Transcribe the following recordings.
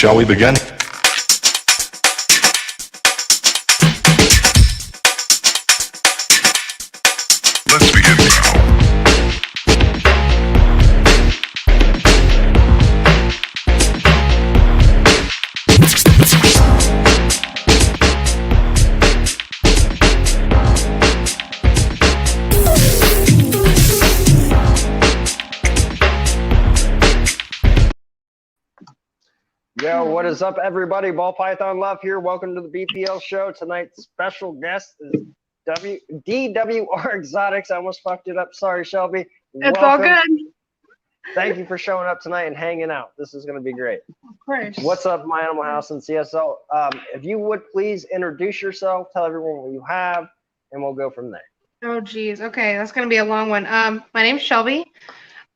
Shall we begin? Let's begin now. Yo, what is up, everybody? Ball Python Love here. Welcome to the BPL show. Tonight's special guest is DWR Exotics. I almost fucked it up. Sorry, Shelby. It's all good. Thank you for showing up tonight and hanging out. This is going to be great. Of course. What's up, My Animal House and CSL? If you would please introduce yourself, tell everyone what you have, and we'll go from there. Oh, geez. Okay, that's going to be a long one. My name's Shelby.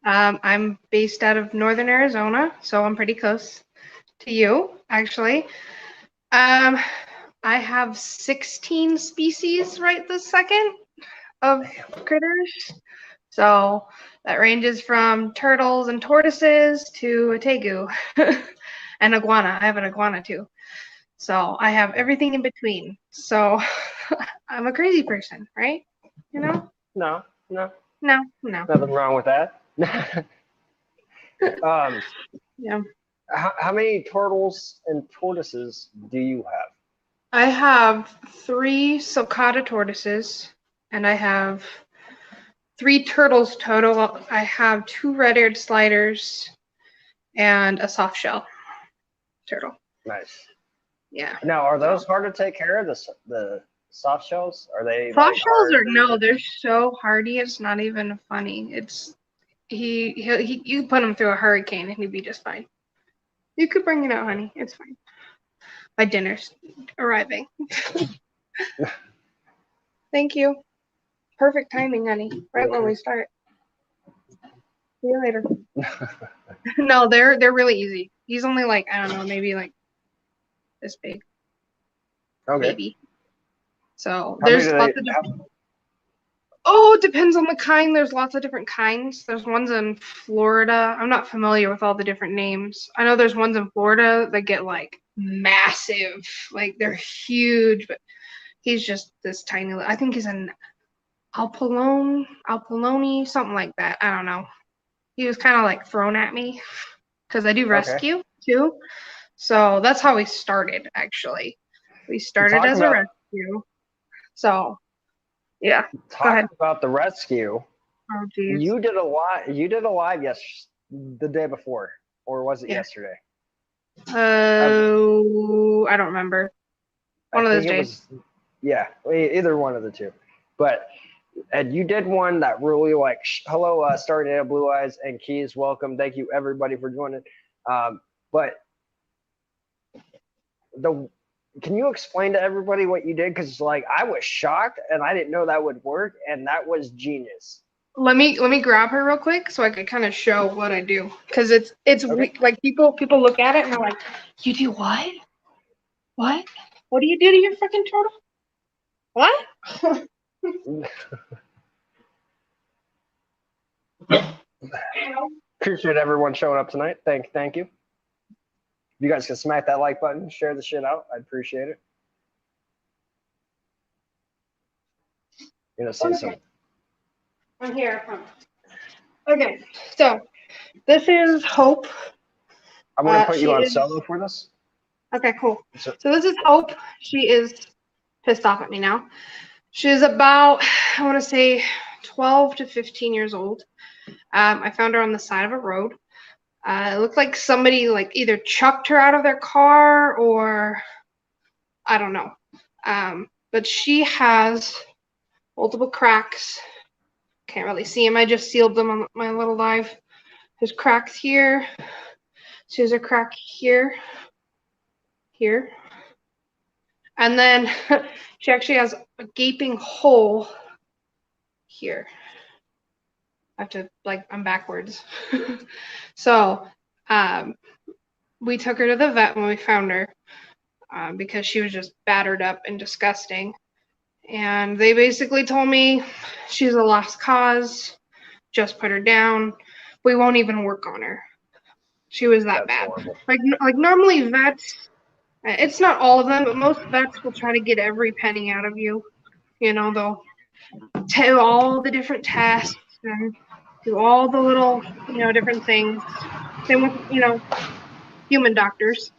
I'm based out of Northern Arizona, so I'm pretty close to you, actually. I have 16 species right this second of critters. So that ranges from turtles and tortoises to a tegu and iguana. I have an iguana too. So I have everything in between. So I'm a crazy person, right? You know? No. No. Nothing wrong with that. Yeah. How many turtles and tortoises do you have? I have 3 sulcata tortoises, and I have 3 turtles total. I have 2 red-eared sliders and a soft shell turtle. Nice. Yeah. Now, are those hard to take care of, the soft shells? Are they Soft shells hard? no, they're so hardy. It's not even funny. It's you put him through a hurricane and he'd be just fine. You could bring it out, honey. It's fine. My dinner's arriving. Thank you. Perfect timing, honey. Right when we start. See you later. No, they're really easy. He's only like, I don't know, maybe like this big. Okay. Maybe. So How many there's do lots they of different. have? Oh, it depends on the kind. There's lots of different kinds. There's ones in Florida. I'm not familiar with all the different names. I know there's ones in Florida that get like massive, like they're huge, but he's just this tiny. I think he's an Alpolone, something like that. I don't know. He was kind of like thrown at me because I do rescue too. So that's how we started, actually. We started as a rescue. So, yeah. Go ahead. Talking about the rescue. Oh, geez. You did a live the day before, or was it yesterday? Oh, I don't remember. One of those days. Either one of the two. And you did one that really like, hello, Starry Night Blue Eyes and Keys, welcome. Thank you everybody for joining. Can you explain to everybody what you did? Because like I was shocked and I didn't know that would work, and that was genius. Let me grab her real quick so I can kind of show what I do, because it's like people look at it and they're like, you do what? What do you do to your freaking turtle? What? Appreciate everyone showing up tonight. Thank you. You guys can smack that like button, share the shit out. I'd appreciate it. See some. I'm here. Okay, so this is Hope. I'm gonna put you on solo for this. Okay, cool. So this is Hope. She is pissed off at me now. She's about, I want to say, 12 to 15 years old. I found her on the side of a road. It looked like somebody like either chucked her out of their car or I don't know. But she has multiple cracks. Can't really see them. I just sealed them on my little live. There's cracks here. So there's a crack here. And then she actually has a gaping hole here. I have to, I'm backwards. So we took her to the vet when we found her because she was just battered up and disgusting. And they basically told me she's a lost cause, just put her down. We won't even work on her. She was that That's bad. horrible. Like normally vets, it's not all of them, but most vets will try to get every penny out of you. You know, they'll do all the different tests and do all the little, different things. Same with, human doctors.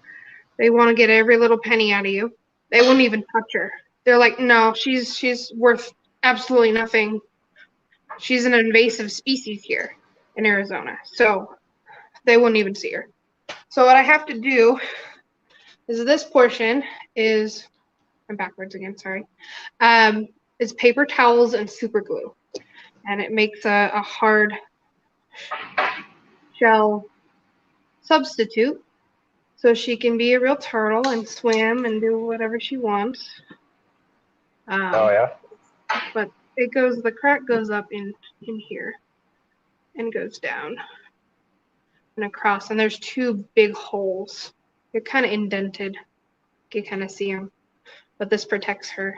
They want to get every little penny out of you. They wouldn't even touch her. They're like, no, she's worth absolutely nothing. She's an invasive species here in Arizona. So they wouldn't even see her. So what I have to do is this portion is, I'm backwards again, sorry. Is paper towels and super glue. And it makes a hard shell substitute so she can be a real turtle and swim and do whatever she wants. Oh yeah. But it goes, the crack goes up in here and goes down and across, and there's two big holes. They're kind of indented. You can kind of see them, but this protects her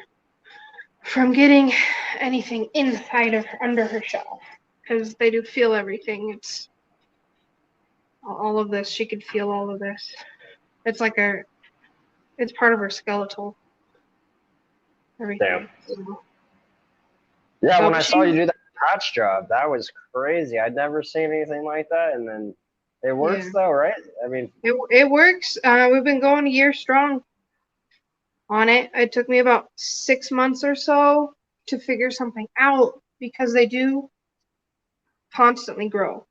from getting anything inside of her, under her shell, because they do feel everything. It's all of this. She could feel all of this. It's like it's part of her skeletal. Everything. Damn. Yeah, So when I saw you do that patch job, that was crazy. I'd never seen anything like that, and then it works though, right? I mean, it works. We've been going a year strong on it. It took me about 6 months or so to figure something out, because they do constantly grow.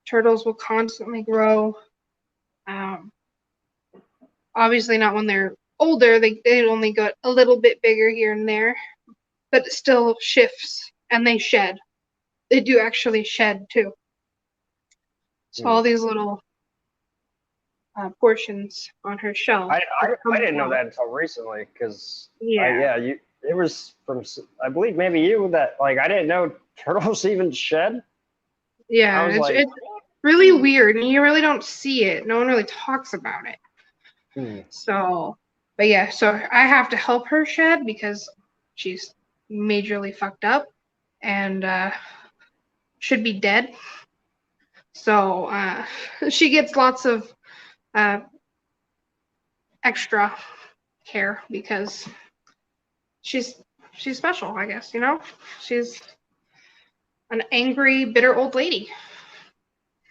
Turtles will constantly grow. Obviously not when they're older. They only got a little bit bigger here and there, but it still shifts, and they shed. They do actually shed too. So all these little portions on her shell. I didn't know that until recently, because it was from, I believe maybe you, that like I didn't know turtles even shed. Yeah, it's really weird, and you really don't see it. No one really talks about it. So, but yeah, so I have to help her shed because she's majorly fucked up and should be dead. So she gets lots of extra care because she's special, I guess, She's an angry, bitter old lady.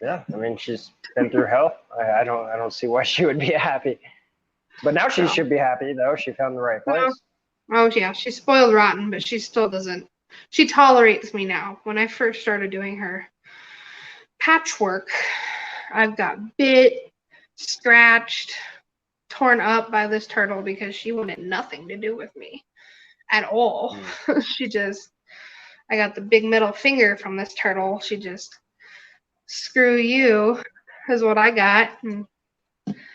Yeah, I mean, she's been through hell. I don't see why she would be happy. But now she should be happy, though. She found the right place. Oh yeah, she's spoiled rotten, but she still doesn't. She tolerates me now. When I first started doing her patchwork, I've got bit, scratched, torn up by this turtle because she wanted nothing to do with me at all. I got the big middle finger from this turtle. She just, screw you, is what I got. And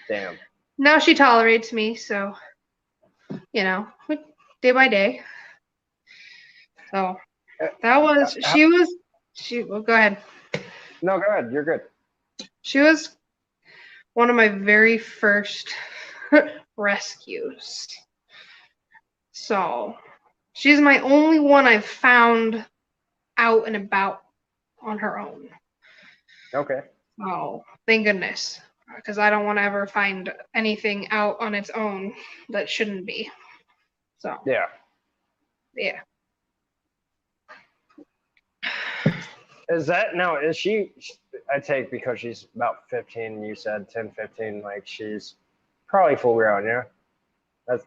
damn. now she tolerates me, so, day by day. So that was, well, go ahead. No, go ahead. You're good. She was one of my very first rescues. So she's my only one I've found out and about on her own. Okay. Oh, thank goodness. Because I don't want to ever find anything out on its own that shouldn't be. So. Yeah. Yeah. Is she, I take, because she's about 15, you said 10, 15, like she's probably full grown, yeah? That's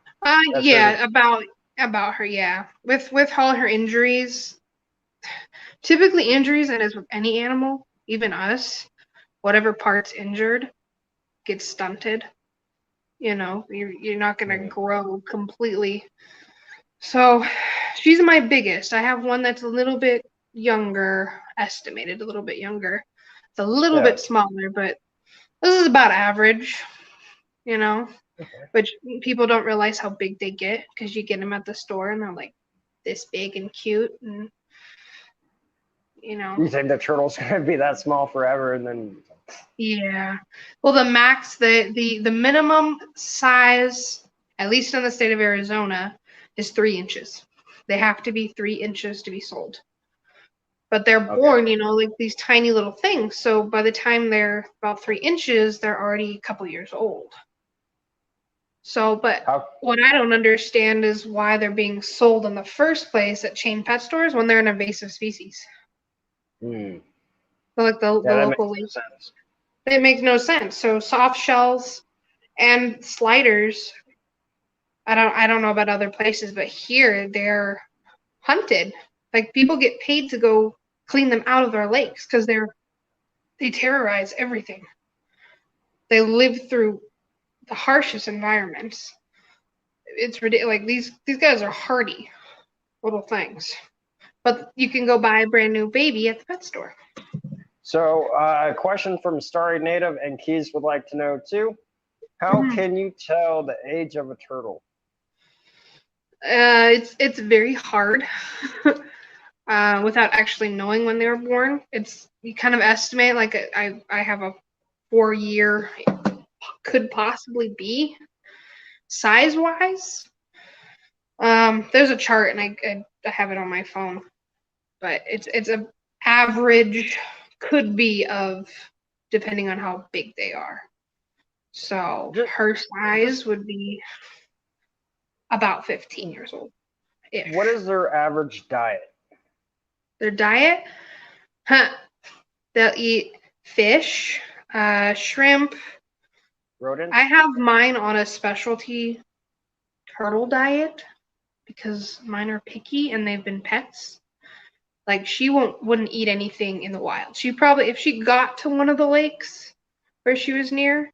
yeah, about her, yeah. With all her injuries, typically injuries, and as with any animal, even us, whatever part's injured gets stunted. You're not gonna grow completely. So she's my biggest. I have one that's a little bit younger, estimated a little bit younger. It's a little bit smaller, but this is about average, which people don't realize how big they get, because you get them at the store and they're like this big and cute, and You think the turtle's gonna be that small forever, and then yeah. Well, the max, the minimum size, at least in the state of Arizona, is 3 inches. They have to be 3 inches to be sold. But they're Okay. born, like these tiny little things. So by the time they're about 3 inches, they're already a couple years old. So, but what I don't understand is why they're being sold in the first place at chain pet stores when they're an invasive species. Hmm. So like the Yeah, that local makes sense. It makes no sense. So soft shells and sliders, I don't know about other places, but here they're hunted. Like people get paid to go clean them out of their lakes because they terrorize everything. They live through the harshest environments. It's ridiculous. Like these guys are hardy little things. But you can go buy a brand new baby at the pet store. So, a question from Starry Native and Keys would like to know too. How can you tell the age of a turtle? It's very hard without actually knowing when they were born. You kind of estimate, like I have a 4-year, could possibly be size wise. There's a chart and I have it on my phone, but it's a average could be of depending on how big they are. So her size would be about 15 years old. What is their average diet? Their diet? They'll eat fish, shrimp. Rodents? I have mine on a specialty turtle diet because mine are picky and they've been pets. Like she wouldn't eat anything in the wild. She probably, if she got to one of the lakes where she was near,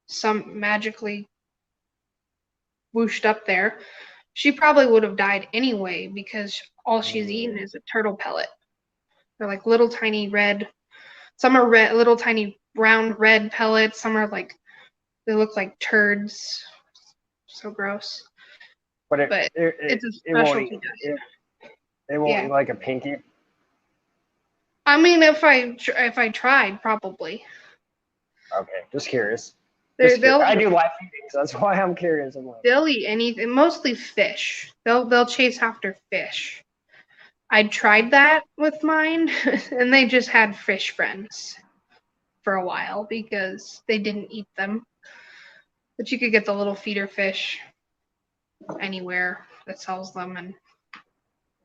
some magically whooshed up there, she probably would have died anyway because all she's eaten is a turtle pellet. They're like little tiny red. Some are red, little tiny round red pellets. Some are like they look like turds. So gross. But it's a specialty diet. It won't eat like a pinky. I mean, if I tried, probably. Okay, just curious. I do live feeding, so that's why I'm curious. They'll eat anything, mostly fish. They'll chase after fish. I tried that with mine, and they just had fish friends for a while because they didn't eat them. But you could get the little feeder fish anywhere that sells them, and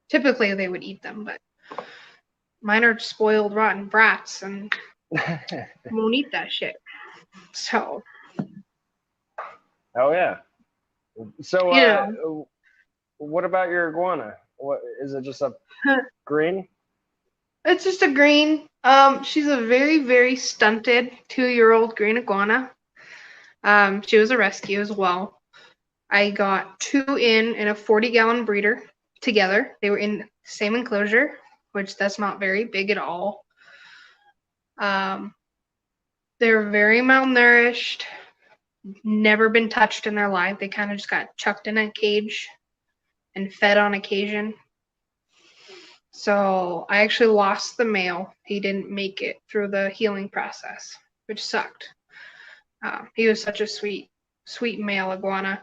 typically they would eat them, but mine are spoiled, rotten brats and won't eat that shit. So. Oh yeah. So, what about your iguana? What is it? Just a green? It's just a green. She's a very, very stunted 2-year-old green iguana. She was a rescue as well. I got 2 in a 40-gallon breeder together. They were in the same enclosure, which that's not very big at all. They're very malnourished, never been touched in their life. They kind of just got chucked in a cage and fed on occasion. So I actually lost the male. He didn't make it through the healing process, which sucked. He was such a sweet male iguana.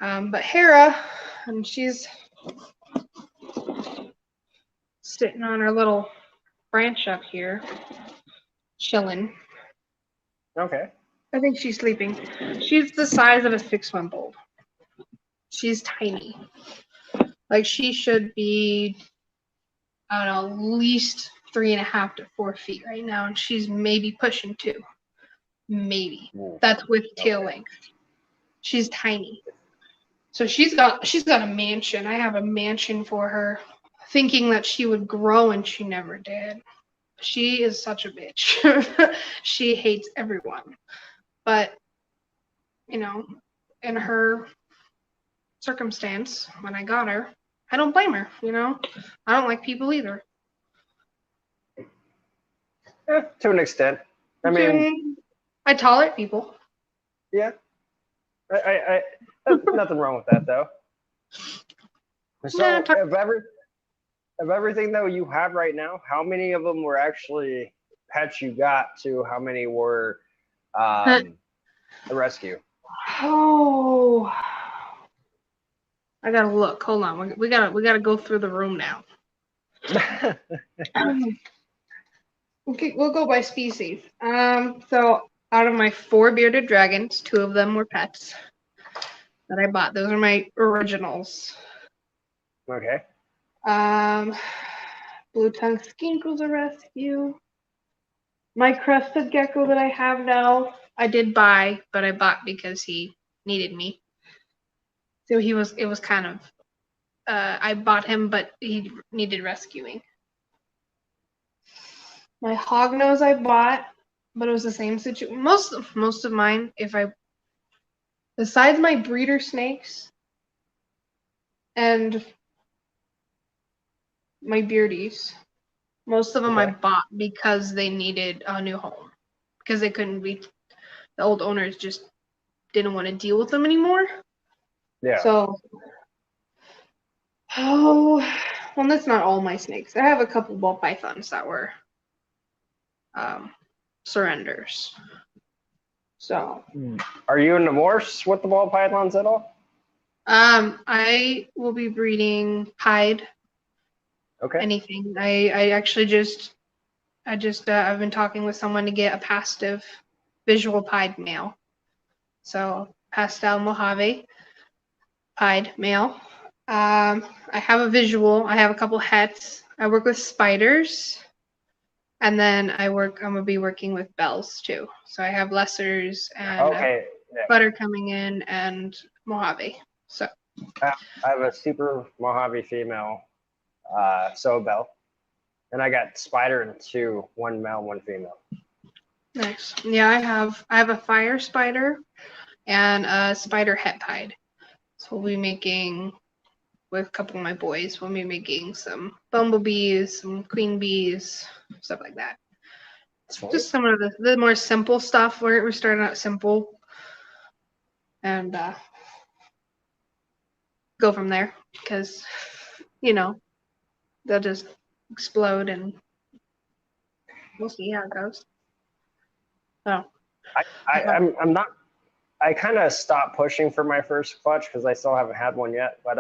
But Hera, and she's sitting on her little branch up here, chilling. Okay. I think she's sleeping. She's the size of a 6-month-old. She's tiny. Like she should be, I don't know, at least 3.5 to 4 feet right now, and she's maybe pushing 2. Maybe. That's with tail length. She's tiny. So she's got a mansion. I have a mansion for her, thinking that she would grow, and she never did. She is such a bitch. She hates everyone. But, in her circumstance, when I got her, I don't blame her, I don't like people either. To an extent. I mean, I tolerate people. Yeah. I nothing wrong with that though. So of everything though you have right now, how many of them were actually pets you got to how many were the rescue? Oh, I gotta look. Hold on. We gotta go through the room now. Okay, we'll go by species. So out of my 4 bearded dragons, 2 of them were pets that I bought. Those are my originals. Okay. Blue tongue skink was a rescue. My crested gecko that I have now, I did buy, but I bought because he needed me. So it was kind of, I bought him, but he needed rescuing. My hognose I bought, but it was the same situation. Most of mine, besides my breeder snakes and my beardies, most of them I Okay. bought because they needed a new home because they couldn't be. The old owners just didn't want to deal with them anymore. Yeah. So, well, that's not all my snakes. I have a couple ball pythons that were surrenders. So, Are you in the morphs with the ball pythons at all? I will be breeding pied. Okay. Anything. I've been talking with someone to get a pastive visual pied male. So pastel Mojave pied male. I have a visual. I have a couple hets. I work with spiders, and then I'm gonna be working with bells too. So I have lessers and Okay. Yeah. butter coming in and Mojave. So I have a super Mojave female, Sobel, and I got spider and 2, 1 male, 1 female. nice. Yeah, I have a fire spider and a spider het pied. So we'll be making with a couple of my boys. We'll be making some bumblebees, some queen bees, stuff like that. Sweet. Just some of the more simple stuff. We're starting out simple and go from there because they'll just explode and we'll see how it goes. So I'm not. I kind of stopped pushing for my first clutch because I still haven't had one yet. But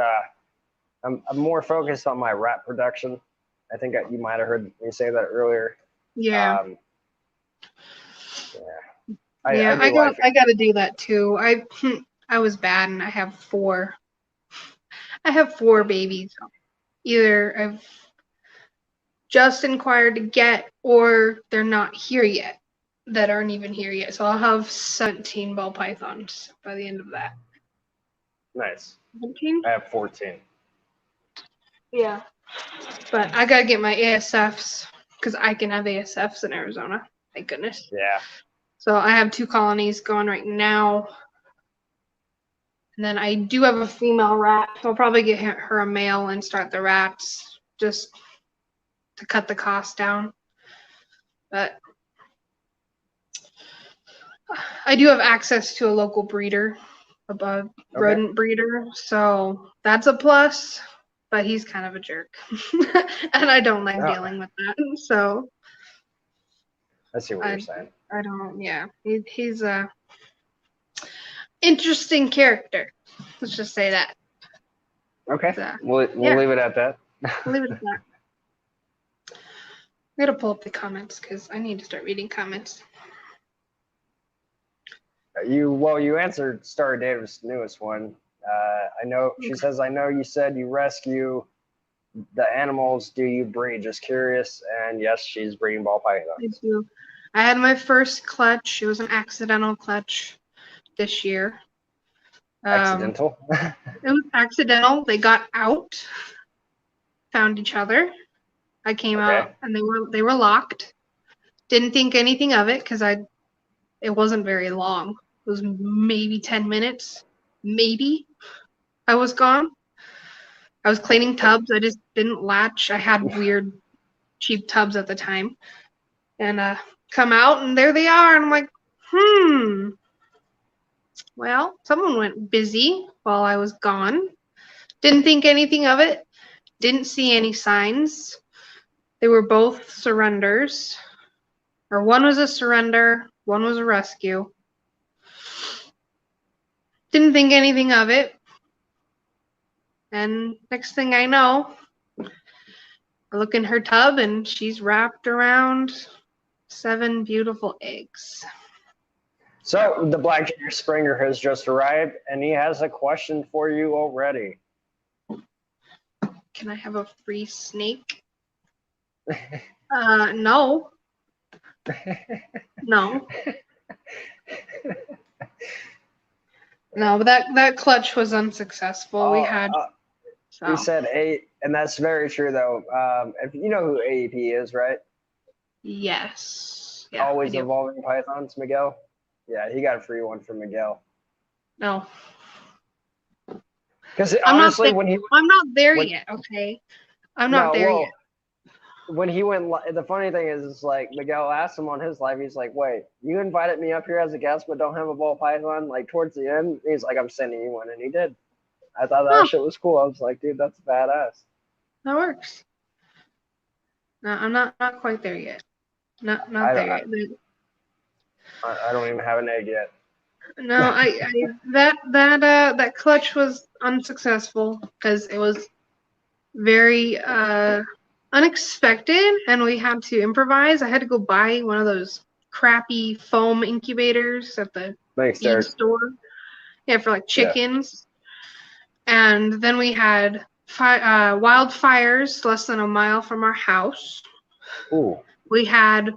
I'm more focused on my rat production. I think you might have heard me say that earlier. yeah. Yeah. I got to do that too. I was bad and I have 4. I have 4 babies. Either I've just inquired to get or they're not here yet that aren't even here yet. So I'll have 17 ball pythons by the end of that. Nice. 17? I have 14. Yeah. But I gotta get my ASFs because I can have ASFs in Arizona. Thank goodness. Yeah. So I have 2 colonies going right now. And then I do have a female rat. So I'll probably get her a male and start the rats just to cut the cost down. But I do have access to a local breeder, rodent breeder, so that's a plus. But he's kind of a jerk, and I don't like dealing with that. So I see what you're saying. I don't. Yeah, he's a interesting character. Let's just say that. Okay. So, We'll leave it at that. leave it at that. I gotta pull up the comments because I need to start reading comments. You answered Star Davis' newest one. I know she says, I know you said you rescue the animals. Do you breed? Just curious. And yes, she's breeding ball pythons. I do. I had my first clutch. It was an accidental clutch this year. Accidental? It was accidental. They got out, found each other. I came out and they were locked. Didn't think anything of it because it wasn't very long. It was maybe 10 minutes. Maybe I was gone. I was cleaning tubs. I just didn't latch. I had weird cheap tubs at the time. And come out and there they are. And I'm like, well, someone went busy while I was gone. Didn't think anything of it. Didn't see any signs. They were both surrenders. Or one was a surrender, one was a rescue. Didn't think anything of it. And next thing I know, I look in her tub and she's wrapped around 7 beautiful eggs. So the Black Junior Springer has just arrived, and he has a question for you already. Can I have a free snake? No. No. No, but that clutch was unsuccessful. We had He said 8, and that's very true though. If you know who AEP is, right? Yes. Yeah, Always I do. Evolving Pythons, Miguel. Yeah, he got a free one from Miguel. No. Because I'm honestly, I'm not there when- yet, okay? I'm not there yet. When he went, the funny thing is like Miguel asked him on his live. He's like, "Wait, you invited me up here as a guest, but don't have a ball python?" Like towards the end, he's like, "I'm sending you one," and he did. I thought that shit was cool. I was like, "Dude, that's badass." That works. No, I'm not quite there yet. Not there yet. I don't even have an egg yet. No, that clutch was unsuccessful because it was very unexpected, and we had to improvise. I had to go buy one of those crappy foam incubators at the Thanks, feed Derek. store. Yeah, for like chickens. Yeah. And then we had wildfires less than a mile from our house. Ooh. We had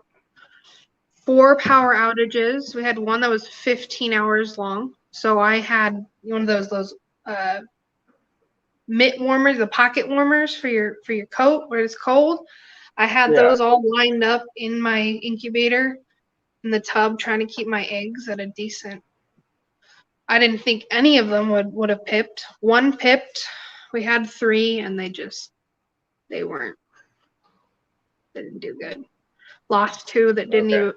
4 power outages. We had one that was 15 hours long. So I had one of those mitt warmers, the pocket warmers for your coat where it's cold. I had those all lined up in my incubator in the tub, trying to keep my eggs at a decent. I didn't think any of them would have pipped. One pipped. We had 3, and they didn't do good. Lost 2 that didn't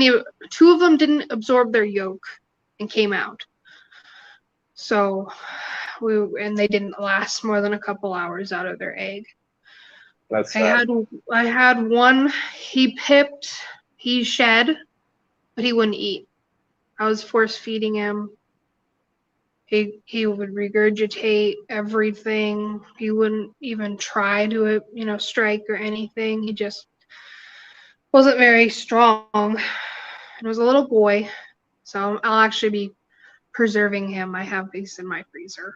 even 2 of them didn't absorb their yolk and came out. So they didn't last more than a couple hours out of their egg. That's I had one, he pipped, he shed, but he wouldn't eat. I was force feeding him. He would regurgitate everything. He wouldn't even try to, strike or anything. He just wasn't very strong. It was a little boy, so I'll actually be preserving him. I have these in my freezer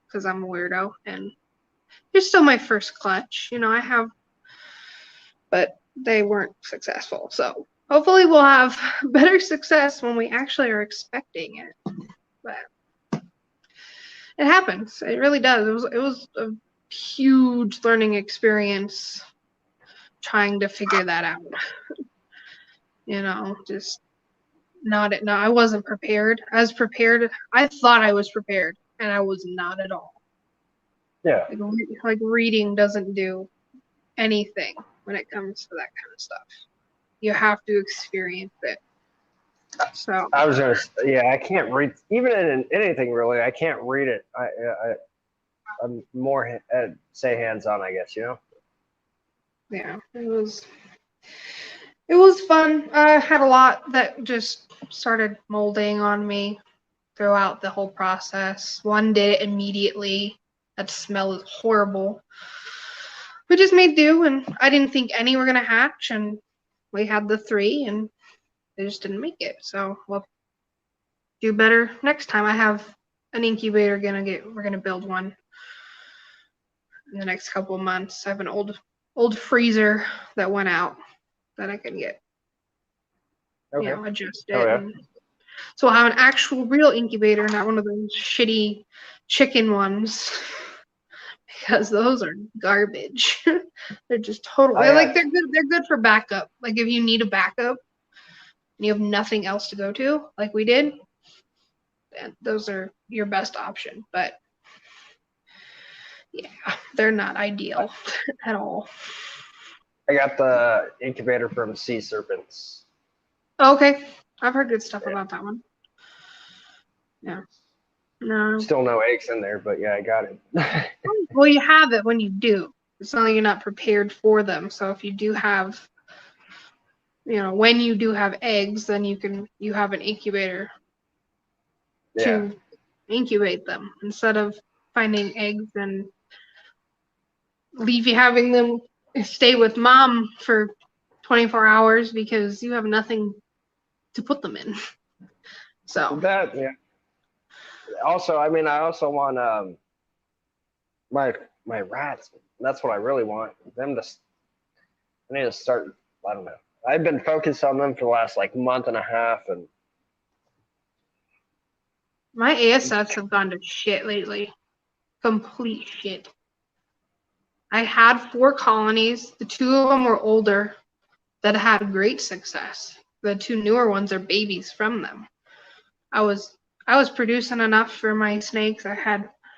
because I'm a weirdo, and it's still my first clutch. But they weren't successful. So hopefully we'll have better success when we actually are expecting it. But it happens. It really does. It was a huge learning experience trying to figure that out. Just not. I wasn't prepared. I was prepared. I thought I was prepared, and I was not at all. Yeah. Like reading doesn't do anything when it comes to that kind of stuff. You have to experience it. So I was gonna. Yeah, I can't read even in anything really. I can't read it. I'm more say hands-on, I guess. Yeah, it was fun. I had a lot that just started molding on me throughout the whole process. One did it immediately. That smell is horrible. We just made do, and I didn't think any were gonna hatch, and we had the 3, and they just didn't make it. So we'll do better next time. I have an incubator we're gonna build one in the next couple of months. I have an old freezer that went out that I can get adjusted. Oh, yeah. So I'll have an actual real incubator, not one of those shitty chicken ones. Because those are garbage. They're just totally they're good for backup. Like if you need a backup and you have nothing else to go to, like we did, then those are your best option. But yeah, they're not ideal at all. I got the incubator from Sea Serpents. Okay. I've heard good stuff about that one. Yeah. No. Still no eggs in there, but yeah, I got it. Well, you have it when you do. It's not like you're not prepared for them. So if you do have, when you do have eggs, then you have an incubator to incubate them instead of finding eggs and leave you having them stay with mom for 24 hours because you have nothing to put them in. So That, yeah. Also, I mean, I also want my my rats. That's what I really want. Them to. I need to start. I don't know. I've been focused on them for the last like month and a half, and my ASFs have gone to shit lately. Complete shit. I had 4 colonies. The 2 of them were older that had great success. The 2 newer ones are babies from them. I was producing enough for my snakes. I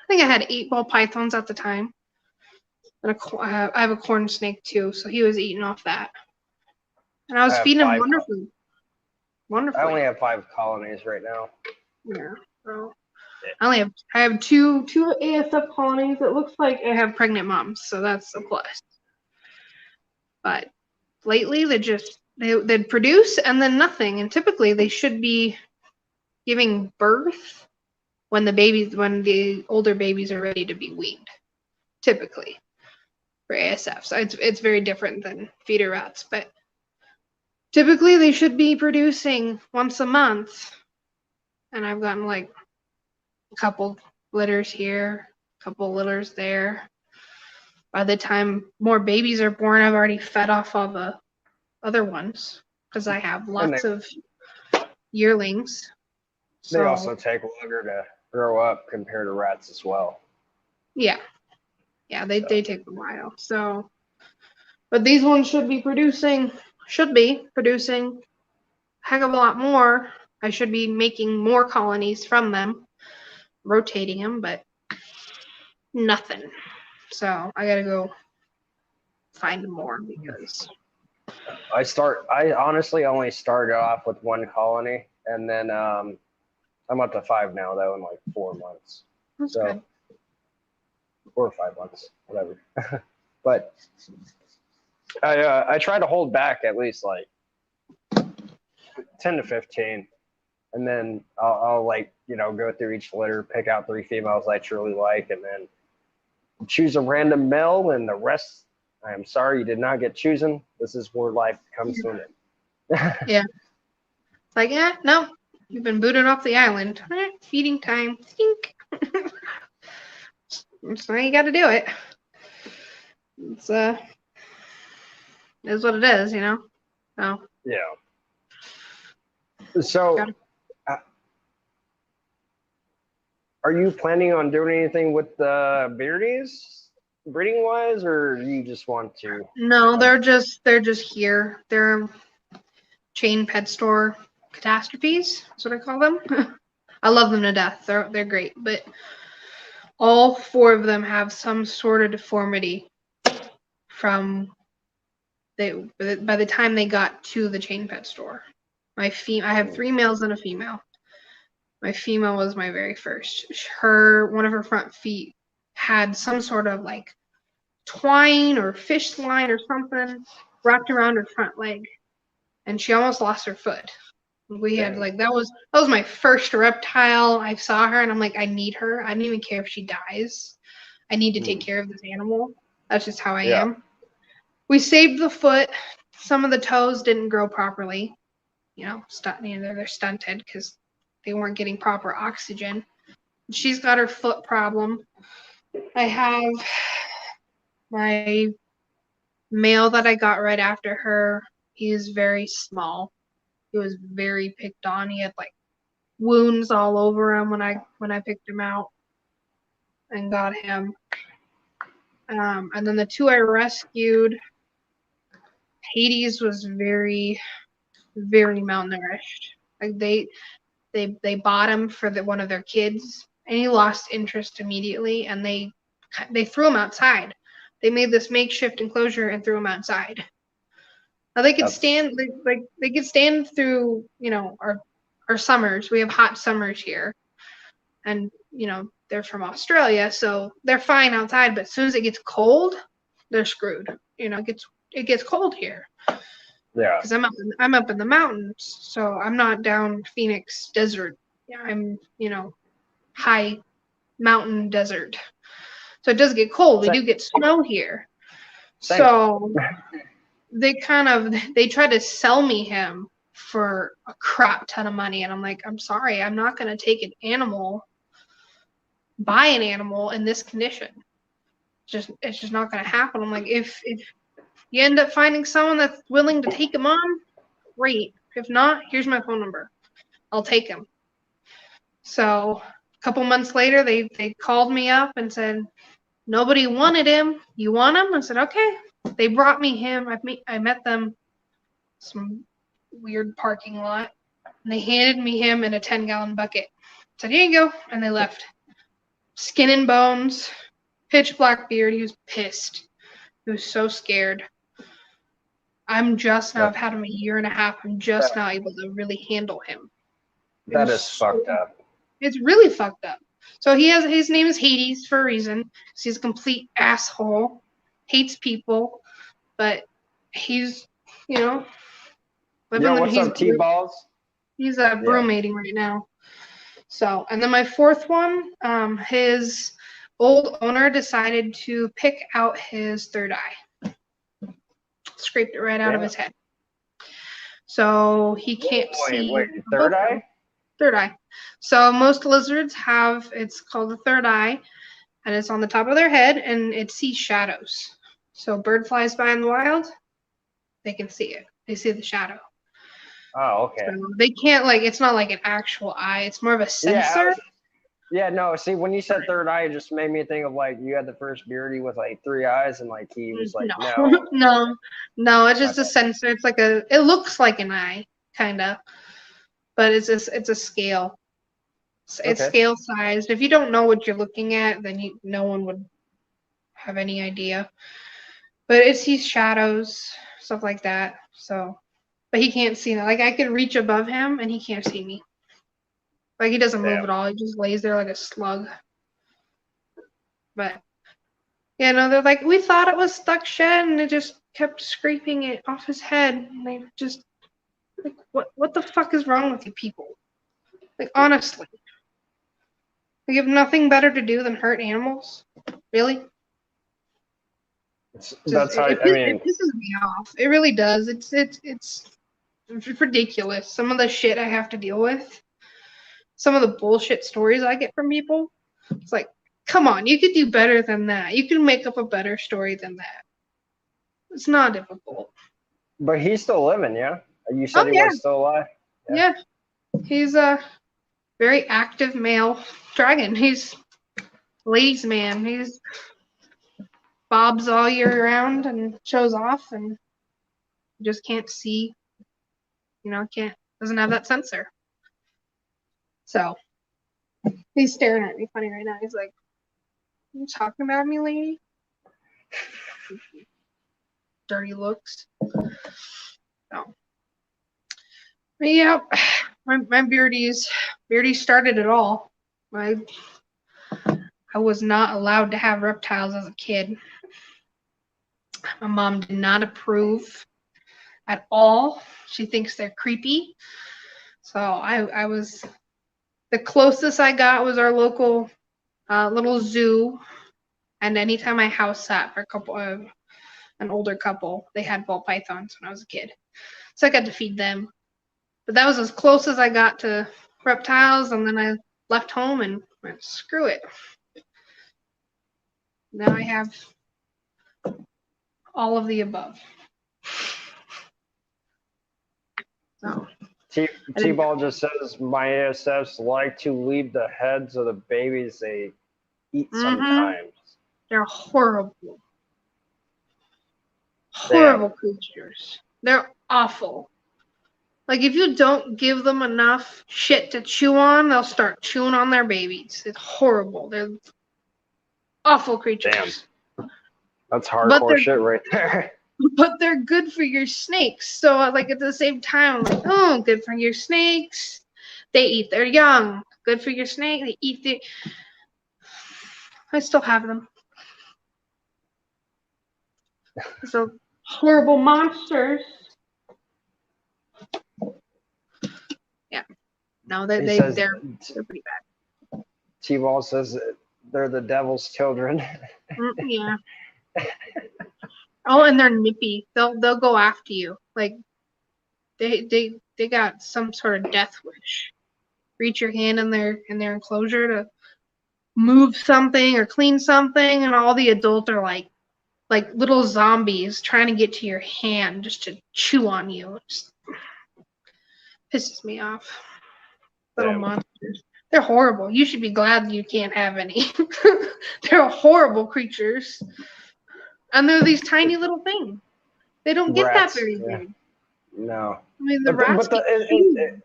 think I had 8 ball pythons at the time. And I have a corn snake too, so he was eating off that. And I I was have feeding him 5. wonderfully. I only have 5 colonies right now. Yeah. So I have two ASF colonies. It looks like I have pregnant moms, so that's a plus. But lately they'd produce and then nothing. And typically they should be giving birth when the older babies are ready to be weaned. Typically for ASF. So it's very different than feeder rats, but typically they should be producing once a month. And I've gotten like a couple litters here, a couple litters there. By the time more babies are born, I've already fed off all the other ones because I have lots of yearlings. They So, also take longer to grow up compared to rats as well. yeah, they take a while. So, but these ones should be producing a heck of a lot more. I should be making more colonies from them, rotating them, but nothing. So I gotta go find more because I honestly only started off with 1 colony, and then I'm up to 5 now though in like 4 months. that's So good. 4 or 5 months, whatever. But I try to hold back at least like 10 to 15, and then I'll like go through each litter, pick out 3 females I truly like, and then choose a random male, and the rest, I am sorry you did not get chosen. This is where life comes to an end. Yeah. It's like, yeah, no, you've been booted off the island. Feeding time. Stink. So you got to do it. It's is what it is, So Yeah. So, gotta, are you planning on doing anything with the beardies, breeding wise, or you just want to? no, they're just here. They're chain pet store catastrophes. That's what I call them. I love them to death. They're great, but all 4 of them have some sort of deformity from by the time they got to the chain pet store. I have 3 males and a female. My female was my very first. One of her front feet had some sort of like twine or fish line or something wrapped around her front leg, and she almost lost her foot. We had like that was my first reptile. I saw her and I'm like, I need her. I don't even care if she dies. I need to take care of this animal. That's just how I am. We saved the foot. Some of the toes didn't grow properly. They're stunted because they weren't getting proper oxygen. She's got her foot problem. I have my male that I got right after her. He's very small. He was very picked on. He had like wounds all over him when I picked him out and got him. And then the 2 I rescued, Hades was very, very malnourished. Like they bought him for one of their kids, and he lost interest immediately. And they threw him outside. They made this makeshift enclosure and threw him outside. Now they could stand they could stand through our summers. We have hot summers here, and they're from Australia, so they're fine outside. But as soon as it gets cold, they're screwed. It gets cold here. Yeah. Because I'm up in the mountains, so I'm not down Phoenix desert. I'm high mountain desert. So it does get cold. We Same. do get snow here. Same. So they tried to sell me him for a crap ton of money. And I'm like, I'm sorry, I'm not going to take buy an animal in this condition. It's just not going to happen. I'm like, if you end up finding someone that's willing to take him on, great. If not, here's my phone number. I'll take him. So a couple months later, they called me up and said, nobody wanted him. You want him? I said, okay. They brought me him. I met them some weird parking lot, and they handed me him in a 10-gallon bucket. I said, here you go. And they left. Skin and bones, pitch black beard. He was pissed. He was so scared. I've had him a year and a half. I'm just now able to really handle him. That is fucked up. It's really fucked up. So his name is Hades for a reason. He's a complete asshole, hates people, but he's, living What's up, T-Balls? He's broom mating right now. So, and then my fourth one, his old owner decided to pick out his third eye. Scraped it right out of his head. So he can't see. Wait, third eye? Third eye. So most lizards it's called the third eye, and it's on the top of their head, and it sees shadows. So bird flies by in the wild, they can see it. They see the shadow. Oh, okay. So they can't, it's not like an actual eye. It's more of a sensor. No, see, when you said third eye, it just made me think of, you had the first beardie with, 3 eyes, and, he was like, no. No, it's just a sensor. It's it looks like an eye, kind of. But it's a scale. It's scale sized. If you don't know what you're looking at, then no one would have any idea. But it sees shadows, stuff like that. So, but he can't see that. I could reach above him, and he can't see me. He doesn't move at all. He just lays there like a slug. But they're like, we thought it was stuck shut, and it just kept scraping it off his head. And they just what the fuck is wrong with you people? Honestly. You have nothing better to do than hurt animals? Really? It pisses me off. It really does. It's ridiculous. Some of the shit I have to deal with. Some of the bullshit stories I get from people. It's like, come on, you could do better than that. You can make up a better story than that. It's not difficult. But he's still living, yeah? You said he was still alive? Yeah. He's a very active male dragon. He's ladies' man. He's bobs all year round and shows off, and just can't see. Doesn't have that sensor. So he's staring at me funny right now. He's like, "Are you talking about me, lady?" Dirty looks. So, but yeah, my Beardy started it all. I was not allowed to have reptiles as a kid. My mom did not approve at all. She thinks they're creepy. So I was, the closest I got was our local little zoo. And anytime I house sat for an older couple, they had ball pythons when I was a kid. So I got to feed them. But that was as close as I got to reptiles, and then I left home and went, screw it. Now I have all of the above. So T-Ball just says, my ASFs like to leave the heads of the babies they eat sometimes. They're horrible. Horrible creatures. They're awful. If you don't give them enough shit to chew on, they'll start chewing on their babies. It's horrible. They're awful creatures. Damn. That's hardcore shit right there. But they're good for your snakes. So, at the same time, oh, good for your snakes. They eat their young. Good for your snake. They eat their... I still have them. So, horrible monsters. Yeah. No, they're pretty bad. T-Ball says they're the devil's children. Yeah. Oh, and they're nippy. They'll go after you. Like they got some sort of death wish. Reach your hand in their enclosure to move something or clean something, and all the adults are like little zombies trying to get to your hand just to chew on you. It just pisses me off. Little Damn. monsters. They're horrible. You should be glad you can't have any. They're horrible creatures. And they're these tiny little things. They don't get that Rats. very Yeah. big. No. I mean, the But rats but get huge.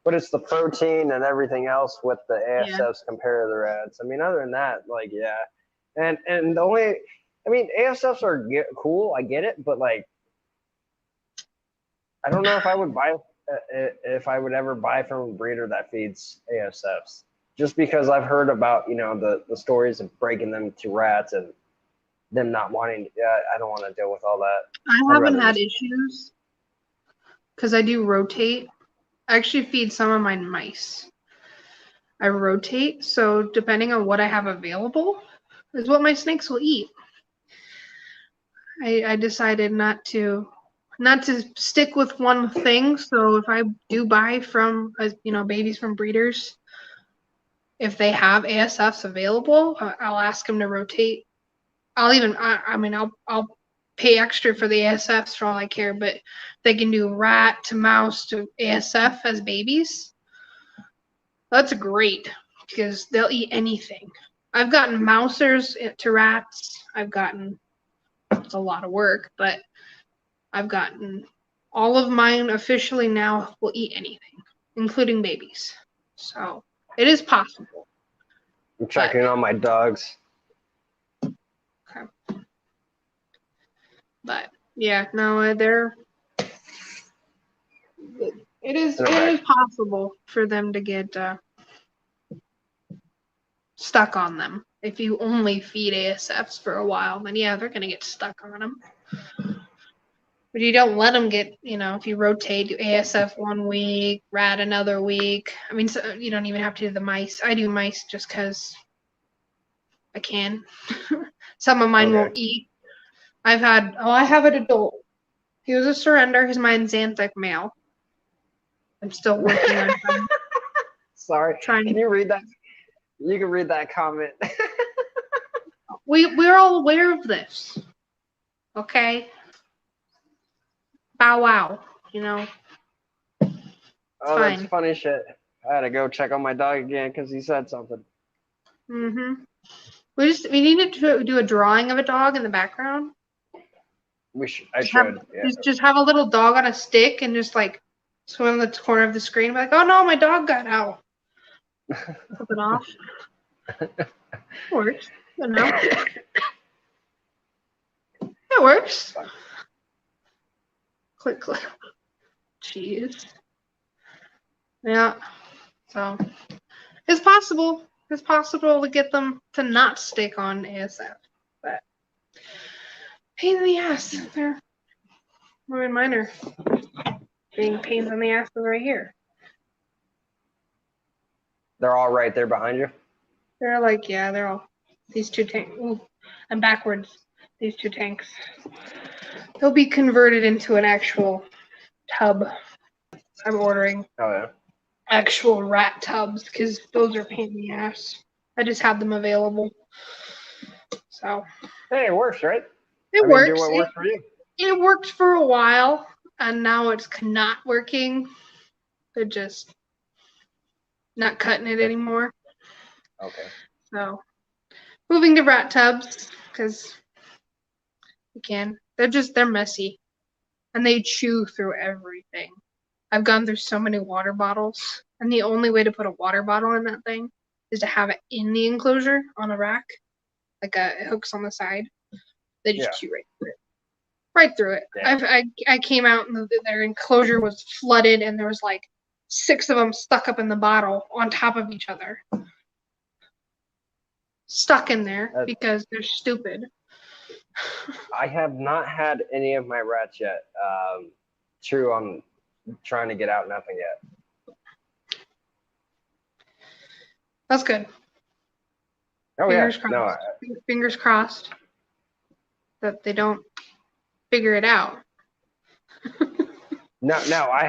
but it's the protein and everything else with the Yeah. ASFs compared to the rats. I mean, other than that, like, yeah. And the only, I mean, ASFs are cool. I get it, but like, I don't know if I would buy if I would ever buy from a breeder that feeds ASFs. Just because I've heard about, you know, the stories of breaking them to rats and them not wanting. Yeah, I don't want to deal with all that. I haven't rather had just- issues because I do rotate. I actually feed some of my mice. I rotate, so depending on what I have available is what my snakes will eat. I decided not to stick with one thing. So if I do buy from babies from breeders, if they have ASFs available, I'll ask them to rotate. I'll pay extra for the ASFs for all I care, but they can do rat to mouse to ASF as babies. That's great because they'll eat anything. I've gotten mousers to rats. It's a lot of work, but I've gotten all of mine officially now will eat anything, including babies. So it is possible. I'm checking on my dogs. Okay. But yeah, no, it is possible for them to get stuck on them. If you only feed ASFs for a while, then yeah, they're gonna get stuck on them. But you don't let them get, if you rotate, do ASF 1 week, rat another week. I mean, so you don't even have to do the mice. I do mice just because I can. Some of mine won't eat. I have an adult. He was a surrender. He's my Xanthic male. I'm still working on him. Sorry. Can you read that? You can read that comment. We're all aware of this. Okay? Bow wow. Oh, fine. that's funny shit. I had to go check on my dog again because he said something. Mm-hmm. We need to do a drawing of a dog in the background. I should. Yeah. Just have a little dog on a stick and just like swim in the corner of the screen and be like, oh no, my dog got out. Flip it off. Works. It works. Click, click. Jeez. Yeah. So it's possible. It's possible to get them to not stick on ASF, but pain in the ass. Mine are being pains in the ass right here. They're all right there behind you. They're like, yeah, they're all these two tanks. Ooh, I'm backwards. These two tanks. They'll be converted into an actual tub. I'm ordering Oh yeah. actual rat tubs because those are pain in the ass. I just had them available. So Hey, it works, right? it works. Do what works for you. It worked for a while, and now it's not working. They're just not cutting it anymore. Okay. So moving to rat tubs because you can. They're messy, and they chew through everything. I've gone through so many water bottles, and the only way to put a water bottle in that thing is to have it in the enclosure on a rack, like it hooks on the side. They just chew right through it. Right through it. Yeah. I came out and their enclosure was flooded, and there was like 6 of them stuck up in the bottle on top of each other. Stuck in there because they're stupid. I have not had any of my rats yet. True, I'm trying to get out. Nothing yet. That's good. Oh Fingers yeah, no, crossed. Fingers crossed that they don't figure it out. no. I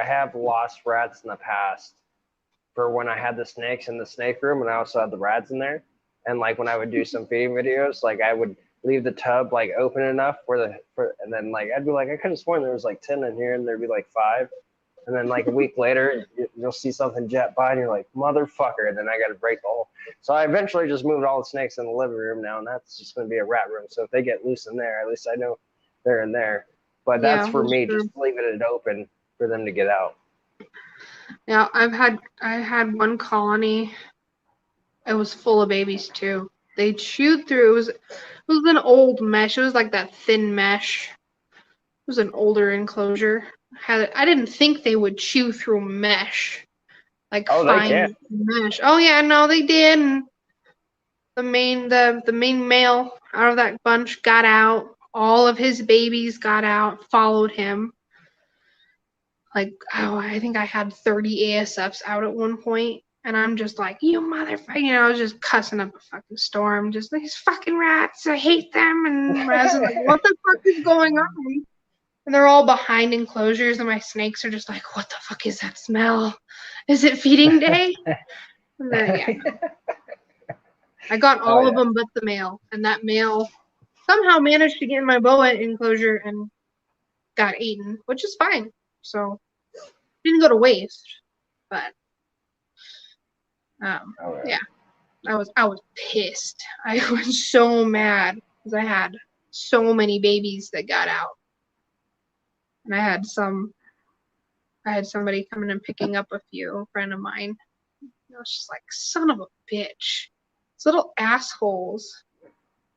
have lost rats in the past for when I had the snakes in the snake room, and I also had the rats in there. And like when I would do some feeding videos, like I would leave the tub like open enough and then like I'd be like, I could have sworn there was like 10 in here, and there'd be like 5. And then like a week later, you'll see something jet by, and you're like, motherfucker. And then I got to break the hole. So I eventually just moved all the snakes in the living room now, and that's just going to be a rat room. So if they get loose in there, at least I know they're in there. But that's Yeah, for that's me, true. just leaving it open for them to get out. Yeah, I had one colony. It was full of babies too. They chewed through. It was an old mesh. It was like that thin mesh. It was an older enclosure. I didn't think they would chew through mesh, like Oh, they can. fine mesh. Oh yeah, no, they did. And the main male out of that bunch got out. All of his babies got out, followed him. Like, oh, I think I had 30 ASFs out at one point, and I'm just like, you motherfucker, I was just cussing up a fucking storm, just like, these fucking rats, I hate them, and I was like, what the fuck is going on? And they're all behind enclosures, and my snakes are just like, what the fuck is that smell? Is it feeding day? And then, yeah, I got Oh, all of yeah. them but the male, and that male somehow managed to get in my boa enclosure and got eaten, which is fine. So didn't go to waste, but Oh, yeah, I was pissed. I was so mad because I had so many babies that got out, and I had somebody coming and picking up a few, a friend of mine. I was just like, son of a bitch, these little assholes.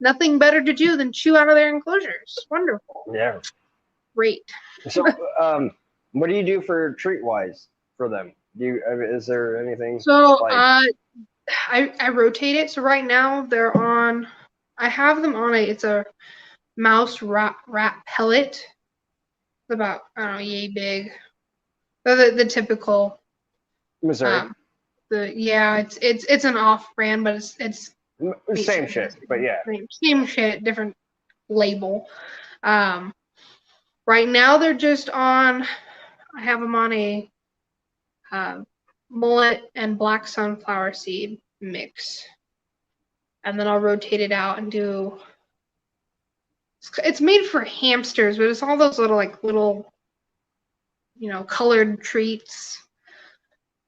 Nothing better to do than chew out of their enclosures. Wonderful. Yeah. Great. So, what do you do for treat wise for them? Is there anything So, like? I rotate it. So right now they're on. I have them on it's a mouse rat pellet. It's about, I don't know, yay big. They're the typical. Missouri. It's an off brand, but it's Same shit, but yeah. same shit, different label. Right now they're just on. I have them on a mullet and black sunflower seed mix, and then I'll rotate it out and do. It's made for hamsters, but it's all those little, colored treats.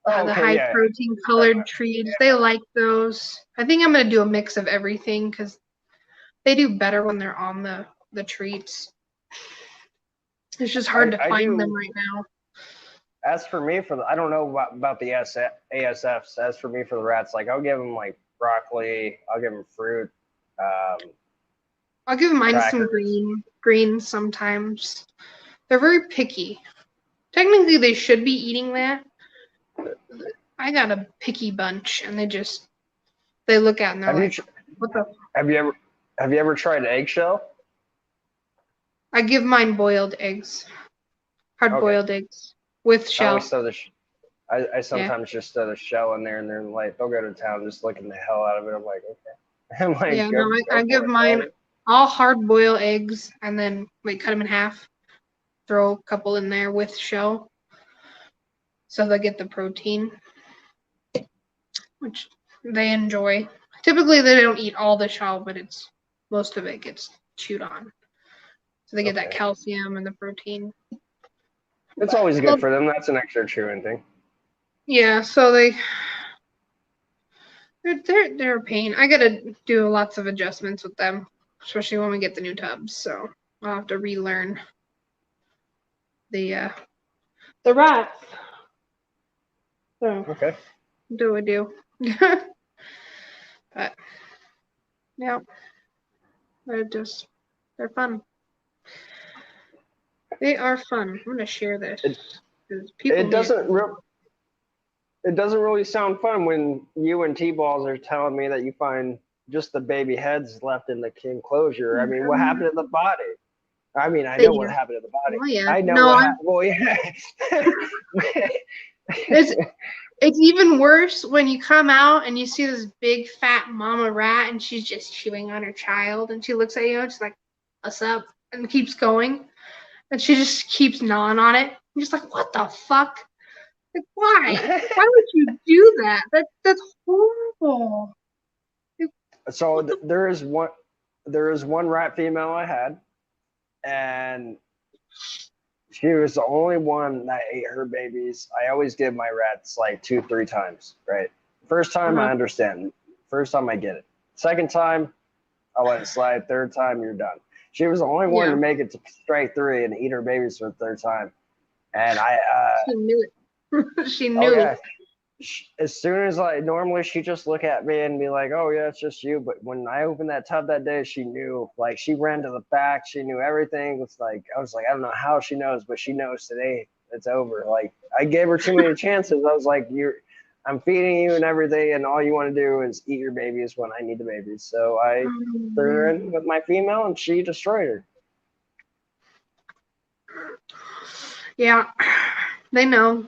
The high Yeah. protein colored treats. They like those. I think I'm gonna do a mix of everything because they do better when they're on the treats. It's just hard to find them right now. As for me, I don't know about the ASFs. As for me, for the rats, like I'll give them like broccoli. I'll give them fruit. I'll give mine crackers. some greens sometimes. They're very picky. Technically, they should be eating that. I got a picky bunch, and they look at it and they're like, what the? Have you ever tried eggshell? I give mine boiled eggs, hard-boiled eggs with shell. I sometimes just throw the shell in there, and they're like, they'll go to town just licking the hell out of it. I'm like, okay. I'm like, yeah, no, I give mine all hard-boiled eggs, and then cut them in half, throw a couple in there with shell, so they get the protein, which they enjoy. Typically, they don't eat all the shell, but most of it gets chewed on. So they get that calcium and the protein. It's always good for them. That's an extra chewing thing. Yeah, so they're a pain. I gotta do lots of adjustments with them, especially when we get the new tubs. So I'll have to relearn the rats. So do what I do. But yeah, they're fun. They are fun. I'm gonna share this. It doesn't really sound fun when you and T-Balls are telling me that you find just the baby heads left in the enclosure. I mean, what happened to the body? I mean, I know what happened to the body. Oh, yeah. I know no, what happened. Well, yeah. It's even worse when you come out and you see this big fat mama rat and she's just chewing on her child and she looks at you and she's like, "What's up?" and keeps going. And she just keeps gnawing on it. You're just like, what the fuck? Like, why? Why would you do that? That's horrible. So there is one rat female I had, and she was the only one that ate her babies. I always give my rats like 2-3 times, right? First time I understand. First time I get it. Second time, I let it slide. Third time, you're done. She was the only one to make it to strike 3 and eat her babies for the third time. And she knew it. She knew. Oh yeah. As soon as normally she just look at me and be like, "Oh yeah, it's just you." But when I opened that tub that day, she knew. Like she ran to the back. She knew everything. It's like I was like, I don't know how she knows, but she knows today it's over. Like I gave her too many chances. I was like, I'm feeding you and everything, and all you want to do is eat your babies when I need the babies. So I threw her in with my female, and she destroyed her. Yeah, they know.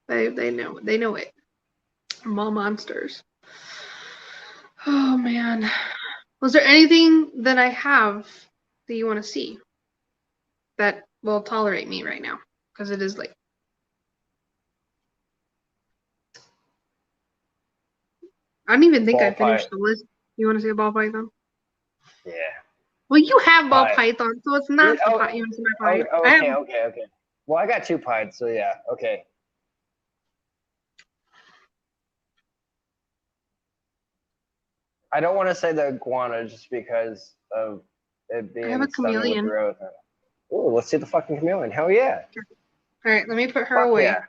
They know it. Mall monsters. Oh man. Was there anything that I have that you want to see that will tolerate me right now? Because it is late. I don't even think I finished the list. You want to see a ball python? Yeah. Well, you have ball python, so it's not you want to see my python. Okay. Well, I got 2 pieds, so yeah, okay. I don't want to say the iguana just because of it being I have a chameleon. With growth. Oh, let's see the fucking chameleon. Hell yeah. All right, let me put her away. Yeah.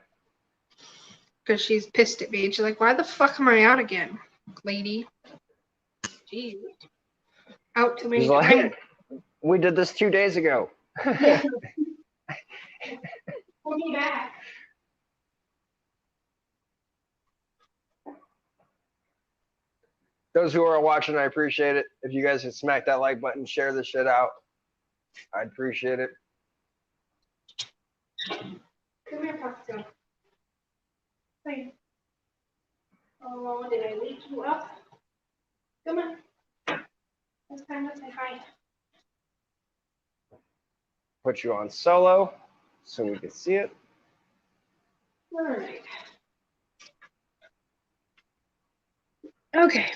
Because she's pissed at me. She's like, why the fuck am I out again, lady? Jeez. Out too many times. We did this 2 days ago. Yeah. Pull me back. Those who are watching, I appreciate it. If you guys can smack that like button, share this shit out, I'd appreciate it. Come here, Pascal. Hey. Oh, did I wake you up? Come on. It's time to say hi. Put you on solo so we can see it. All right. Okay.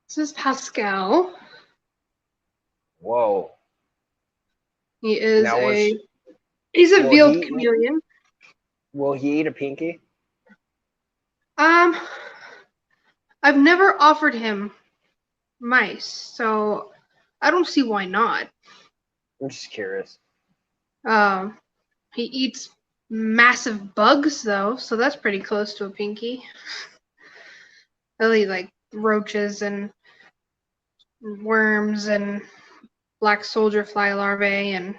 This is Pascal. Whoa. He is he's a veiled chameleon. Will he eat a pinky? I've never offered him mice, so I don't see why not. I'm just curious. He eats massive bugs though, so that's pretty close to a pinky. He'll eat like roaches and worms and black soldier fly larvae and.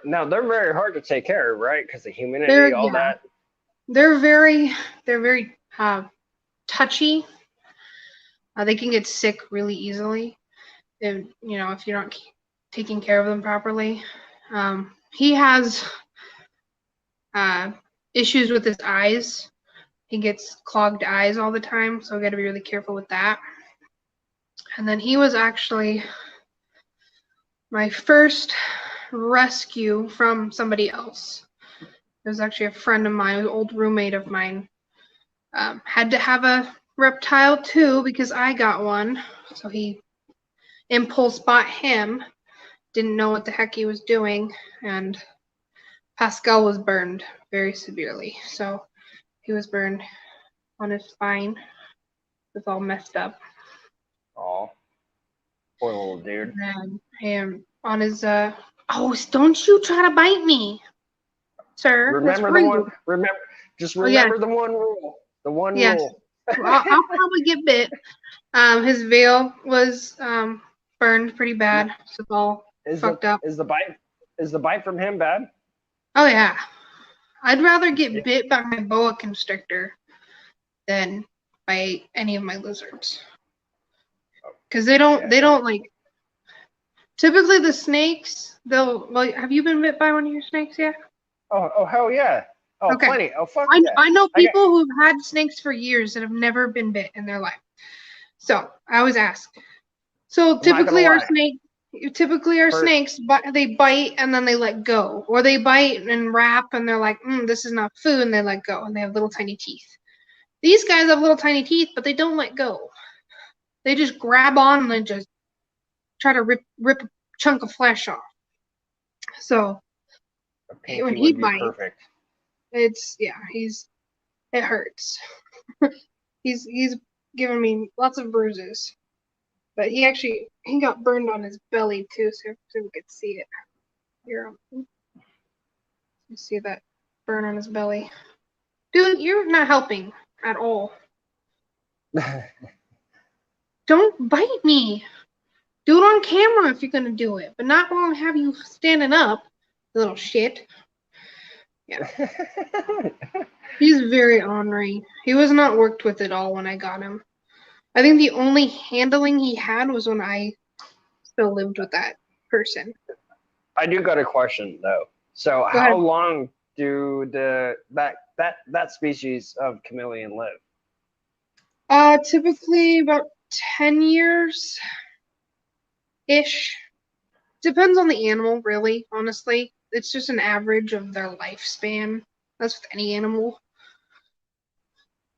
Now they're very hard to take care of, right? Because the humidity, all that. They're very touchy. They can get sick really easily, if if you're not taking care of them properly. He has issues with his eyes. He gets clogged eyes all the time, so we got to be really careful with that. And then he was actually my first rescue from somebody else. It was actually a friend of mine, an old roommate of mine. Had to have a reptile too because I got one. So he impulse bought him. Didn't know what the heck he was doing, and Pascal was burned very severely. So he was burned on his spine. It was all messed up. Oh, poor little dude. And on his don't you try to bite me, sir. Remember the one. Remember the one rule. The one rule. I'll probably get bit. His veil was burned pretty bad, so it's all fucked up. Is the bite from him bad? Oh yeah, I'd rather get bit by my boa constrictor than by any of my lizards, because they don't like. Typically, the snakes, have you been bit by one of your snakes yet? Oh hell yeah! Oh, Okay. plenty. Oh, fuck I yeah. I know I got, people who've had snakes for years that have never been bit in their life. So I always ask. So I'm not gonna lie. typically our For, snakes, but they bite and then they let go, or they bite and wrap and they're like, this is not food, and they let go, and they have little tiny teeth. These guys have little tiny teeth, but they don't let go. They just grab on and then just try to rip a chunk of flesh off. So a when pinky he would be bites, perfect. it hurts. He's given me lots of bruises. But he got burned on his belly too, so we could see it. Here, you see that burn on his belly. Dude, you're not helping at all. Don't bite me. Do it on camera if you're gonna do it, but not while I have you standing up, little shit. Yeah. He's very ornery. He was not worked with at all when I got him. I think the only handling he had was when I still lived with that person. I do got a question though. So Go how ahead. long do that species of chameleon live? Typically about 10 years ish. Depends on the animal, really, honestly. It's just an average of their lifespan. That's with any animal.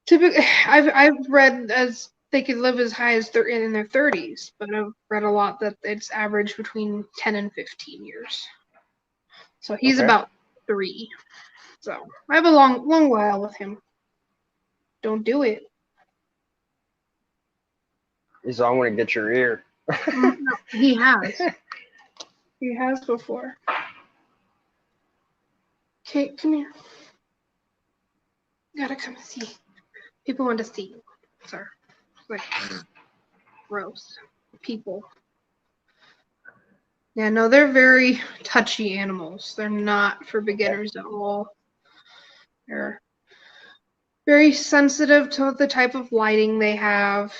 Typically, I've read as they could live as high as they're in their 30s, but I've read a lot that it's average between 10 and 15 years. So he's Okay. about 3. So I have a long while with him. Don't do it. He's all, I'm gonna get your ear. No, he has. He has before. Okay, come here. You gotta come see. People want to see you, sir. Like, gross. People. Yeah, no, they're very touchy animals. They're not for beginners at all. They're very sensitive to the type of lighting they have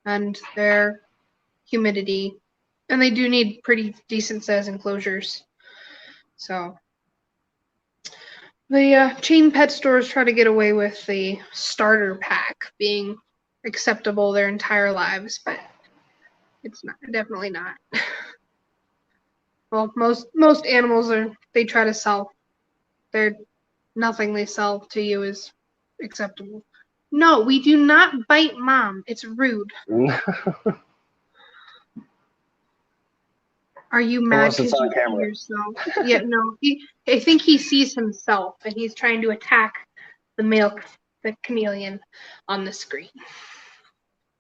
and their humidity. And they do need pretty decent size enclosures. So the chain pet stores try to get away with the starter pack being acceptable their entire lives, but it's not, definitely not. Well, most animals they try to sell. They're nothing they sell to you is acceptable. No, we do not bite mom. It's rude. Are you mad Unless it's because on you see camera. yourself? Yeah, no. I think he sees himself and he's trying to attack the chameleon on the screen.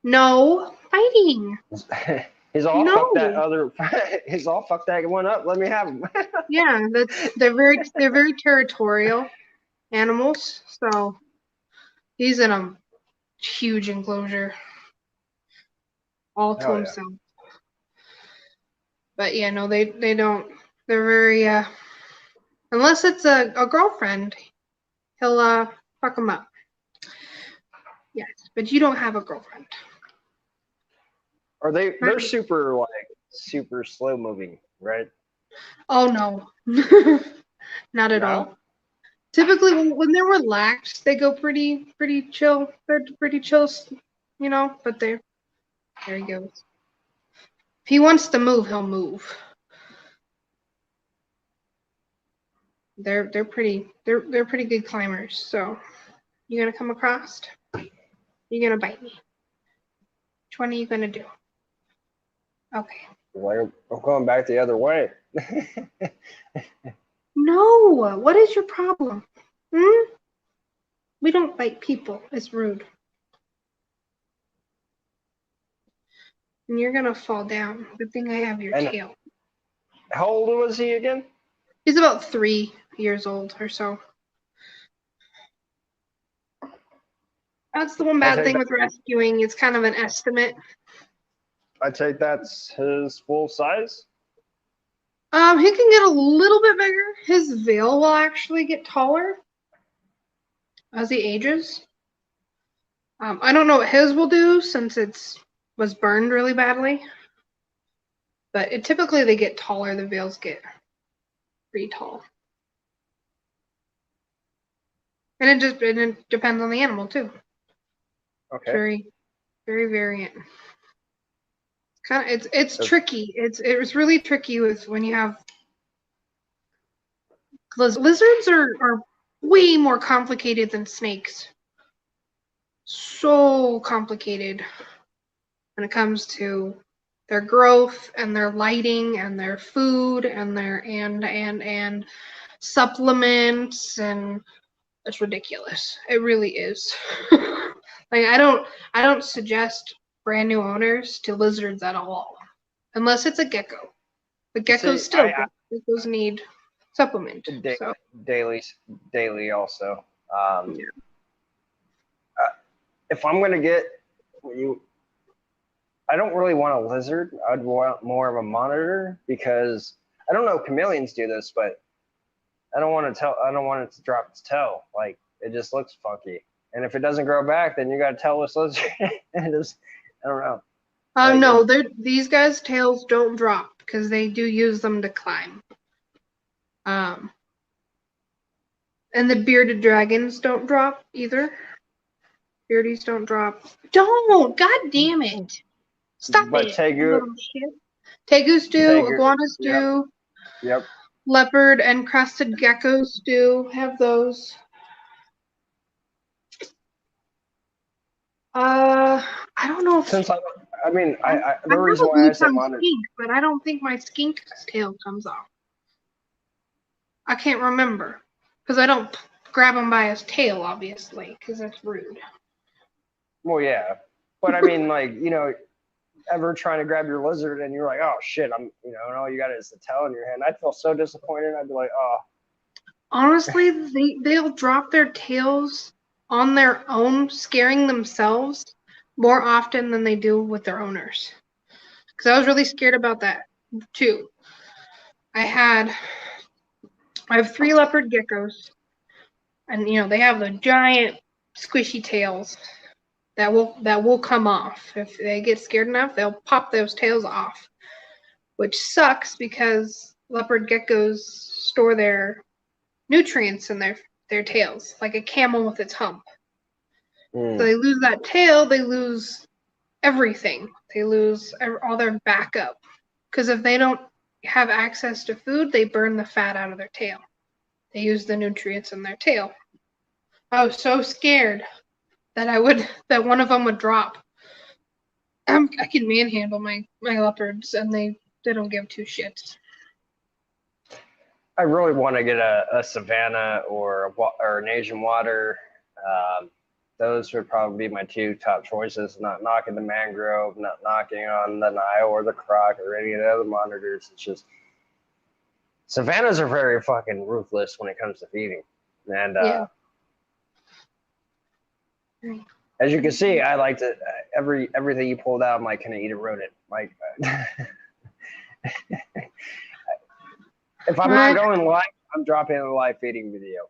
No, fighting. He's all fuck that No. other. He's all fuck that one up. Let me have him. Yeah, they're very territorial animals. So he's in a huge enclosure all to Hell yeah. himself. But yeah, no, they don't. They're very unless it's a girlfriend, he'll fuck them up. Yes, but you don't have a girlfriend. Are they? They're Right. super slow moving, right? Oh no, not at No. all. Typically, when they're relaxed, they go pretty chill. They're pretty chill, But there he goes. If he wants to move, he'll move. They're pretty good climbers. So you gonna come across? You gonna bite me? Which one are you gonna do? Okay. Like, I'm going back the other way. No. What is your problem? Hmm? We don't bite people. It's rude. And you're gonna fall down. Good thing I have your And tail. how old was he again? He's about 3 years old or so. That's the one I bad take thing that. with rescuing. It's kind of an estimate. I take that's his full size. He can get a little bit bigger. His veil will actually get taller as he ages. I don't know what his will do since was burned really badly. But typically they get taller. The veils get pretty tall. And it depends on the animal too. It's Okay. very, very variant. It's So- tricky. It's really tricky with when you have lizards are way more complicated than snakes. So complicated when it comes to their growth and their lighting and their food and their and supplements, and it's ridiculous. It really is. Like I don't suggest brand new owners to lizards at all, unless it's a gecko. But geckos See, still geckos need supplement. So daily also. yeah. If I'm gonna get you, I don't really want a lizard. I'd want more of a monitor because I don't know if chameleons do this, but I don't want it to drop its tail. Like it just looks funky. And if it doesn't grow back, then you gotta tell this lizard. I don't know. Like, No, these guys' tails don't drop because they do use them to climb. And the bearded dragons don't drop either. Beardies don't drop. Don't! God damn it! Stop but it! tegu, You little shit. Tegus do. tegu, Iguanas yep, do. yep. Leopard and crested geckos do have those. I don't know if Since I mean, I the have reason a why I blue said tongue monitor, skink, but I don't think my skink's tail comes off. I can't remember because I don't grab him by his tail, obviously, because that's rude. well, yeah, but I mean, like, ever trying to grab your lizard and you're like, oh shit, and all you got is the tail in your hand. I'd feel so disappointed. I'd be like, oh. Honestly, they'll drop their tails on their own, scaring themselves more often than they do with their owners. Because I was really scared about that too. I have 3 leopard geckos, and they have the giant squishy tails that will come off. If they get scared enough, they'll pop those tails off, which sucks because leopard geckos store their nutrients in their tails, like a camel with its hump. So they lose that tail, they lose everything. They lose all their backup. Because if they don't have access to food, they burn the fat out of their tail. They use the nutrients in their tail. I was so scared that one of them would drop. I can manhandle my leopards, and they don't give 2 shits. I really want to get a savanna or an Asian water. Those would probably be my 2 top choices. Not knocking the mangrove, not knocking on the Nile or the croc or any of the other monitors. It's just savannas are very fucking ruthless when it comes to feeding. And Yeah. as you can see, I like to everything you pulled out. I'm like, can I eat a rodent? Like, if I'm not going live, I'm dropping a live feeding video.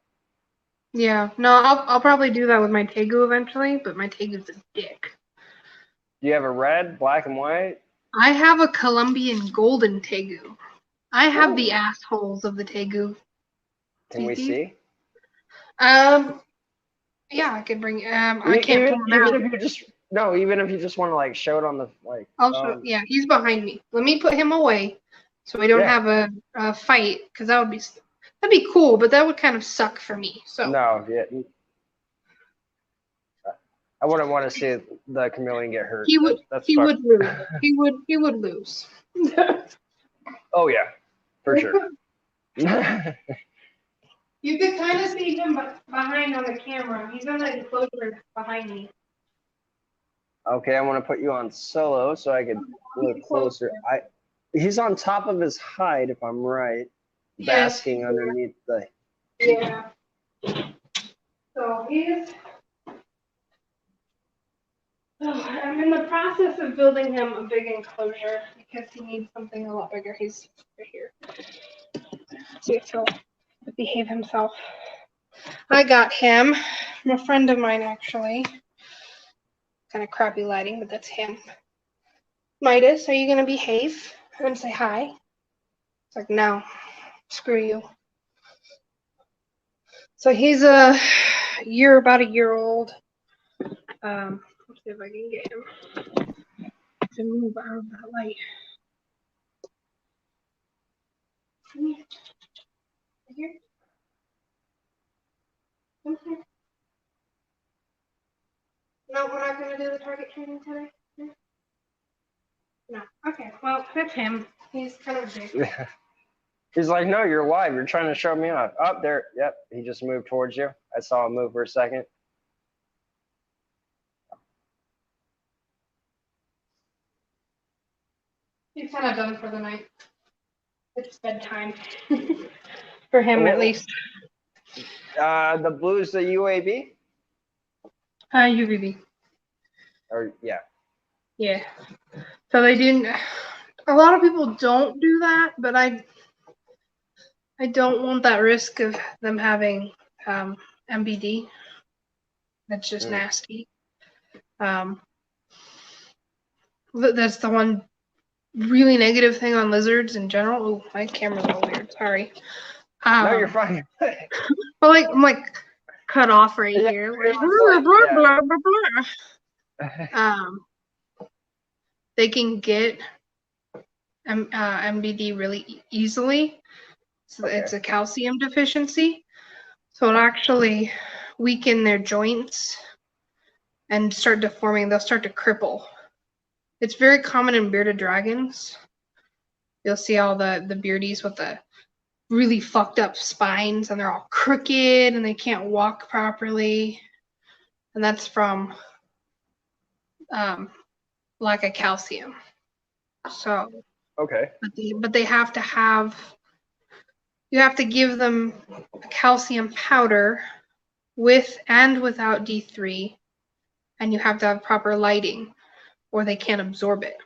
Yeah, no, I'll probably do that with my tegu eventually, but my tegu's a dick. Do you have a red, black, and white? I have a Colombian golden tegu. I have the Ooh. assholes of the tegu. Can we see? Yeah, I could bring. I can't pull him out. Even if you just want to like show it on the like. Yeah, he's behind me. Let me put him away so we don't Yeah. have a fight, because that'd be cool, but that would kind of suck for me. So No, yeah. I wouldn't want to see the chameleon get hurt. he would lose. He would lose. Oh yeah, for sure. You could kind of see him behind on the camera. He's on the enclosure behind me. Okay, I want to put you on solo so I can look closer. He's on top of his hide, if I'm right, basking underneath the. Yeah. So I'm in the process of building him a big enclosure because he needs something a lot bigger. He's right here. See if he'll behave himself. I got him from a friend of mine, actually. Kind of crappy lighting, but that's him. Midas, are you going to behave and say hi? It's like, no, screw you. So he's a about a year old. Let's see if I can get him to move out of that light. Come here. Right here. Come here. No, we're not gonna do the target training today. No. Okay. Well, that's him. He's kind of big. He's like, no, you're live. You're trying to show me off. Up there. Yep. He just moved towards you. I saw him move for a second. He's kind of done for the night. It's bedtime for him, at least. The blue's the UAB? UVB. Or yeah. Yeah. So they didn't. A lot of people don't do that, but I don't want that risk of them having MBD. That's just nasty. That's the one really negative thing on lizards in general. Oh, my camera's all weird. Sorry. No, you're fine. Well, I'm like cut off right Yeah, here. it's Like, like, blah, blah, blah, blah. They can get MBD really easily. So Okay. it's a calcium deficiency. So it actually weaken their joints and start deforming. They'll start to cripple. It's very common in bearded dragons. You'll see all the beardies with the really fucked up spines and they're all crooked and they can't walk properly. And that's from lack of calcium. So Okay. but they have to have, you have to give them a calcium powder with and without D3, and you have to have proper lighting or they can't absorb it.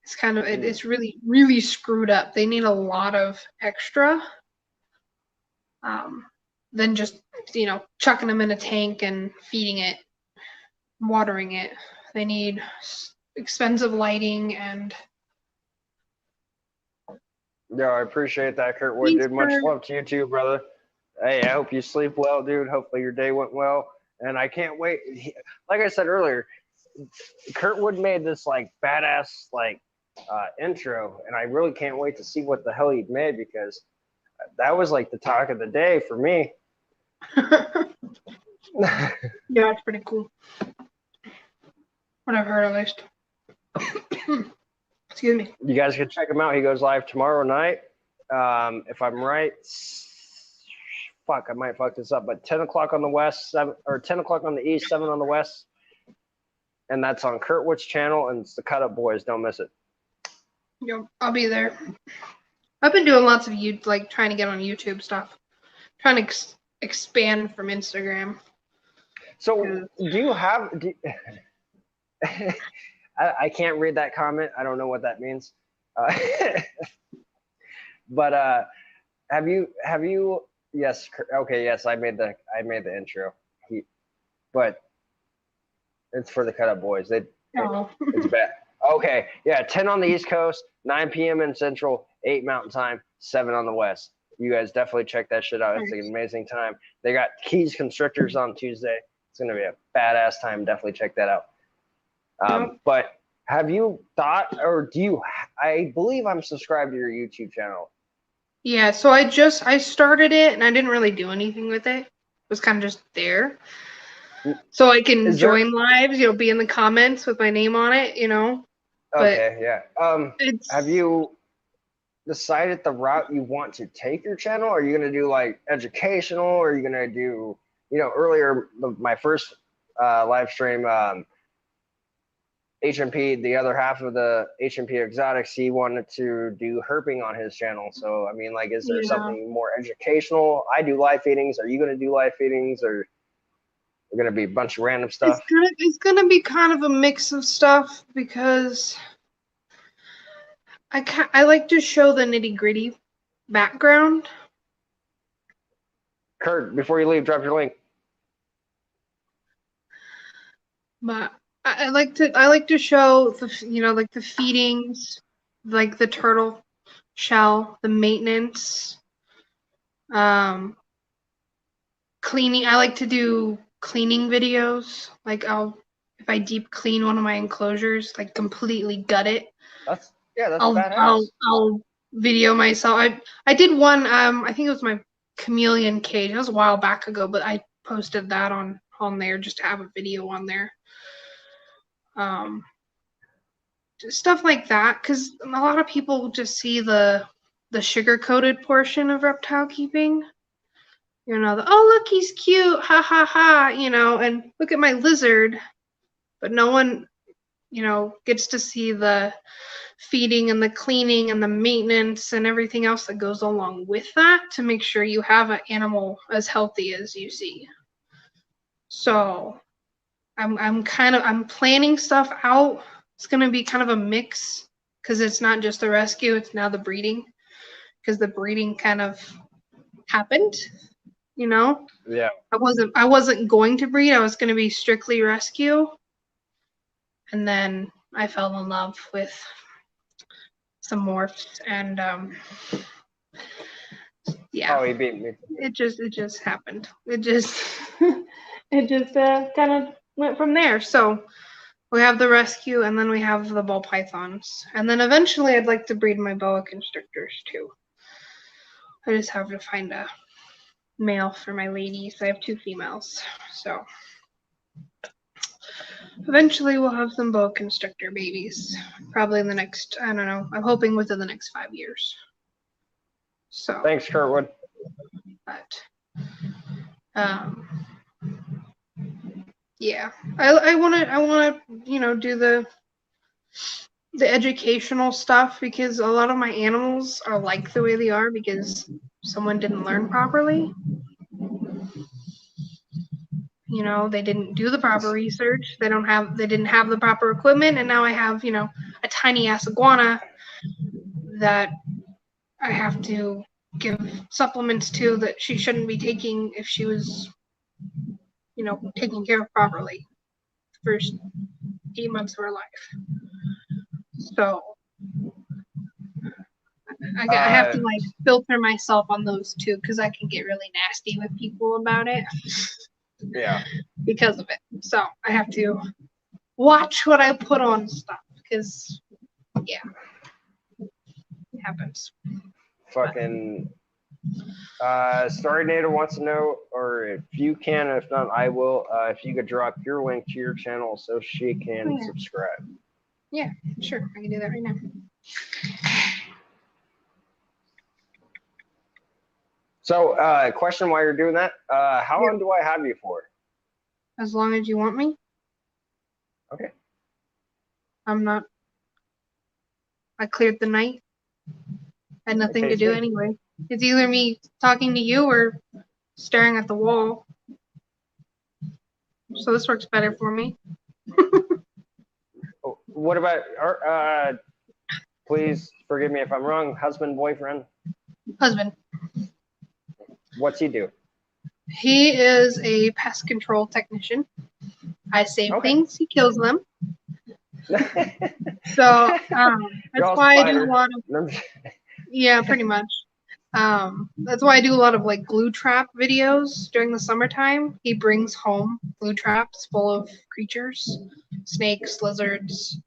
It's kind of, it's really, really screwed up. They need a lot of extra than just, chucking them in a tank and feeding it, watering it. They need expensive lighting and. Yeah, I appreciate that, Kurtwood, dude. Much love to you too, brother. Hey, I hope you sleep well, dude. Hopefully your day went well. And I can't wait. Like I said earlier, Kurtwood made this like badass intro, and I really can't wait to see what the hell he made because that was like the talk of the day for me. Yeah, it's pretty cool. What I've heard at least. Excuse me. You guys can check him out. He goes live tomorrow night. If I'm right, I might fuck this up, but 10 o'clock on the west, 10 o'clock on the east, 7 on the west. And that's on Kurtwood's channel, and it's the Cut Up Boys. Don't miss it. Yo, I'll be there. I've been doing lots of trying to get on YouTube stuff. Trying to expand from Instagram. So do you have I can't read that comment. I don't know what that means. But have you yes, okay, yes, I made the intro. But it's for the Cut Up Boys. It's bad. Okay, yeah, 10 on the East Coast, 9 p.m. in Central, 8 Mountain Time, 7 on the West. You guys definitely check that shit out. It's an amazing time. They got Keys Constrictors on Tuesday. It's going to be a badass time. Definitely check that out. But have you thought, or do you, I believe I'm subscribed to your YouTube channel. Yeah, so I started it and I didn't really do anything with it. It was kind of just there. So I can join lives, be in the comments with my name on it, Okay, yeah. Have you decided the route you want to take your channel? Are you going to do like educational, or are you going to do, earlier, my first live stream, HMP, the other half of the HMP Exotics, he wanted to do herping on his channel. So, I mean, like, is there something more educational? I do live feedings. Are you going to do live feedings, or going to be a bunch of random stuff? It's gonna be kind of a mix of stuff because I like to show the nitty gritty background. Kurt, before you leave, drop your link. But I like to show the the feedings, like the turtle shell, the maintenance, kind cleaning. I like to do cleaning videos. Like if I deep clean one of my enclosures, like completely gut it. That's I'll badass. I'll video myself. I did one. I think it was my chameleon cage. That was a while back ago, but I posted that on there just to have a video on there. Just stuff like that, because a lot of people just see the sugar coated portion of reptile keeping. You know, oh look, he's cute, ha ha ha. You know, and look at my lizard, but no one, you know, gets to see the feeding and the cleaning and the maintenance and everything else that goes along with that to make sure you have an animal as healthy as you see. So I'm planning stuff out. It's gonna be kind of a mix because it's not just the rescue, it's now the breeding, because the breeding kind of happened, you know. Yeah. I wasn't going to breed, I was gonna be strictly rescue. And then I fell in love with some morphs and yeah. Oh, he beat me. It just happened. It just kind of went from there. So we have the rescue, and then we have the ball pythons, and then eventually I'd like to breed my boa constrictors too. I just have to find a male for my ladies. I have 2 females, so eventually we'll have some boa constrictor babies. Probably in the next, I don't know. I'm hoping within the next 5 years. So Thanks, Kurtwood. but yeah, I want to you know, do the educational stuff, because a lot of my animals are like the way they are because someone didn't learn properly. You know, they didn't do the proper research. They didn't have the proper equipment, and now I have, you know, a tiny ass iguana that I have to give supplements to that she shouldn't be taking if she was, you know, taken care of properly the first 8 months of her life. So I have to like filter myself on those too, because I can get really nasty with people about it. Yeah. Because of it. So I have to watch what I put on stuff, because yeah, it happens. Fucking Starinator wants to know, or if you can, if not, I will. If you could drop your link to your channel so she can subscribe. Yeah, sure, I can do that right now. So, question while you're doing that, how long do I have you for? As long as you want me. Okay. I'm not. I cleared the night. Had nothing to do anyway. It's either me talking to you or staring at the wall. So this works better for me. What about, please forgive me if I'm wrong, husband, boyfriend? Husband. What's he do? He is a pest control technician. I save things, he kills them. So that's why I do a lot of, yeah, pretty much. That's why I do a lot of like glue trap videos during the summertime. He brings home glue traps full of creatures, snakes, lizards,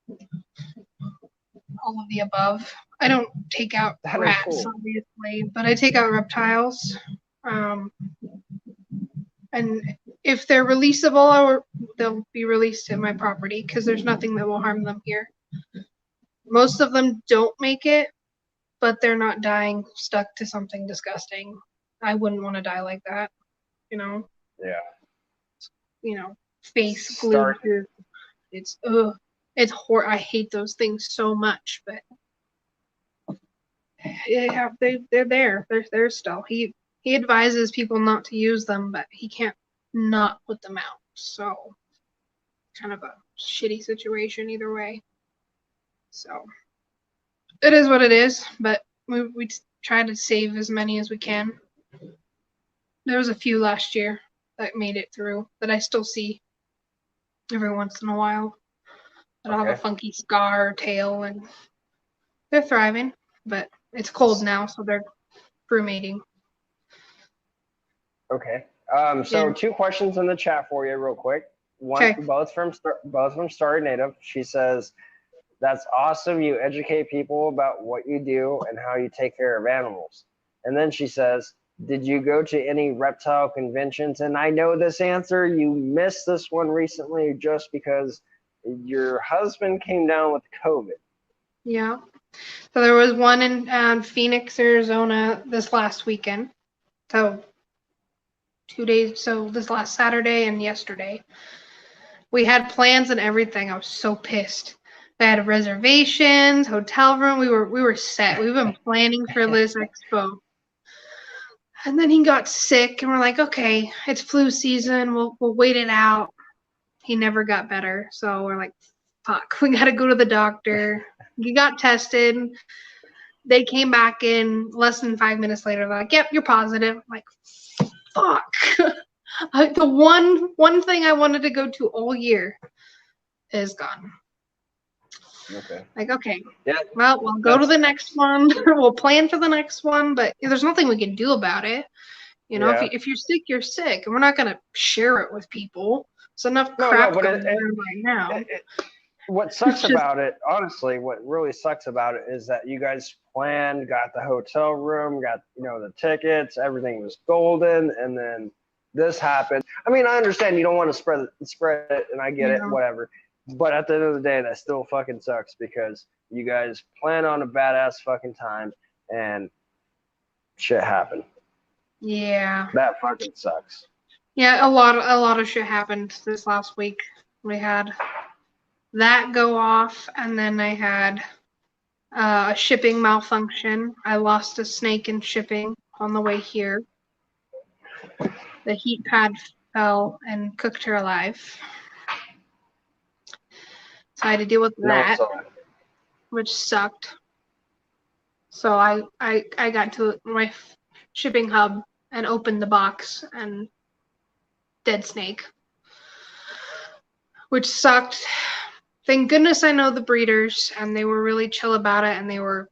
all of the above. I don't take out rats, obviously, but I take out reptiles. And if they're releasable, they'll be released at my property, because there's nothing that will harm them here. Most of them don't make it, but they're not dying stuck to something disgusting. I wouldn't want to die like that, you know? Yeah. You know, face glued to, it's I hate those things so much, but yeah, they're there. They're there still. He advises people not to use them, but he can't not put them out. So kind of a shitty situation either way. So it is what it is, but we try to save as many as we can. There was a few last year that made it through that I still see every once in a while. That'll have a funky scar or tail, and they're thriving, but it's cold now, so they're brumating. Okay. So Yeah. 2 questions in the chat for you, real quick. One, Okay. both from Starry Native. She says, "That's awesome. You educate people about what you do and how you take care of animals." And then she says, "Did you go to any reptile conventions?" And I know this answer. You missed this one recently just because your husband came down with COVID. Yeah. So there was one in Phoenix, Arizona this last weekend. So 2 days. So this last Saturday and yesterday. We had plans and everything. I was so pissed. We had reservations, hotel room. We were set. We've been planning for this expo. And then he got sick and we're like, okay, it's flu season. We'll wait it out. He never got better. So we're like, fuck, we gotta go to the doctor. He got tested. They came back in less than 5 minutes later. They're like, yep, you're positive. I'm like, fuck. The one thing I wanted to go to all year is gone. Okay. Like, okay, Yeah. well, we'll go to the next one. We'll plan for the next one, but there's nothing we can do about it. You know, Yeah. if you're sick, you're sick, and we're not gonna share it with people. It's enough No, crap but going on right now. what sucks just- about it, honestly, what really sucks about it is that you guys planned, got the hotel room, got the tickets, everything was golden, and then this happened. I mean, I understand you don't want to spread it, and I get it, Yeah. whatever. But at the end of the day, that still fucking sucks because you guys plan on a badass fucking time, and shit happened. Yeah. That fucking sucks. Yeah, a lot of shit happened this last week. We had that go off, and then I had a shipping malfunction. I lost a snake in shipping on the way here. The heat pad fell and cooked her alive. So I had to deal with that, which sucked. So I got to my shipping hub and opened the box and dead snake, which sucked. Thank goodness I know the breeders and they were really chill about it and they were,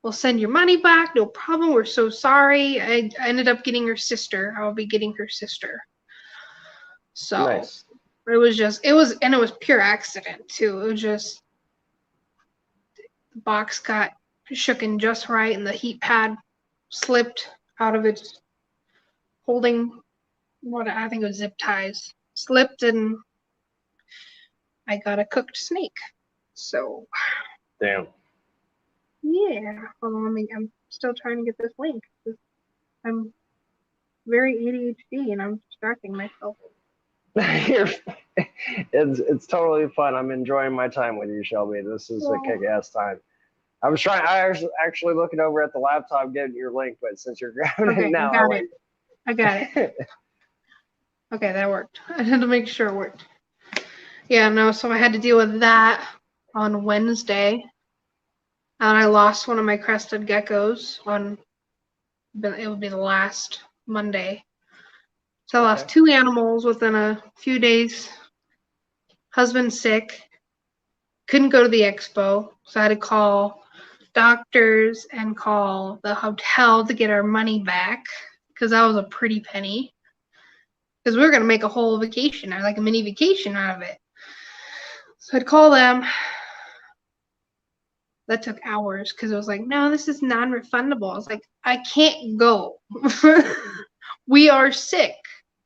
we'll send your money back, no problem. We're so sorry. I ended up getting her sister. I'll be getting her sister. So nice. it was pure accident too. It was just the box got shooken just right and the heat pad slipped out of its holding what I think it was zip ties. Slipped and I got a cooked snake. So Damn. yeah. Hold on, I'm still trying to get this link. I'm very ADHD and I'm distracting myself. It's totally fun. I'm enjoying my time with you, Shelby. This is a kick-ass time. I was actually looking over at the laptop getting your link, but since you're grabbing it now, I got it. Okay, that worked. I had to make sure it worked. Yeah, no, so I had to deal with that on Wednesday. And I lost one of my crested geckos it would be the last Monday. So I lost 2 animals within a few days. Husband sick. Couldn't go to the expo. So I had to call doctors and call the hotel to get our money back because that was a pretty penny. Because we were going to make a whole vacation, or like a mini vacation out of it. So I'd call them. That took hours because it was like, no, this is non-refundable. I was like, I can't go. We are sick.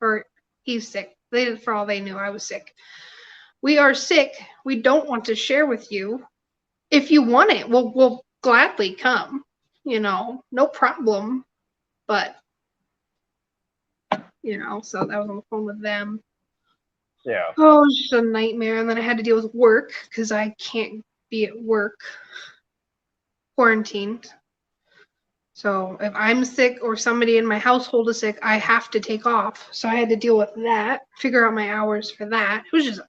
Or he's sick. For all they knew, I was sick. We are sick. We don't want to share with you. If you want it, we'll gladly come. No problem. But, so that was on the phone with them. Yeah. Oh, it was just a nightmare. And then I had to deal with work because I can't be at work quarantined. So if I'm sick or somebody in my household is sick, I have to take off. So I had to deal with that, figure out my hours for that. It was just,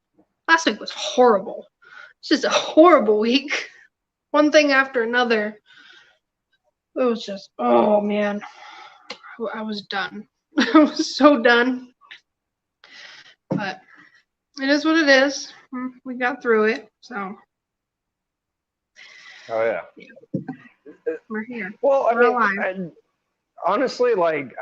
last week was horrible. It's just a horrible week. One thing after another. It was just, oh man, I was done. I was so done. But it is what it is. We got through it, so. Oh yeah. We're here. Well, We're alive. honestly, like,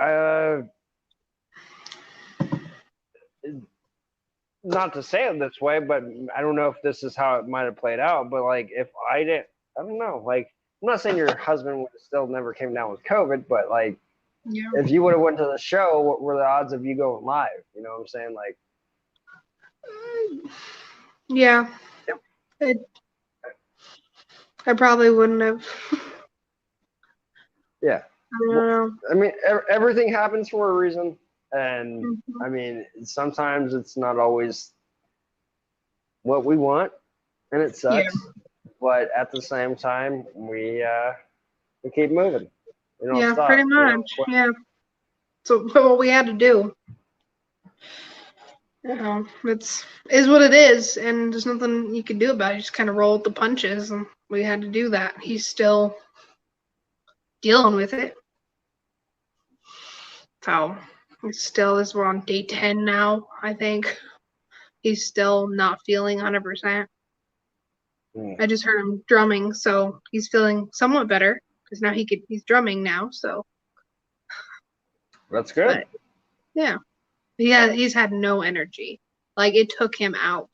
not to say it this way, but I don't know if this is how it might have played out. But like, if I didn't, I don't know. Like, I'm not saying your husband would have still never came down with COVID, but like, Yeah. if you would have went to the show, what were the odds of you going live? You know what I'm saying? Like, Yeah. I probably wouldn't have. yeah. I don't know. I mean, everything happens for a reason, and Mhm. I mean, sometimes it's not always what we want, and it Yeah. sucks. But at the same time, we keep moving. We don't Yeah, stop. pretty We don't much. quit. Yeah. So what we had to do. It's is what it is, and there's nothing you can do about it. You just kind of roll with the punches, and we had to do that. He's still dealing with it. So it's still is we're on day 10 now, I think. He's still not feeling 100%. I just heard him drumming, so he's feeling somewhat better because now he's drumming now. So, That's good. but yeah, he's had no energy. Like it took him out.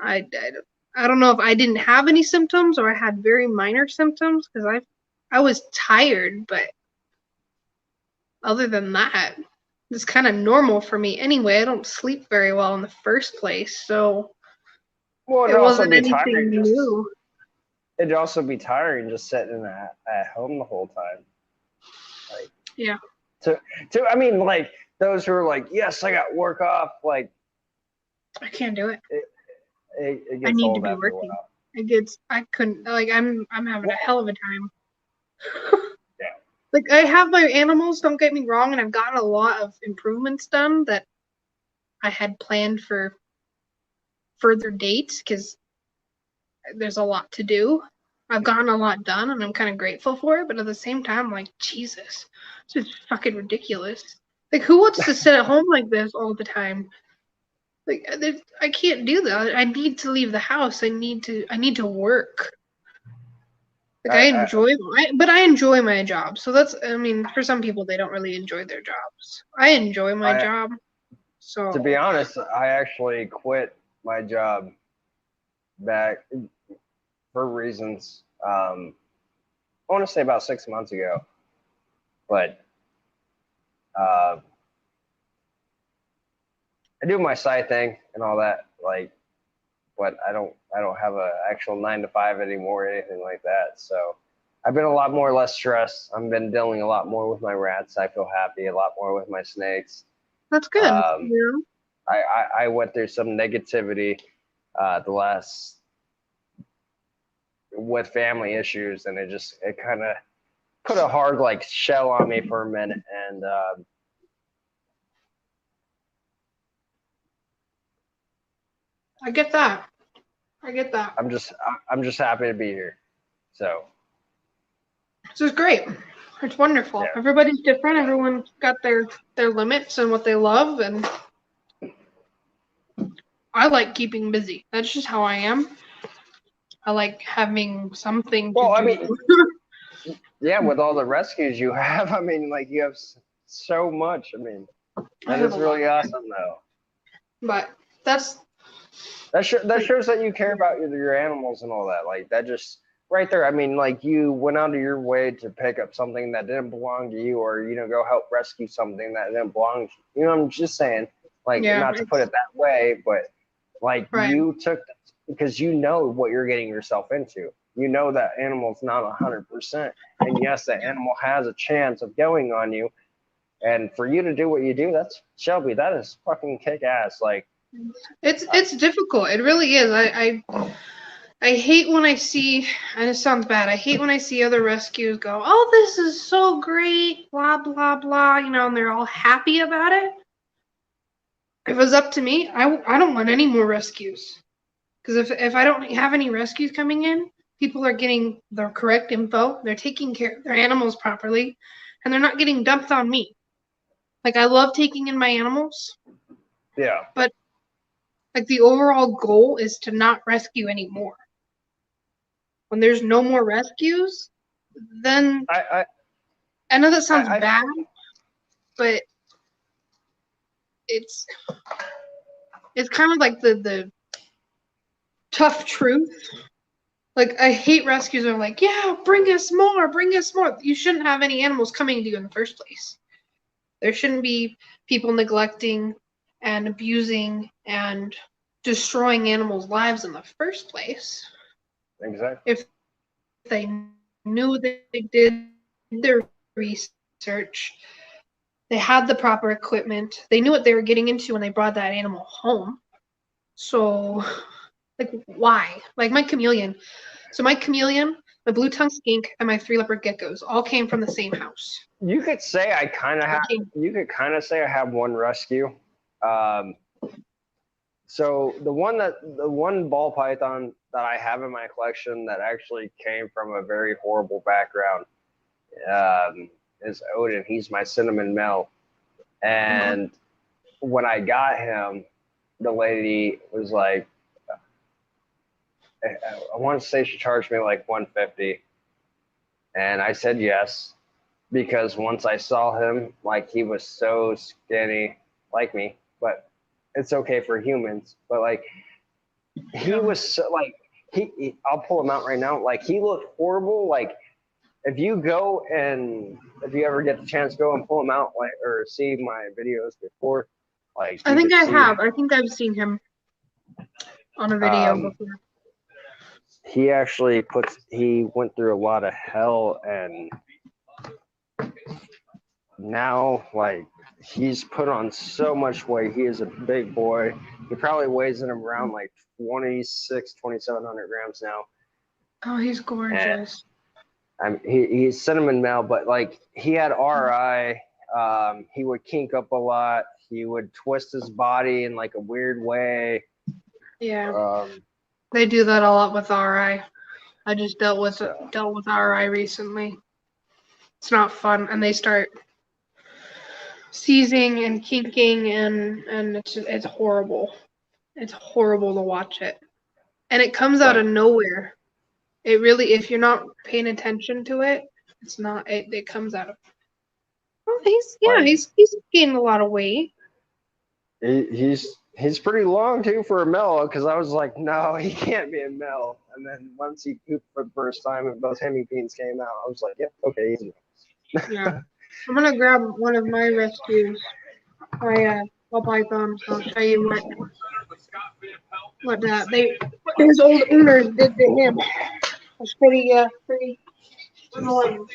I, I, I don't know if I didn't have any symptoms or I had very minor symptoms because I was tired, but other than that, it's kind of normal for me anyway. I don't sleep very well in the first place, so Well, it wasn't anything new. it'd also be tiring just sitting at home the whole time. Like, Yeah. I mean, like those who are like, yes, I got work off. Like, I can't do it. it I gets need to old be after a working. while. I couldn't, like, I'm having a hell of a time. Yeah. Like, I have my animals, don't get me wrong, and I've gotten a lot of improvements done that I had planned for further dates because there's a lot to do. I've gotten a lot done and I'm kind of grateful for it, but at the same time, like, Jesus, this is fucking ridiculous. Like, who wants to sit at home like this all the time? Like, I can't do that. I need to leave the house. I need to work. Like, I enjoy my job. So that's, I mean, for some people, they don't really enjoy their jobs. I enjoy my I job. So, to be honest, I actually quit my job back for reasons. I want to say about 6 months ago, but uh, I do my side thing and all that. Like, but I don't have a actual 9 to 5 anymore or anything like that. So I've been a lot more less stressed. I've been dealing a lot more with my rats. I feel happy a lot more with my snakes. that's good. Um, I went through some negativity the last with family issues, and it kind of put a hard like shell on me for a minute, and I get that. I get that. I'm just happy to be here. So This is great. It's wonderful. yeah. Everybody's different. Everyone's got their limits and what they love, and I like keeping busy. That's just how I am. I like having something to Well, I do. mean, yeah, with all the rescues you have, I mean, like you have so much. I mean, I that have is a really lot. awesome, though. But that's That shows that you care about your animals and all that. Like that just right there. I mean, like you went out of your way to pick up something that didn't belong to you, or go help rescue something that didn't belong to you. You know, I'm just saying, like yeah, not to put it that way, but like right. you took because you know what you're getting yourself into. You know that animal's not 100%, and yes, that animal has a chance of going on you. And for you to do what you do, that's Shelby. That is fucking kick ass. Like It's difficult. It really is. I hate when I see, and it sounds bad. I hate when I see other rescues go, "Oh, this is so great," blah blah blah. And they're all happy about it. If it was up to me, I don't want any more rescues. Because if I don't have any rescues coming in, people are getting the correct info. They're taking care of their animals properly, and they're not getting dumped on me. Like I love taking in my animals, yeah. but like the overall goal is to not rescue anymore. When there's no more rescues, then I know that sounds I bad, but it's it's kind of like the tough truth. Like, I hate rescues that are like, yeah, bring us more, bring us more. You shouldn't have any animals coming to you in the first place. There shouldn't be people neglecting and abusing and destroying animals' lives in the first place. Exactly. If they knew they did their research, they had the proper equipment, they knew what they were getting into when they brought that animal home. So, like, why? Like my chameleon. So my chameleon, my blue tongue skink, and my 3 leopard geckos all came from the same house. You could say I kind of have. You could kind of say I have one rescue. So the one ball python that I have in my collection that actually came from a very horrible background is Odin. He's my cinnamon male, and when I got him, the lady was like, I want to say she charged me like $150, and I said yes because once I saw him, like he was so skinny, like me, but it's okay for humans. But like he was so like I'll pull him out right now. Like he looked horrible. Like if you go and if you ever get the chance, go and pull him out, like or see my videos before. Like I think I have. I think I've seen him on a video before. He actually he went through a lot of hell, and now like he's put on so much weight. He is a big boy. He probably weighs in around like 2,700 grams now. Oh, he's gorgeous. And he's cinnamon male, but like he had RI. He would kink up a lot. He would twist his body in like a weird way. Yeah. They do that a lot with RI. I just dealt with RI recently. It's not fun, and they start seizing and kinking, and it's horrible. It's horrible to watch it, and it comes out of nowhere. It really, if you're not paying attention to it, it's not. It comes out of. Oh, he's gained a lot of weight. He's pretty long too for a male, because I was like, no, he can't be a male. And then once he pooped for the first time and both hemipenes came out, I was like, yep, okay, he's a male. Yeah, I'm gonna grab one of my rescues. Ball pythons. I'll show you what his old owners did to him. It's pretty annoying.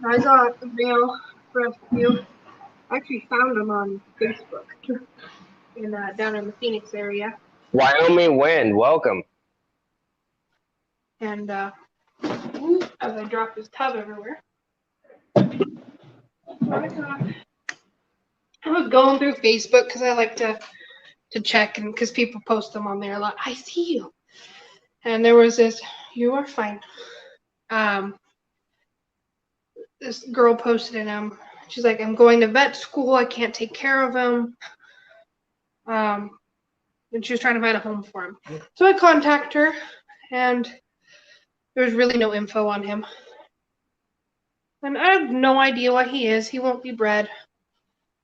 I got a male rescue. I actually found him on Facebook down in the Phoenix area. Wyoming wind, welcome. And as I dropped his tub everywhere, I was going through Facebook because I like to check, and because people post them on there a lot. I see you. And there was this, you are fine. This girl posted in him. She's like, I'm going to vet school. I can't take care of him. And she was trying to find a home for him. So I contact her, and there was really no info on him. And I have no idea what he is. He won't be bred.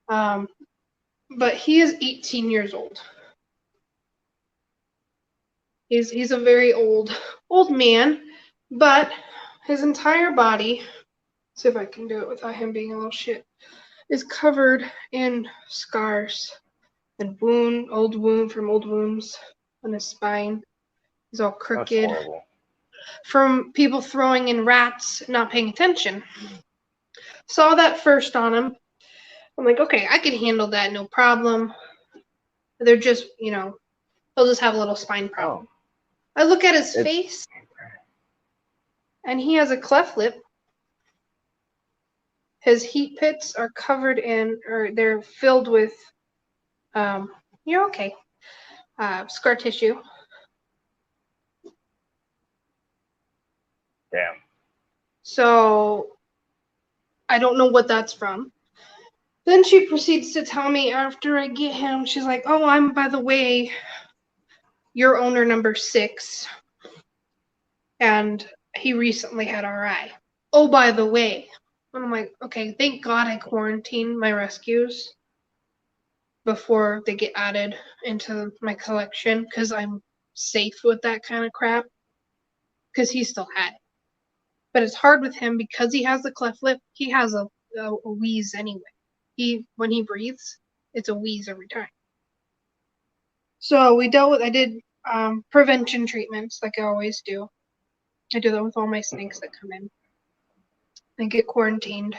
But he is 18 years old. He's a very old man, but his entire body, see if I can do it without him being a little shit, is covered in scars and old wounds on his spine. He's all crooked from people throwing in rats, not paying attention. Saw that first on him. I'm like, okay, I can handle that, no problem. They're just, he'll just have a little spine problem. I look at his face, and he has a cleft lip. His heat pits are covered in, or they're filled with, you're okay, scar tissue. Damn. So I don't know what that's from. Then she proceeds to tell me after I get him, she's like, oh, I'm, by the way, your owner number 6. And he recently had RI. Oh, by the way, and I'm like, okay, thank God I quarantined my rescues before they get added into my collection because I'm safe with that kind of crap. Because he still had it, but it's hard with him because he has the cleft lip. He has a wheeze anyway. When he breathes, it's a wheeze every time. So I did prevention treatments like I always do. I do that with all my snakes that come in. They get quarantined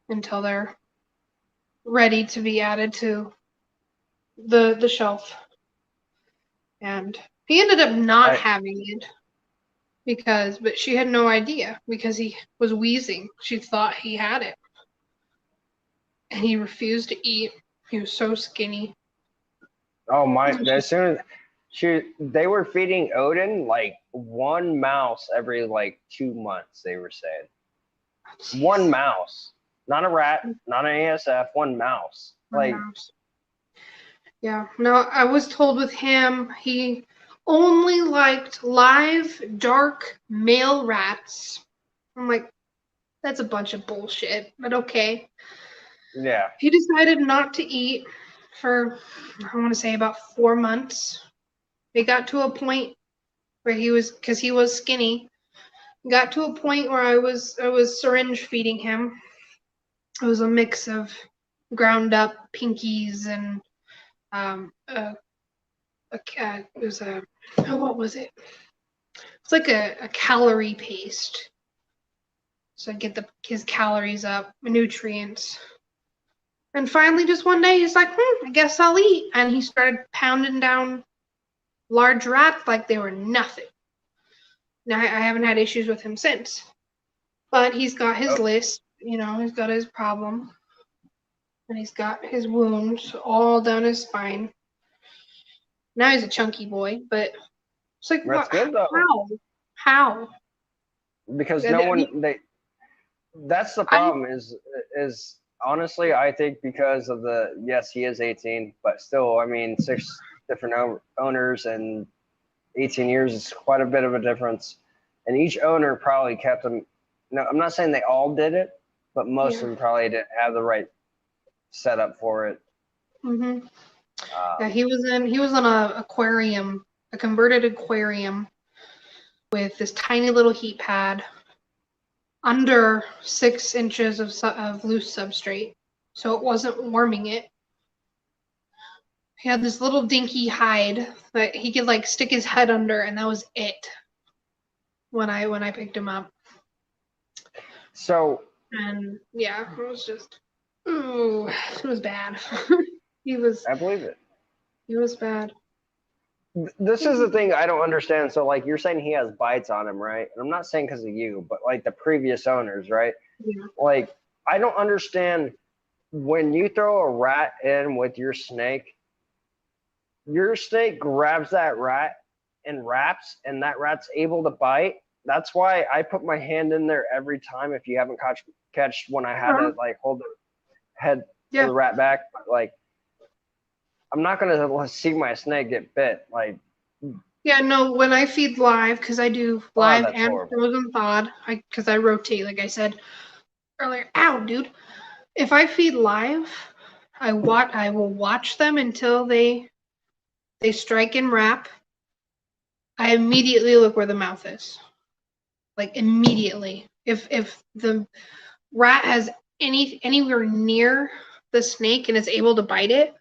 until they're ready to be added to the shelf. And he ended up not having it but she had no idea because he was wheezing. She thought he had it. And he refused to eat. He was so skinny. Oh my! As soon as they were feeding Odin like one mouse every like 2 months. They were saying one mouse, not a rat, not an ASF, one mouse. Mouse. Yeah. No, I was told with him he only liked live, dark male rats. I'm like, that's a bunch of bullshit, but okay. Yeah. He decided not to eat for, I want to say, about 4 months. It got to a point where because he was skinny, got to a point where I was syringe feeding him. It was a mix of ground up pinkies and it was what was it? It's like a calorie paste. So I get his calories up, nutrients. And finally, just one day, he's like, I guess I'll eat. And he started pounding down large rats like they were nothing. Now, I haven't had issues with him since. But he's got his list, he's got his problem. And he's got his wounds all down his spine. Now he's a chunky boy, but it's like, That's good though. How? Because that's the problem is honestly, I think because of yes, he is 18, but still, I mean, 6 different owners and 18 years is quite a bit of a difference. And each owner probably kept him. No, I'm not saying they all did it, but most of them probably didn't have the right setup for it. Mm-hmm. Yeah, he was in a aquarium, a converted aquarium, with this tiny little heat pad, under 6 inches of loose substrate, so it wasn't warming it. He had this little dinky hide that he could like stick his head under, and that was it. When I picked him up. So. And yeah, it was just, it was bad. I believe it. He was bad. This is the thing I don't understand. So, like, you're saying he has bites on him, right? And I'm not saying because of you, but like the previous owners, right? Yeah. Like, I don't understand when you throw a rat in with your snake grabs that rat and wraps, and that rat's able to bite. That's why I put my hand in there every time. If you haven't catched when I had to like hold the head of the rat back, like I'm not gonna see my snake get bit. Like, yeah, no. When I feed live, because I do live and frozen thawed, because I rotate, like I said earlier. Ow, dude! If I feed live, I will watch them until they strike and wrap. I immediately look where the mouth is. Like immediately. If the rat has anywhere near the snake and is able to bite it,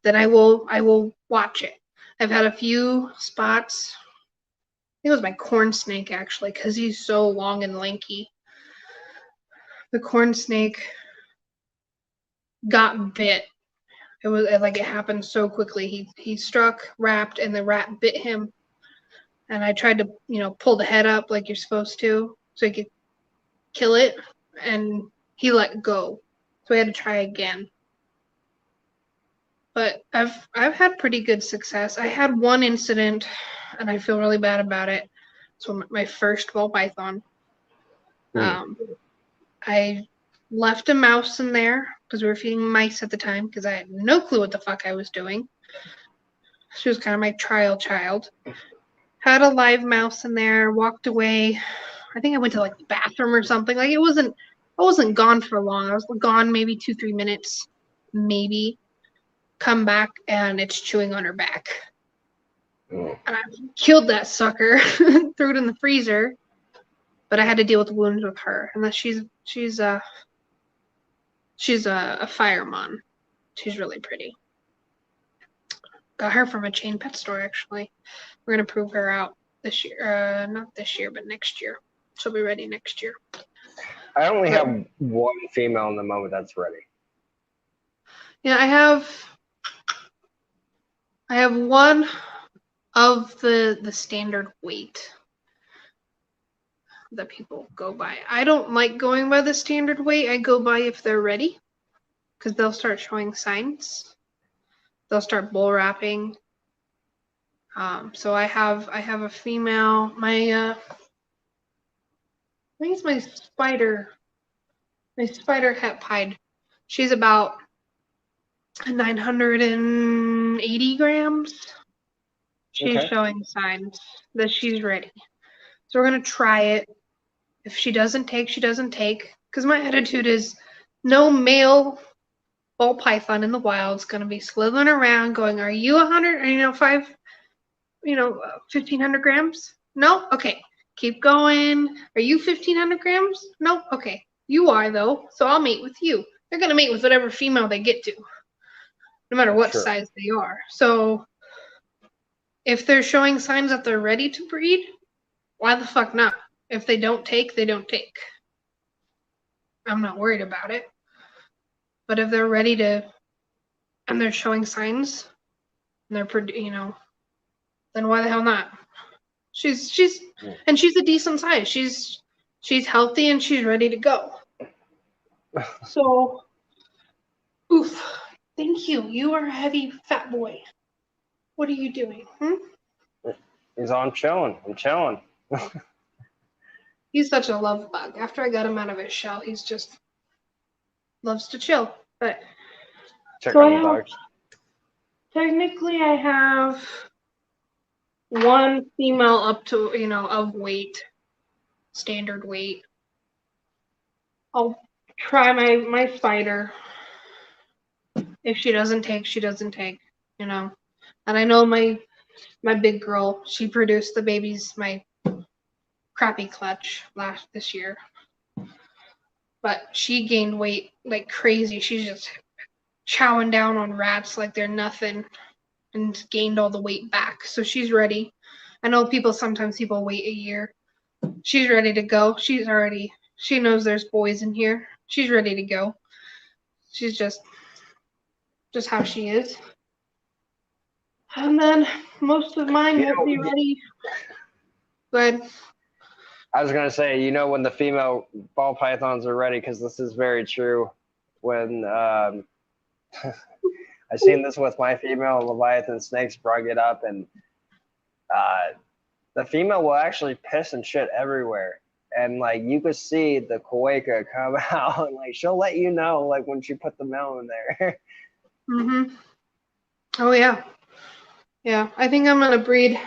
then I will watch it. I've had a few spots. I think it was my corn snake actually, because he's so long and lanky. The corn snake got bit. It was like it happened so quickly. He struck, wrapped, and the rat bit him. And I tried to, pull the head up like you're supposed to, so he could kill it, and he let go. So I had to try again. But I've had pretty good success. I had one incident, and I feel really bad about it. So my first ball python. I left a mouse in there because we were feeding mice at the time because I had no clue what the fuck I was doing. She was kind of my trial child. Had a live mouse in there, walked away. I think I went to like the bathroom or something. Like I wasn't gone for long. I was gone maybe 2-3 minutes, maybe. Come back and it's chewing on her back. Mm. And I killed that sucker, threw it in the freezer. But I had to deal with wounds with her. And that she's a firemon. She's really pretty. Got her from a chain pet store actually. We're gonna prove her out this year. Not this year, but next year. She'll be ready next year. I only have one female in the moment that's ready. Yeah, I have one of the standard weight that people go by. I don't like going by the standard weight. I go by if they're ready, because they'll start showing signs. They'll start bull wrapping. So I have a female. I think it's my spider het pied. She's about 980 grams. She's Okay. showing signs that she's ready. So we're gonna try it. If she doesn't take, she doesn't take. Because my attitude is no male ball python in the wild is gonna be slithering around going, are you 100 or 1500 grams? No? Okay. Keep going. Are you 1500 grams? No? Okay. You are though, so I'll mate with you. They're gonna mate with whatever female they get to, no matter what Sure. size they are. So if they're showing signs that they're ready to breed, why the fuck not? If they don't take, they don't take. I'm not worried about it. But if they're ready to, and they're showing signs, and they're then why the hell not? She's and she's a decent size. She's healthy and she's ready to go. So, oof. Thank you. You are a heavy fat boy. What are you doing? He's on chilling. I'm chilling. He's such a love bug. After I got him out of his shell, he's just loves to chill. But Check so on I the have, dogs. technically I have one female up to, of weight, standard weight. I'll try my spider. If she doesn't take, she doesn't take, And I know my big girl, she produced the babies, my crappy clutch this year. But she gained weight like crazy. She's just chowing down on rats like they're nothing and gained all the weight back. So she's ready. I know sometimes people wait a year. She's ready to go. She knows there's boys in here. She's ready to go. She's just how she is. And then most of mine won't be ready. But I was going to say, when the female ball pythons are ready, because this is very true. When I've seen this with my female Leviathan snakes, brung it up, and the female will actually piss and shit everywhere. And like you could see the cloaca come out, and like she'll let you know, like when she put the male in there. mhm. Oh yeah. Yeah, I think I'm gonna breed.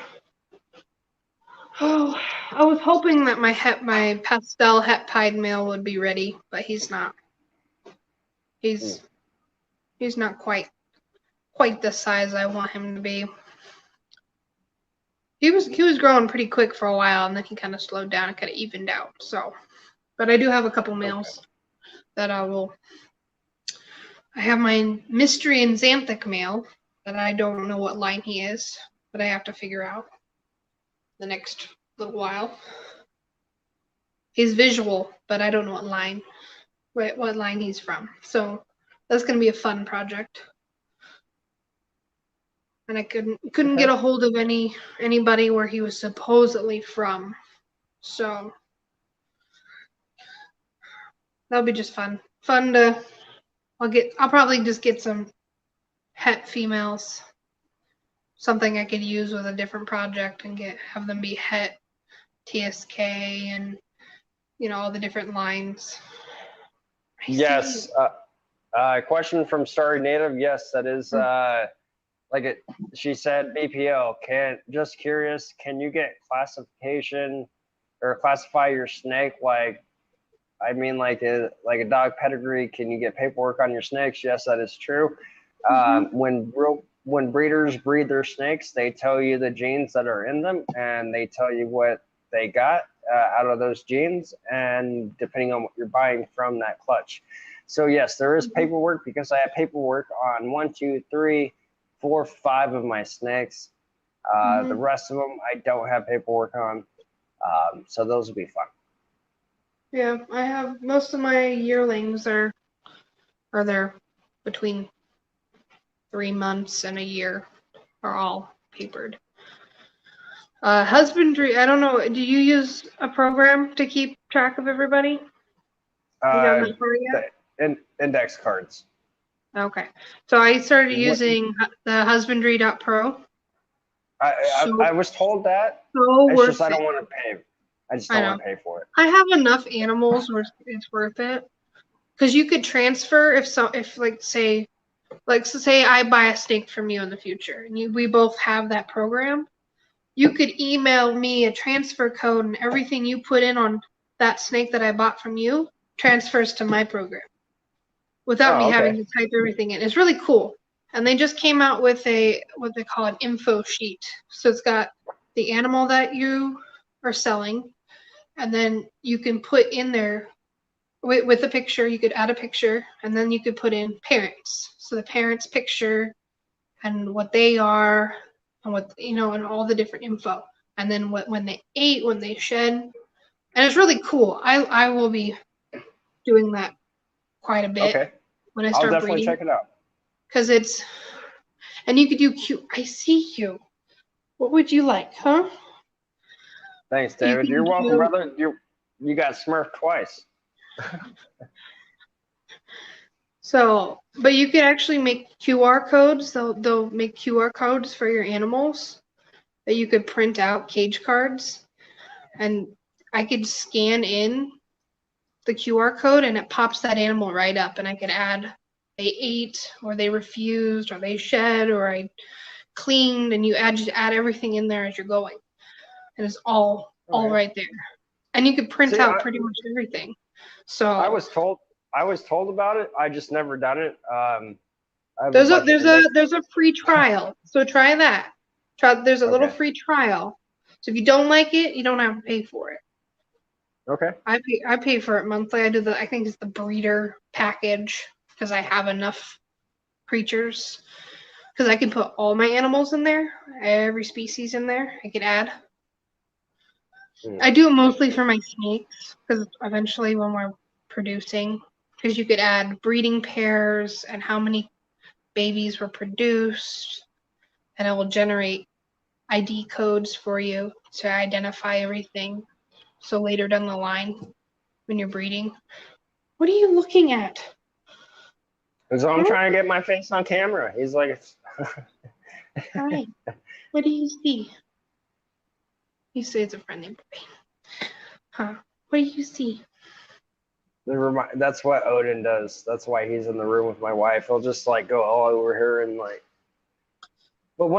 Oh, I was hoping that my pastel het pied male would be ready, but he's not. He's not quite the size I want him to be. He was growing pretty quick for a while, and then he kind of slowed down and kind of evened out. So, but I do have a couple males that I will. I have my mystery and xanthic male that I don't know what line he is, but I have to figure out the next little while. He's visual, but I don't know what line he's from. So that's gonna be a fun project. And I couldn't get a hold of anybody where he was supposedly from. So that'll be just fun. Fun to I'll probably just get some het females. Something I could use with a different project and have them be het, TSK, and all the different lines. Yes. Question from Starry Native. Yes, that is she said BPL. Just curious, can you get classification or classify your snake like? I mean, like a dog pedigree. Can you get paperwork on your snakes? Yes, that is true. When breeders breed their snakes, they tell you the genes that are in them, and they tell you what they got out of those genes, and depending on what you're buying from that clutch. So yes, there is paperwork because I have paperwork on 1, 2, 3, 4, 5 of my snakes. The rest of them I don't have paperwork on. So those will be fun. Yeah, I have most of my yearlings are there between 3 months and a year are all papered. Husbandry, I don't know. Do you use a program to keep track of everybody? Have you gotten that far yet? The index cards. Okay. So I started using the husbandry.pro. I was told that. So It's worth just I don't it. want to pay. I just don't want to pay for it. I have enough animals where it's worth it. Because you could transfer if like say I buy a snake from you in the future and we both have that program, you could email me a transfer code and everything you put in on that snake that I bought from you transfers to my program without me having to type everything in. It's really cool. And they just came out with what they call an info sheet. So it's got the animal that you are selling, and then you can put in there with a picture, you could add a picture, and then you could put in parents. So the parents' picture and what they are, and and all the different info. And then when they ate, when they shed. And it's really cool. I will be doing that quite a bit when I start I'll definitely breeding. check it out. Because and you could do I see you. What would you like, huh? Thanks, David. You're welcome, brother. You got smurfed twice. So, but you could actually make QR codes. They'll make QR codes for your animals that you could print out, cage cards, and I could scan in the QR code and it pops that animal right up, and I could add they ate or they refused or they shed or I cleaned, and you just add everything in there as you're going, and it's all right there, and you could print out pretty much everything. So I was told about it. I just never done it. There's a free trial, so try that. There's a little free trial. So if you don't like it, you don't have to pay for it. Okay. I pay for it monthly. I think it's the breeder package because I have enough creatures. Because I can put all my animals in there, every species in there. I could add. I do it mostly for my snakes because eventually when we're producing, because you could add breeding pairs and how many babies were produced, and it will generate ID codes for you to identify everything. So later down the line, when you're breeding, what are you looking at? Because I'm trying to get my face on camera. He's like, hi. What do you see? You say it's a friendly boy. Huh? What do you see? That's what Odin does. That's why he's in the room with my wife. He'll just like go all over her and like. But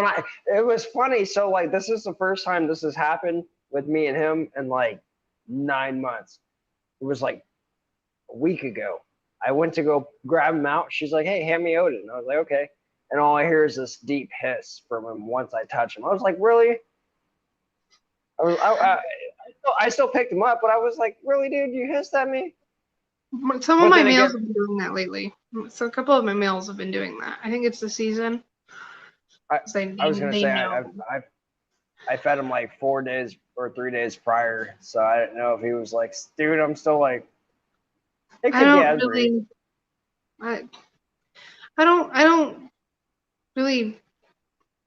it was funny. So like, this is the first time this has happened with me and him in like 9 months. It was like a week ago. I went to go grab him out. She's like, "Hey, hand me Odin." I was like, "Okay." And all I hear is this deep hiss from him once I touch him. I was like, "Really?" I still picked him up, but I was like, "Really, dude? You hissed at me?" Some of my males have been doing that lately. So a couple of my males have been doing that. I think it's the season. I was gonna say I fed him like 4 days or 3 days prior, so I didn't know if he was like, "Dude, I'm still like." It could I be really. I don't really.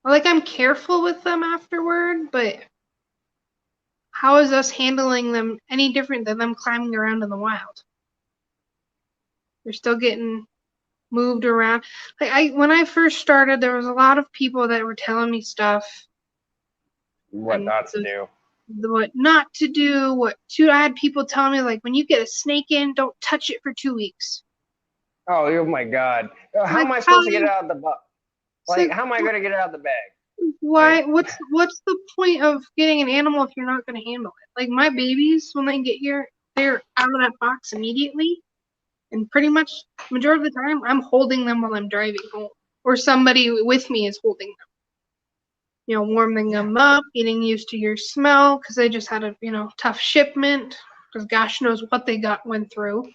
Like, I'm careful with them afterward, but how is us handling them any different than them climbing around in the wild? They're still getting moved around. Like when I first started, there was a lot of people that were telling me stuff. What not to do. What not to do. I had people telling me, like, when you get a snake in, don't touch it for 2 weeks. Oh my God! How am I supposed to get it out of the box? Like, So how am I going to get it out of the bag? why? What's the point of getting an animal if you're not going to handle it? Like my babies, when they get here, they're out of that box immediately, and pretty much majority of the time, I'm holding them while I'm driving home, or somebody with me is holding them. You know, warming them up, getting used to your smell, because they just had a tough shipment. Because gosh knows what they went through.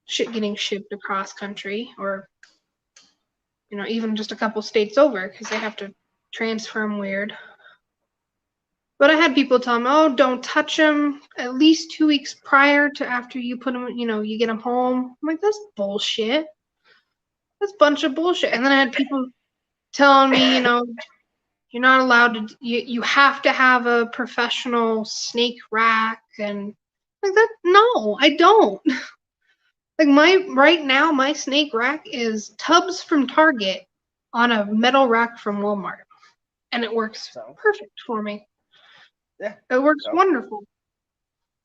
Shit getting shipped across country, or even just a couple states over, because they have to transfer them weird. But I had people tell me, oh, don't touch them at least 2 weeks prior to after you put them, you get them home. I'm like, that's bullshit. That's a bunch of bullshit. And then I had people telling me, you're not allowed to, you have to have a professional snake rack. And like that, no, I don't. Like right now, my snake rack is tubs from Target on a metal rack from Walmart. And it works perfect for me. Yeah. It works wonderful.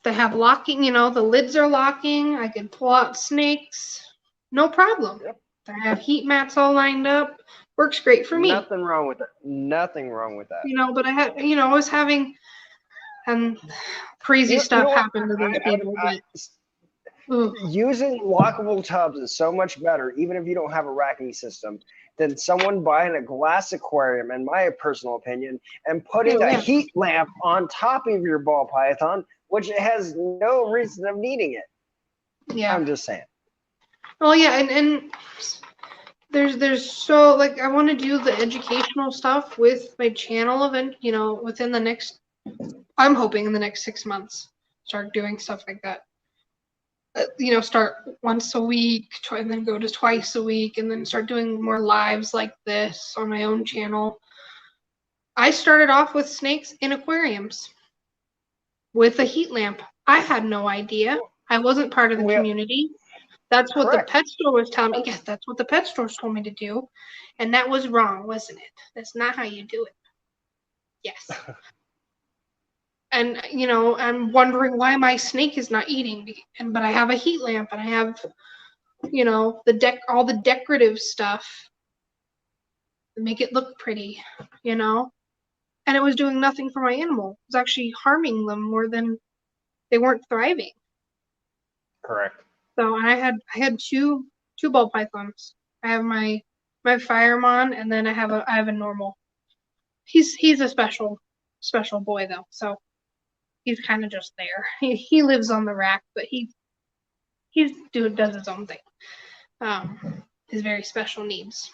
They have locking, the lids are locking. I can pull out snakes. No problem. Yep. I have heat mats all lined up. Works great for me. Nothing wrong with it. Nothing wrong with that. But I had, I was having crazy stuff happen to these people. Using lockable tubs is so much better, even if you don't have a racking system, than someone buying a glass aquarium, in my personal opinion, and putting a heat lamp on top of your ball python, which it has no reason of needing it. Yeah. I'm just saying. Oh yeah, and there's so like I want to do the educational stuff with my channel event, within the next, I'm hoping in the next 6 months, start doing stuff like that. Start once a week, and then go to twice a week, and then start doing more lives like this on my own channel. I started off with snakes in aquariums with a heat lamp. I had no idea. I wasn't part of the community. That's what the pet store was telling me. Yes, that's what the pet stores told me to do. And that was wrong, wasn't it? That's not how you do it. Yes. And, I'm wondering why my snake is not eating. But I have a heat lamp, and I have, all the decorative stuff to make it look pretty, And it was doing nothing for my animal. It was actually harming them more than they weren't thriving. Correct. So I had two ball pythons. I have my Firemon, and then I have a normal. He's a special boy though, so he's kind of just there. He lives on the rack, but he does his own thing. His very special needs.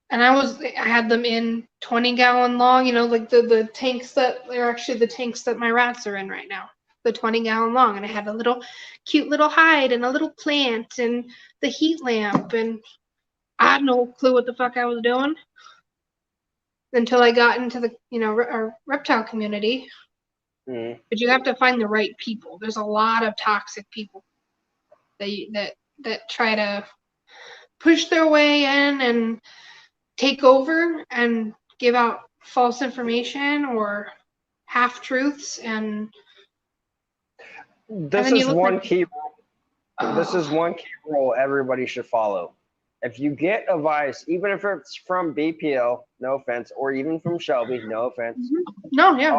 And I had them in 20-gallon long, like the tanks that are actually the tanks that my rats are in right now. The 20-gallon long, and I had a cute little hide and a little plant and the heat lamp, and I had no clue what the fuck I was doing until I got into the our reptile community. Mm. But you have to find the right people. There's a lot of toxic people that try to push their way in and take over and give out false information or half truths, and this is one key rule everybody should follow. If you get advice, even if it's from BPL, no offense, or even from Shelby, no offense. Mm-hmm. No, yeah,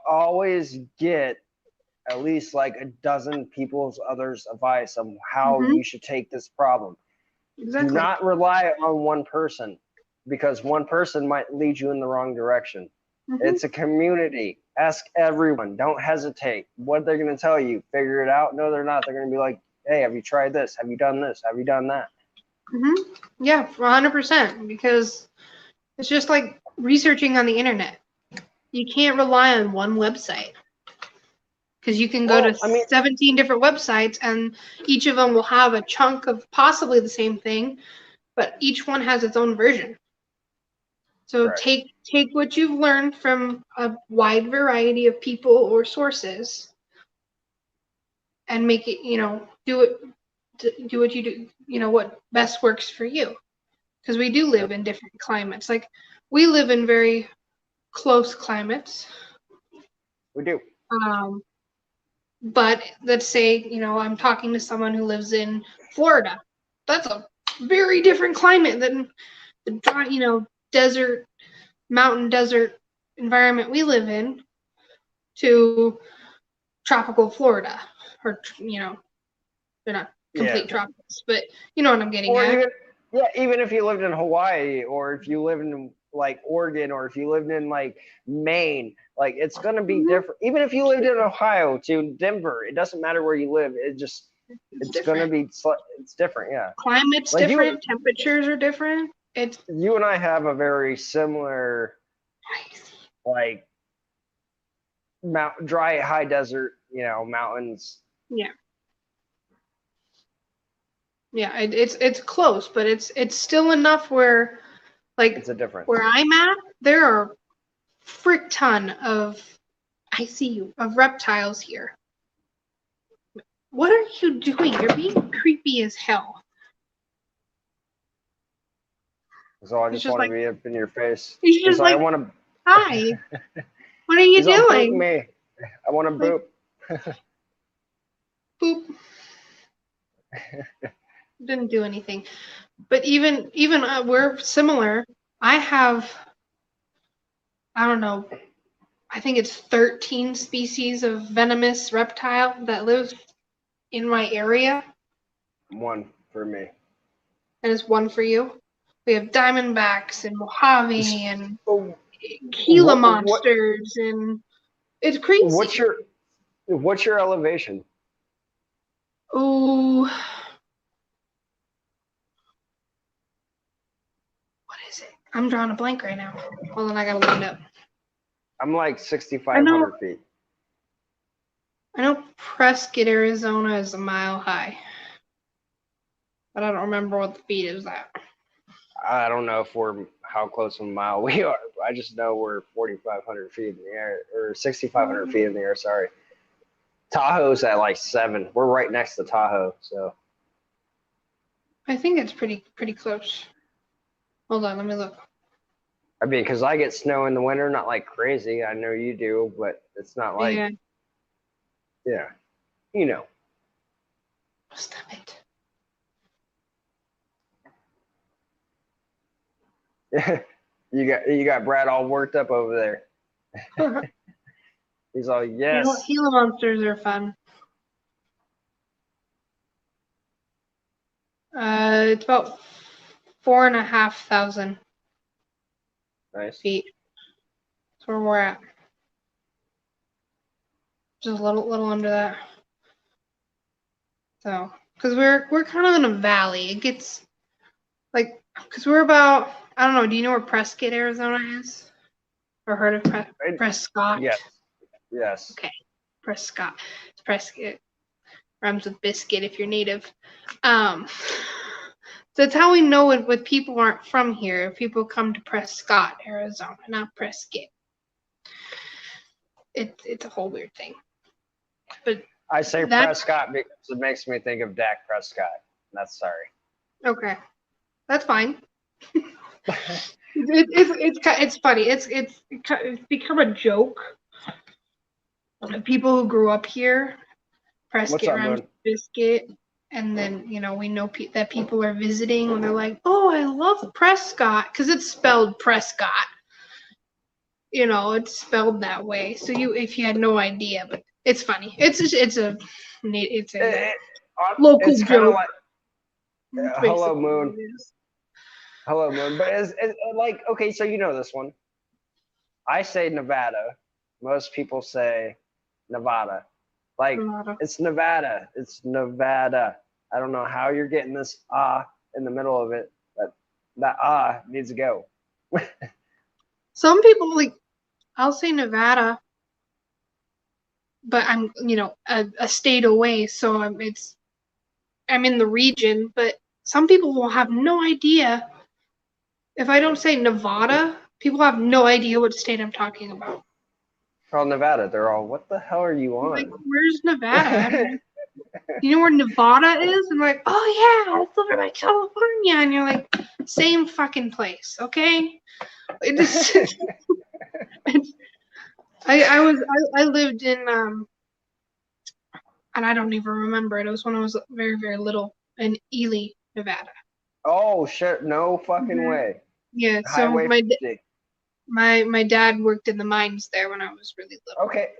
always get at least like a dozen others' advice on how you should take this problem. Exactly. Do not rely on one person, because one person might lead you in the wrong direction. Mm-hmm. It's a community. Ask everyone. Don't hesitate. What they're going to tell you, figure it out. No, they're not. They're going to be like, hey, have you tried this? Have you done this? Have you done that? Mm-hmm. Yeah, 100%. Because it's just like researching on the internet. You can't rely on one website. Because you can go to 17 different websites, and each of them will have a chunk of possibly the same thing, but each one has its own version. So take what you've learned from a wide variety of people or sources, and make it, do what you do, what best works for you. Because we do live in different climates. Like we live in very close climates. We do. But let's say, I'm talking to someone who lives in Florida. That's a very different climate than the dry, desert, mountain desert environment we live in to tropical Florida, or they're not complete tropics, but you know what I'm getting Or at. even if you lived in Hawaii, or if you lived in like Oregon, or if you lived in like Maine, like it's gonna be different. Even if you lived in Ohio to Denver, it doesn't matter where you live. It's gonna be it's different. Yeah, Climate's like different, temperatures are different. You and I have a very similar like dry high desert, mountains. Yeah. Yeah, it's close, but it's still enough where, like, It's a difference. where I'm at, there are frick ton of reptiles here. What are you doing? You're being creepy as hell. So I just want to be up in your face. He's just like, I want to. Hi. What are you doing? Me. I want to boop. Boop. Didn't do anything. But even we're similar. I don't know, I think it's 13 species of venomous reptile that live in my area. One for me. And it's one for you. We have diamondbacks and Mojave and Gila monsters, and it's crazy. What's your elevation? Oh, what is it? I'm drawing a blank right now. Hold on, I gotta look it up. I'm like 6,500 feet. I know Prescott, Arizona is a mile high, but I don't remember what the feet is at. I don't know how close to a mile we are. I just know we're 4,500 feet in the air, or 6,500 feet in the air. Sorry. Tahoe's at like 7. We're right next to Tahoe, so. I think it's pretty close. Hold on, let me look. I mean, because I get snow in the winter, not like crazy. I know you do, but it's not like. Yeah. You know. Stop it. you got Brad all worked up over there. He's all, yes. Gila monsters are fun. It's about 4,500 feet. That's where we're at. Just a little under that. So, because we're kind of in a valley. It gets like, because we're about, I don't know. Do you know where Prescott, Arizona is? Or heard of Prescott? Yes. Yes. Okay. Prescott. It's Prescott. Rhymes with biscuit if you're native. So that's how we know when people aren't from here. If people come to Prescott, Arizona, not Prescott. It's a whole weird thing. But I say Prescott because it makes me think of Dak Prescott. That's sorry. Okay, that's fine. It's funny. It's become a joke. People who grew up here, Prescott rhymes with biscuit, and then we know that people are visiting and they're like, "Oh, I love Prescott," because it's spelled Prescott. It's spelled that way. So if you had no idea, but it's funny. It's a local joke. Kind of like, hello moon. Hello moon. But it's like, okay, so you know this one. I say Nevada. Most people say Nevada. Like Nevada. It's Nevada. It's Nevada. I don't know how you're getting this in the middle of it, but that needs to go. Some people I'll say Nevada, but I'm a state away, so I'm in the region. But some people will have no idea. If I don't say Nevada, people have no idea what state I'm talking about. Oh, Nevada. They're all, what the hell are you on? Like, where's Nevada? You know where Nevada is? I'm like, oh yeah, it's over by California. And you're like, same fucking place, okay? I lived in and I don't even remember it. It was when I was very, very little in Ely, Nevada. Oh shit! No fucking Mhm. way. Yeah, so Highway 50. my dad worked in the mines there when I was really little. Okay,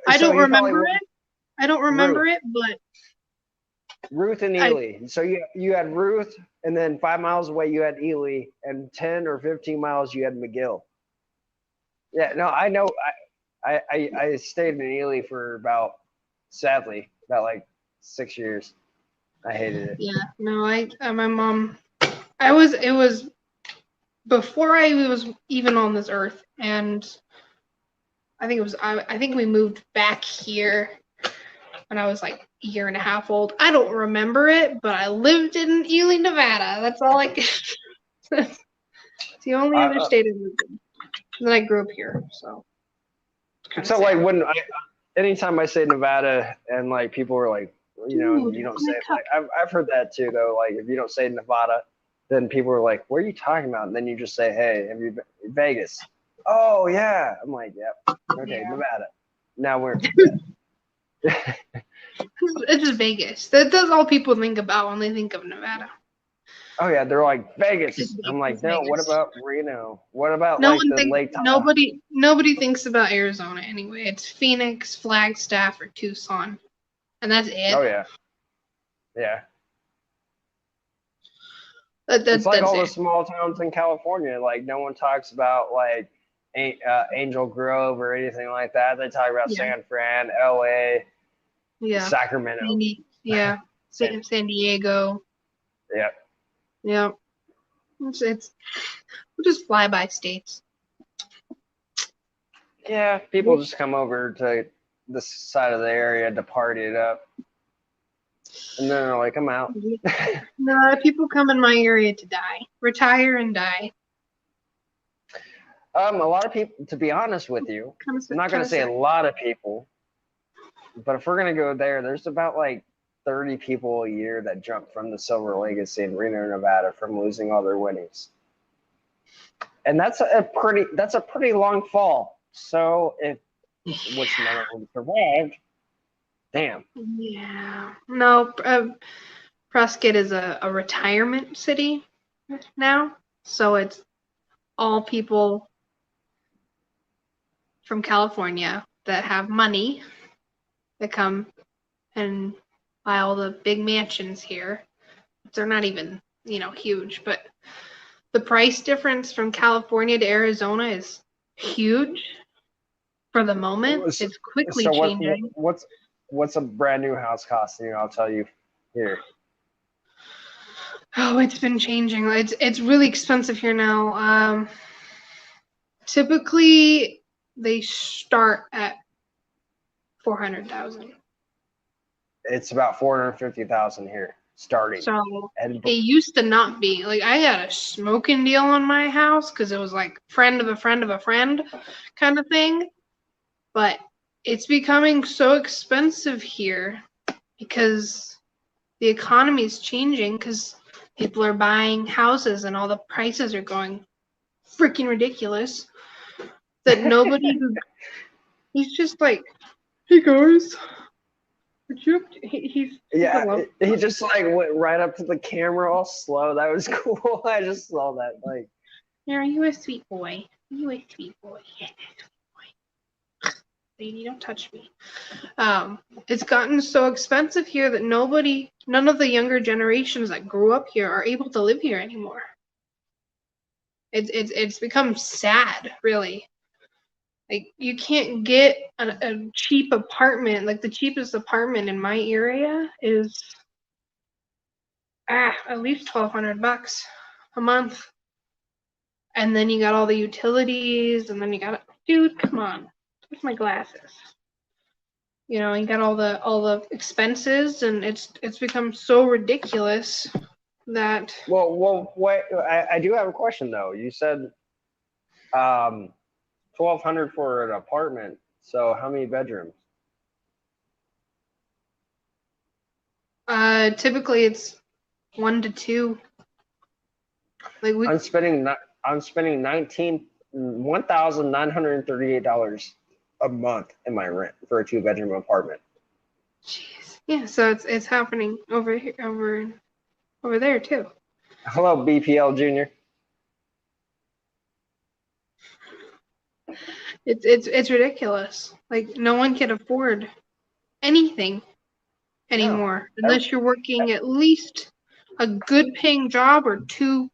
I so don't you probably remember went it. I don't remember Ruth, it, but Ruth and I Ely. So you had Ruth, and then 5 miles away you had Ely, and 10 or 15 miles you had McGill. Yeah, no, I know. I stayed in Ely for sadly, about like 6 years. I hated it. yeah, no, my mom it was before I was even on this earth, and I think we moved back here when I was like a year and a half old. I don't remember it, but I lived in Ely, Nevada. That's all I can. It's the only I, other state I lived in. And then I grew up here, so it's kind of so like sad. anytime I say Nevada and like people are like, Dude, you don't my say it, cup. like I've heard that too though. Like if you don't say Nevada, then people are like, what are you talking about? And then you just say, hey, have you been Vegas? Oh yeah. I'm like, yep. Okay, Yeah, Nevada. Now we're it's just Vegas. That's all people think about when they think of Nevada. oh yeah, they're like Vegas. I'm It's like, no, what Vegas. about Reno? What about No like one the think Lake Tahoe? nobody thinks about Arizona anyway. It's Phoenix, Flagstaff, or Tucson, and that's it. Oh yeah. Yeah. It's like That's all the it. small towns in California. Like no one talks about like Angel Grove or anything like that. They talk about Yeah, San Fran, LA, yeah. Sacramento. Yeah. And San Diego. yeah, Yeah. It's we'll just fly by states. yeah, people just come over to this side of the area to party it up, and then they're like, I'm out. No, people come in my area to die, retire and die. A lot of people, to be honest with you, I'm not Kind gonna of say a sad. lot of people, but if we're gonna go there, there's about like 30 people a year that jump from the Silver Legacy in Reno, Nevada, from losing all their winnings. And that's a pretty long fall. So if which none of them survived, damn. Yeah. No, Prescott is a retirement city now, so it's all people from California that have money that come and buy all the big mansions here. They're not even, huge, but the price difference from California to Arizona is huge for the moment. So, It's quickly so changing. what's a brand new house costing you? I'll tell you here. Oh, it's been changing. It's really expensive here now. Typically they start at 400,000. It's about 450,000 here starting. So And it used to not be like I got a smoking deal on my house because it was like friend of a friend of a friend kind of thing. But it's becoming so expensive here because the economy is changing because people are buying houses and all the prices are going freaking ridiculous that nobody who he's just like, hey guys, would you he's a yeah, love. he just like went right up to the camera all slow. That was cool. I just saw that. Like, Yeah, are you a sweet boy? Are you a sweet boy? Yeah, boy. Lady, don't touch me. It's gotten so expensive here that none of the younger generations that grew up here are able to live here anymore. It's become sad, really. Like you can't get a cheap apartment. Like the cheapest apartment in my area is at least $1,200 a month. And then you got all the utilities, and then you got dude, come on, where's my glasses? You got all the expenses, and it's become so ridiculous that wait. I do have a question though. You said 1,200 for an apartment. So how many bedrooms? typically it's 1 to 2. Like we I'm spending $1,938 a month in my rent for a 2 bedroom apartment. Jeez. Yeah, so it's happening over here over there too. Hello, BPL Junior. It's ridiculous. Like no one can afford anything No. anymore unless you're working at least a good paying job or two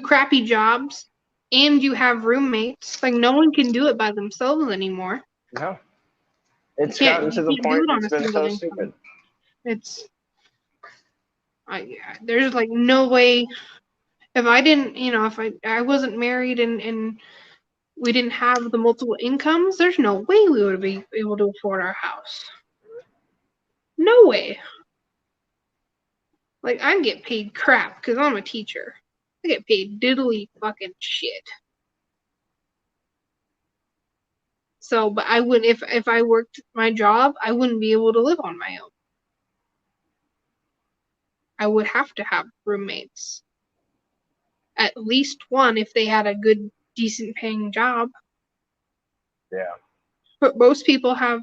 crappy jobs and you have roommates. Like no one can do it by themselves anymore. No. You It's gotten to the can't do point it on it's a been single so income. stupid. There's like no way if I didn't, if I wasn't married and we didn't have the multiple incomes, there's no way we would be able to afford our house. No way. Like I get paid crap because I'm a teacher. I get paid diddly fucking shit. So, but I would if I worked my job, I wouldn't be able to live on my own. I would have to have roommates. At least one if they had a good, decent paying job. Yeah. But most people have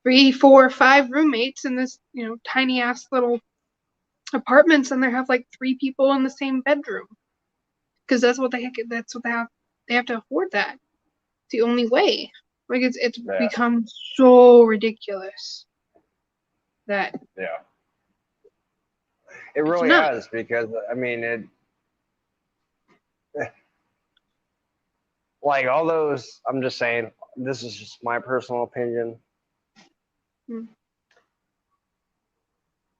3, 4, 5 roommates in this, tiny ass little apartments, and they have like 3 people in the same bedroom. Because that's what they have. They have to afford that. It's the only way. Like it's Yeah. become so ridiculous that Yeah. It really nuts. has because I mean it like all those I'm just saying this is just my personal opinion. Hmm.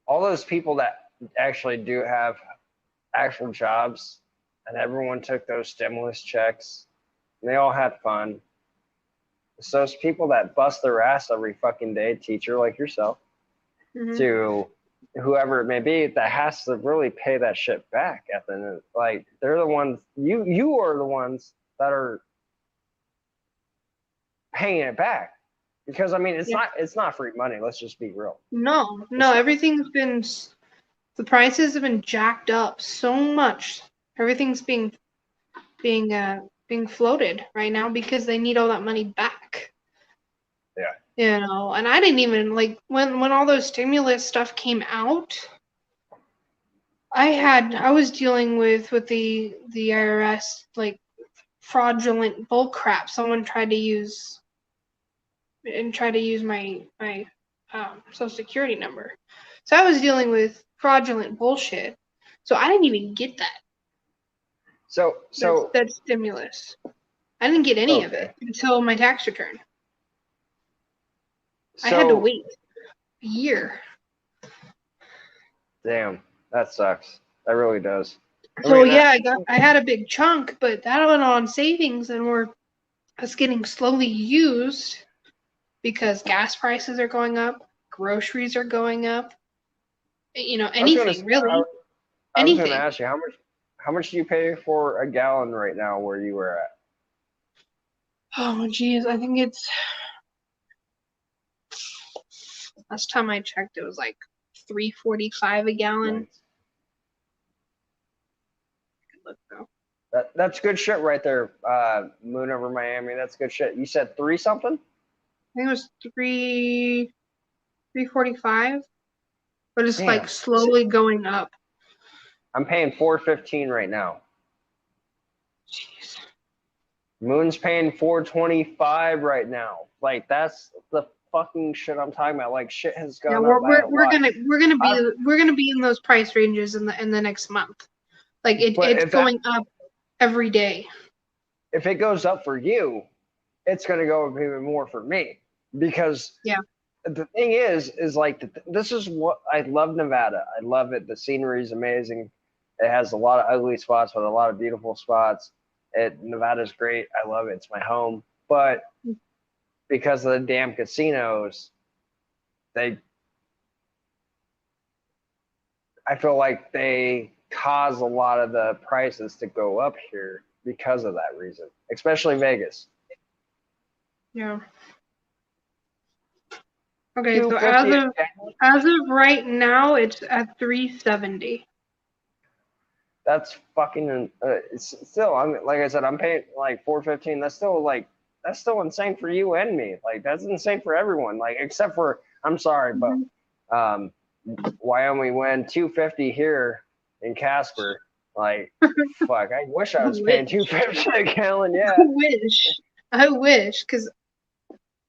All those people that actually do have actual jobs and everyone took those stimulus checks and they all had fun. It's those people that bust their ass every fucking day, teacher like yourself, Mm-hmm. to whoever it may be that has to really pay that shit back at the end. Like they're the ones you are the ones that are paying it back because I mean it's not free money. Let's just be real. No, everything's been the prices have been jacked up so much. Everything's being floated right now because they need all that money back. Yeah. And I didn't even like when all those stimulus stuff came out. I was dealing with the IRS like fraudulent bull crap. Someone tried to use my social security number. So I was dealing with fraudulent bullshit. So I didn't even get that. So That's stimulus. I didn't get any of it until my tax return. I had to wait a year. Damn, that sucks. That really does. So yeah, I had a big chunk, but that went on savings and it's getting slowly used because gas prices are going up, groceries are going up. Anything really. I was going to Anything. ask you how much do you pay for a gallon right now where you were at? Oh geez, I think it's last time I checked it was like $3.45 a gallon. Nice. Look though. That's good shit right there. Moon over Miami. That's good shit. You said 3 something? I think it was $3.45, but it's like slowly going up. I'm paying $4.15 right now. Jeez. Moon's paying $4.25 right now. Like that's the fucking shit I'm talking about. Like shit has gone up by a lot. We're gonna be in those price ranges in the next month. Like it's going up every day. If it goes up for you, it's gonna go up even more for me because the thing is like this is what I love Nevada. I love it. The scenery is amazing. It has a lot of ugly spots, but a lot of beautiful spots. Nevada's great. I love it. It's my home. But because of the damn casinos, I feel like they cause a lot of the prices to go up here because of that reason, especially Vegas. Yeah. Okay, so as of right now, it's at 370. That's fucking. It's still. I mean, like I said, I'm paying like $4.15. That's still insane for you and me. Like that's insane for everyone. Like except for I'm sorry, but Wyoming went $2.50 here in Casper. Like, fuck, I wish I I was paying wish. $2.50 a gallon. I Yeah. wish, because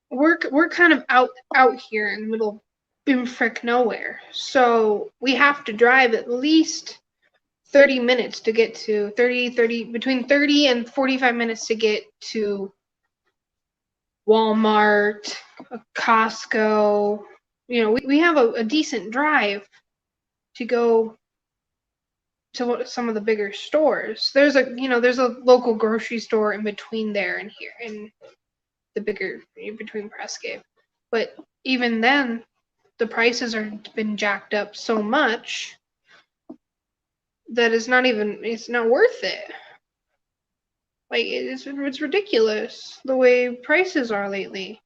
we're kind of out here in the middle of bimfrick nowhere, so we have to drive at least 30 minutes to get to between 30 and 45 minutes to get to Walmart, Costco. You know, we have a decent drive to go to some of the bigger stores. There's a local grocery store in between there and here, and the bigger in between Prescott. But even then, the prices are been jacked up so much that it's not worth it. Like it's ridiculous the way prices are lately.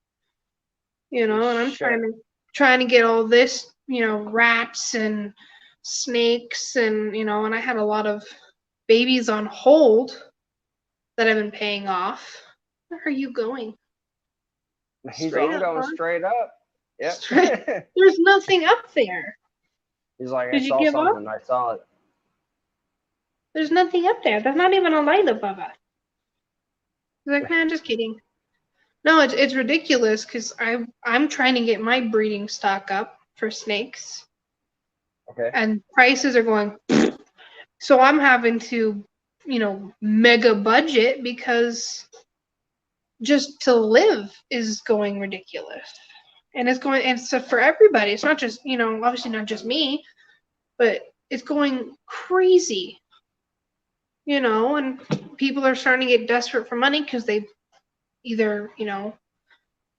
You know, and I'm Shit. trying to get all this, rats and snakes and and I had a lot of babies on hold that I've been paying off. Where are you going? I'm going Huh? straight up. Yep. There's nothing up there. He's like, I Did you saw give up? something. I saw it. There's nothing up there. There's not even a light above us. He's like, man, just kidding. No, it's ridiculous because I'm trying to get my breeding stock up for snakes, Okay. and prices are going. So I'm having to, mega budget because just to live is going ridiculous, and it's for everybody. It's not just obviously not just me, but it's going crazy. And people are starting to get desperate for money because they either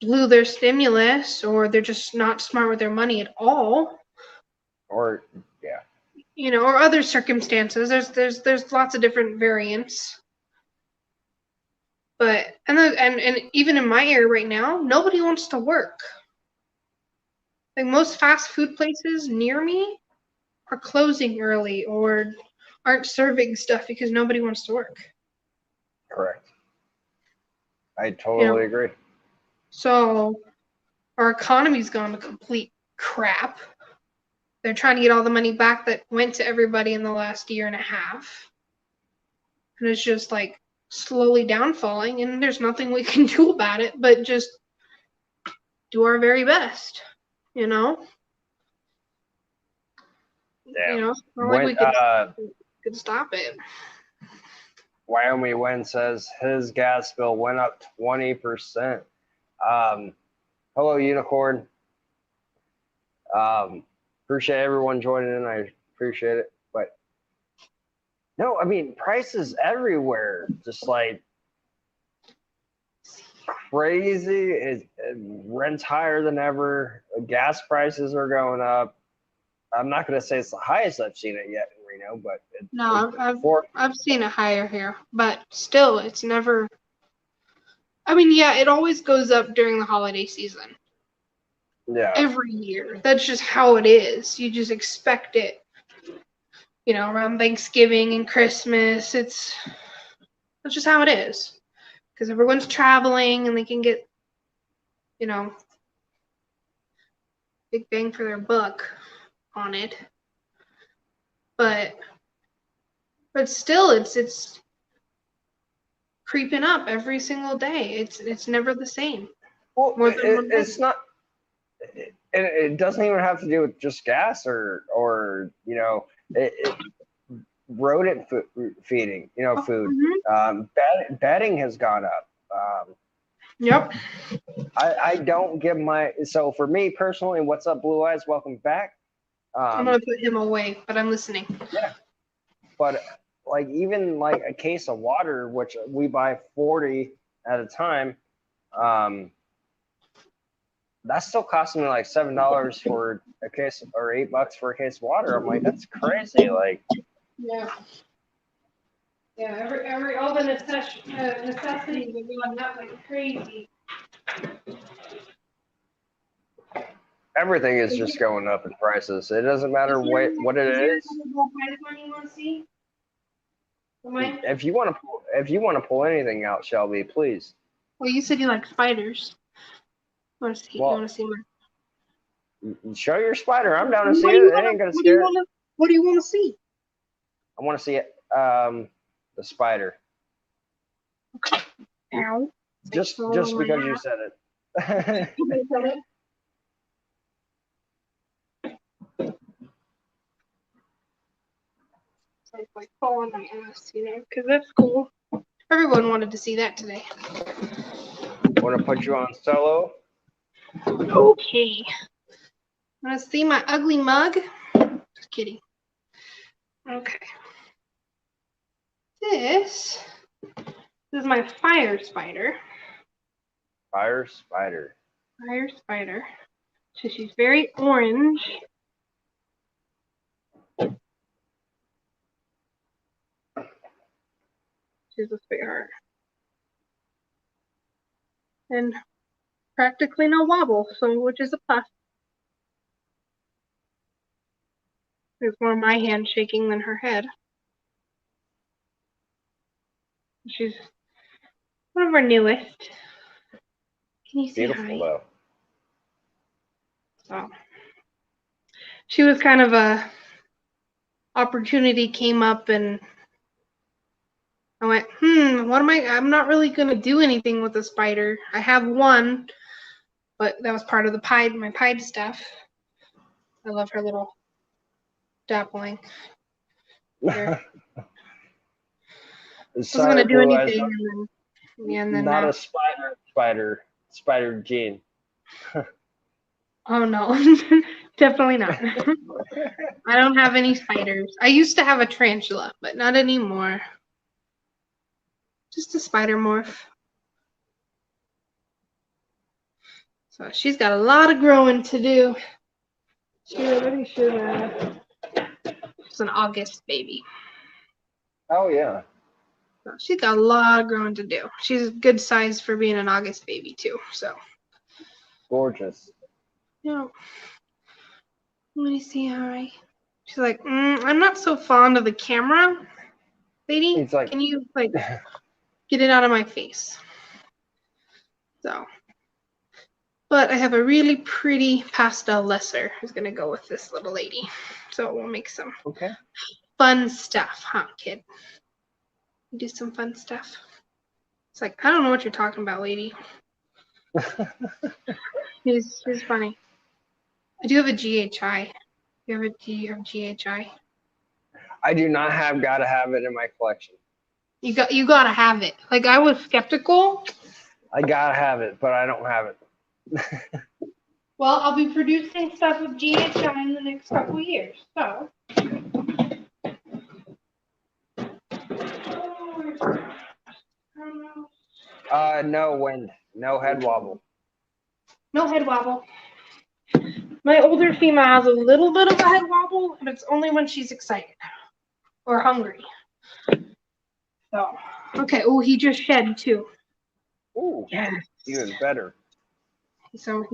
blew their stimulus or they're just not smart with their money at all, Or yeah. or other circumstances. There's lots of different variants. But and even in my area right now, nobody wants to work. Like most fast food places near me are closing early or aren't serving stuff because nobody wants to work. Correct. I You totally know, agree. so our economy's gone to complete crap. They're trying to get all the money back that went to everybody in the last year and a half. And it's just like slowly downfalling, and there's nothing we can do about it but just do our very best, you know? Yeah. It's not like we could stop it. Wyoming Wind says his gas bill went up 20%. Hello, Unicorn. Appreciate everyone joining in. I appreciate it. But no, I mean, prices everywhere. Just like crazy. Rent's higher than ever. Gas prices are going up. I'm not going to say it's the highest I've seen it yet in Reno, but I've seen it higher here, but still, it's never. I mean, yeah, it always goes up during the holiday season. Yeah. Every year, that's just how it is. You just expect it. Around Thanksgiving and Christmas, that's just how it is. Because everyone's traveling and they can get, big bang for their buck on it. But still, it's creeping up every single day. It's never the same. Well, it's not. It doesn't even have to do with just gas or rodent feeding. Food. Mm-hmm. Bedding has gone up. Yep. I don't give so for me personally, what's up, Blue Eyes? Welcome back. I'm gonna put him away, but I'm listening. Yeah, but like even like a case of water, which we buy 40 at a time, that's still costing me like $7 for a case, or $8 for a case of water. I'm like, that's crazy. Like, yeah, every all the necessities are going up like crazy. everything is just going up in prices. It doesn't matter what it is. If you want to pull anything out, Shelby, please. Well, you said you like spiders. You want to see mine? Show your spider. I'm down to see it. It ain't gonna scare. What do you want to see? I want to see it. The spider. Ow. Just Oh, because my you said it. So it's like fall on my ass, because that's cool. Everyone wanted to see that today. Want to put you on solo? Okay. Want to see my ugly mug? Just kidding. Okay. This is my fire spider. Fire spider. Fire spider. So she's very orange. She's a sweetheart. And practically no wobble, so which is a plus. There's more of my hand shaking than her head. She's one of our newest. Can you say Beautiful hi? though. So she was kind of a opportunity came up and I went, what am I'm not really gonna do anything with the spider. I have one, but that was part of the my pied stuff. I love her little dappling. Here. Wasn't gonna do Blue, anything and then not a spider gene. oh no, definitely not. I don't have any spiders. I used to have a tarantula, but not anymore. Just a spider morph. So she's got a lot of growing to do. She already should. She's an August baby. Oh yeah. So she's got a lot of growing to do. She's a good size for being an August baby too. So. Gorgeous. Yeah. Let me see how She's like, I'm not so fond of the camera, lady. It's like, can you like get it out of my face? So. But I have a really pretty pastel lesser who's gonna go with this little lady. So we'll make some fun stuff, huh, kid? Do some fun stuff. It's like, I don't know what you're talking about, lady. He's funny. I do have a GHI. Do you have GHI? I do not gotta have it in my collection. You gotta have it. Like I was skeptical. I gotta have it, but I don't have it. Well, I'll be producing stuff with GHI in the next couple of years. So. No wind, no head wobble. No head wobble. My older female has a little bit of a head wobble, but it's only when she's excited or hungry. So, okay. Oh, he just shed too. Ooh, yes. Even better. So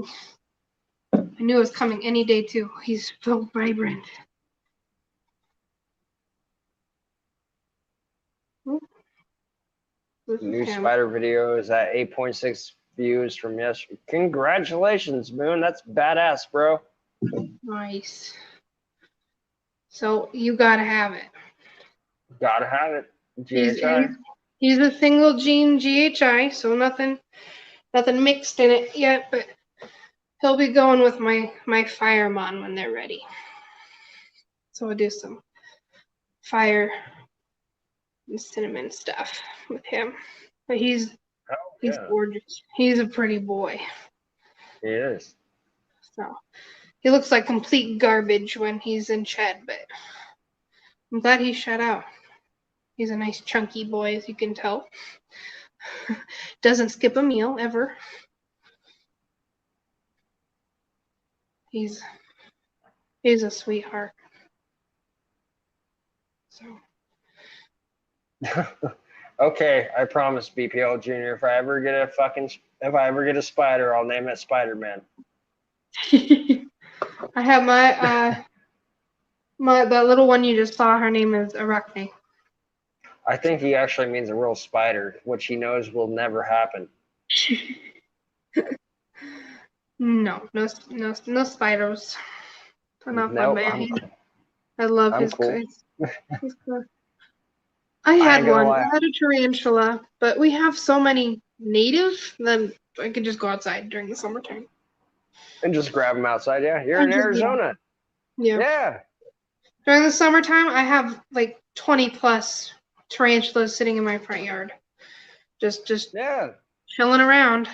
I knew it was coming any day too. He's so vibrant. New spider video is at 8.6 views from yesterday. Congratulations, Moon. That's badass, bro. Nice. So you gotta have it. Gotta have it. GHI. He's a single gene GHI, so nothing mixed in it yet, but he'll be going with my Firemon when they're ready. So we'll do some fire and cinnamon stuff with him. But he's gorgeous. He's a pretty boy. He is. So he looks like complete garbage when he's in shed, but I'm glad he's shed out. He's a nice chunky boy, as you can tell. Doesn't skip a meal ever. He's a sweetheart. So. Okay, I promise, BPL Junior. If I ever get a spider, I'll name it Spider-Man. I have that little one you just saw. Her name is Arachne. I think he actually means a real spider, which he knows will never happen. No spiders. Not fun, man. I love his cool. He's cool. I I had ain't gonna one. lie. I had a tarantula, but we have so many native that I could just go outside during the summertime. And just grab them outside. Yeah, you're in And just, Arizona. yeah. Yeah. During the summertime, I have like 20 plus tarantulas sitting in my front yard. Just Yeah. chilling around.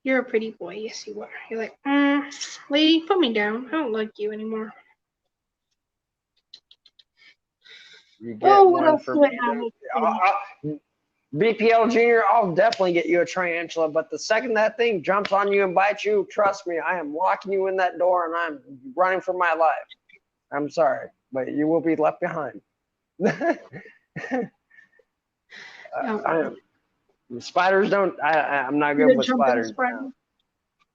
You're a pretty boy. Yes, you are. You're like, lady, put me down. I don't like you anymore. You get Oh, what one else for do I have? BPL Junior. I'll definitely get you a tarantula, but the second that thing jumps on you and bites you, trust me, I am locking you in that door and I'm running for my life. I'm sorry, but you will be left behind. Spiders don't. I'm not You good gonna with jump in the spiders. spider?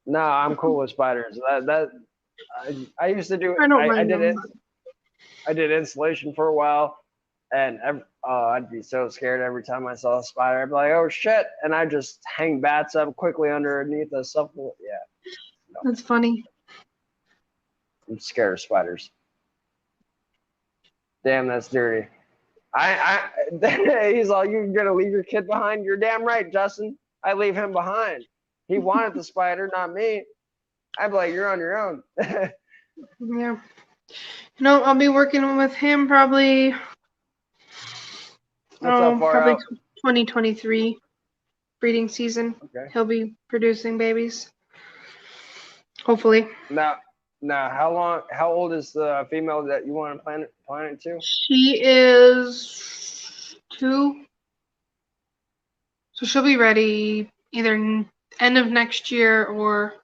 No, I'm cool with spiders. I used to do. I don't I mind did them. it. I did installation for a while, and I'd be so scared every time I saw a spider. I'd be like, "Oh shit!" And I just hang bats up quickly underneath the stuff. Yeah, no, That's funny. I'm scared of spiders. Damn, that's dirty. He's all, "You're gonna leave your kid behind?" You're damn right, Justin. I leave him behind. He wanted the spider, not me. I'd be like, "You're on your own." Yeah. No, I'll be working with him probably. That's how far Probably out. 2023 breeding season. Okay. He'll be producing babies. Hopefully. Now, how old is the female that you want to plan it to? She is 2. So she'll be ready either end of next year or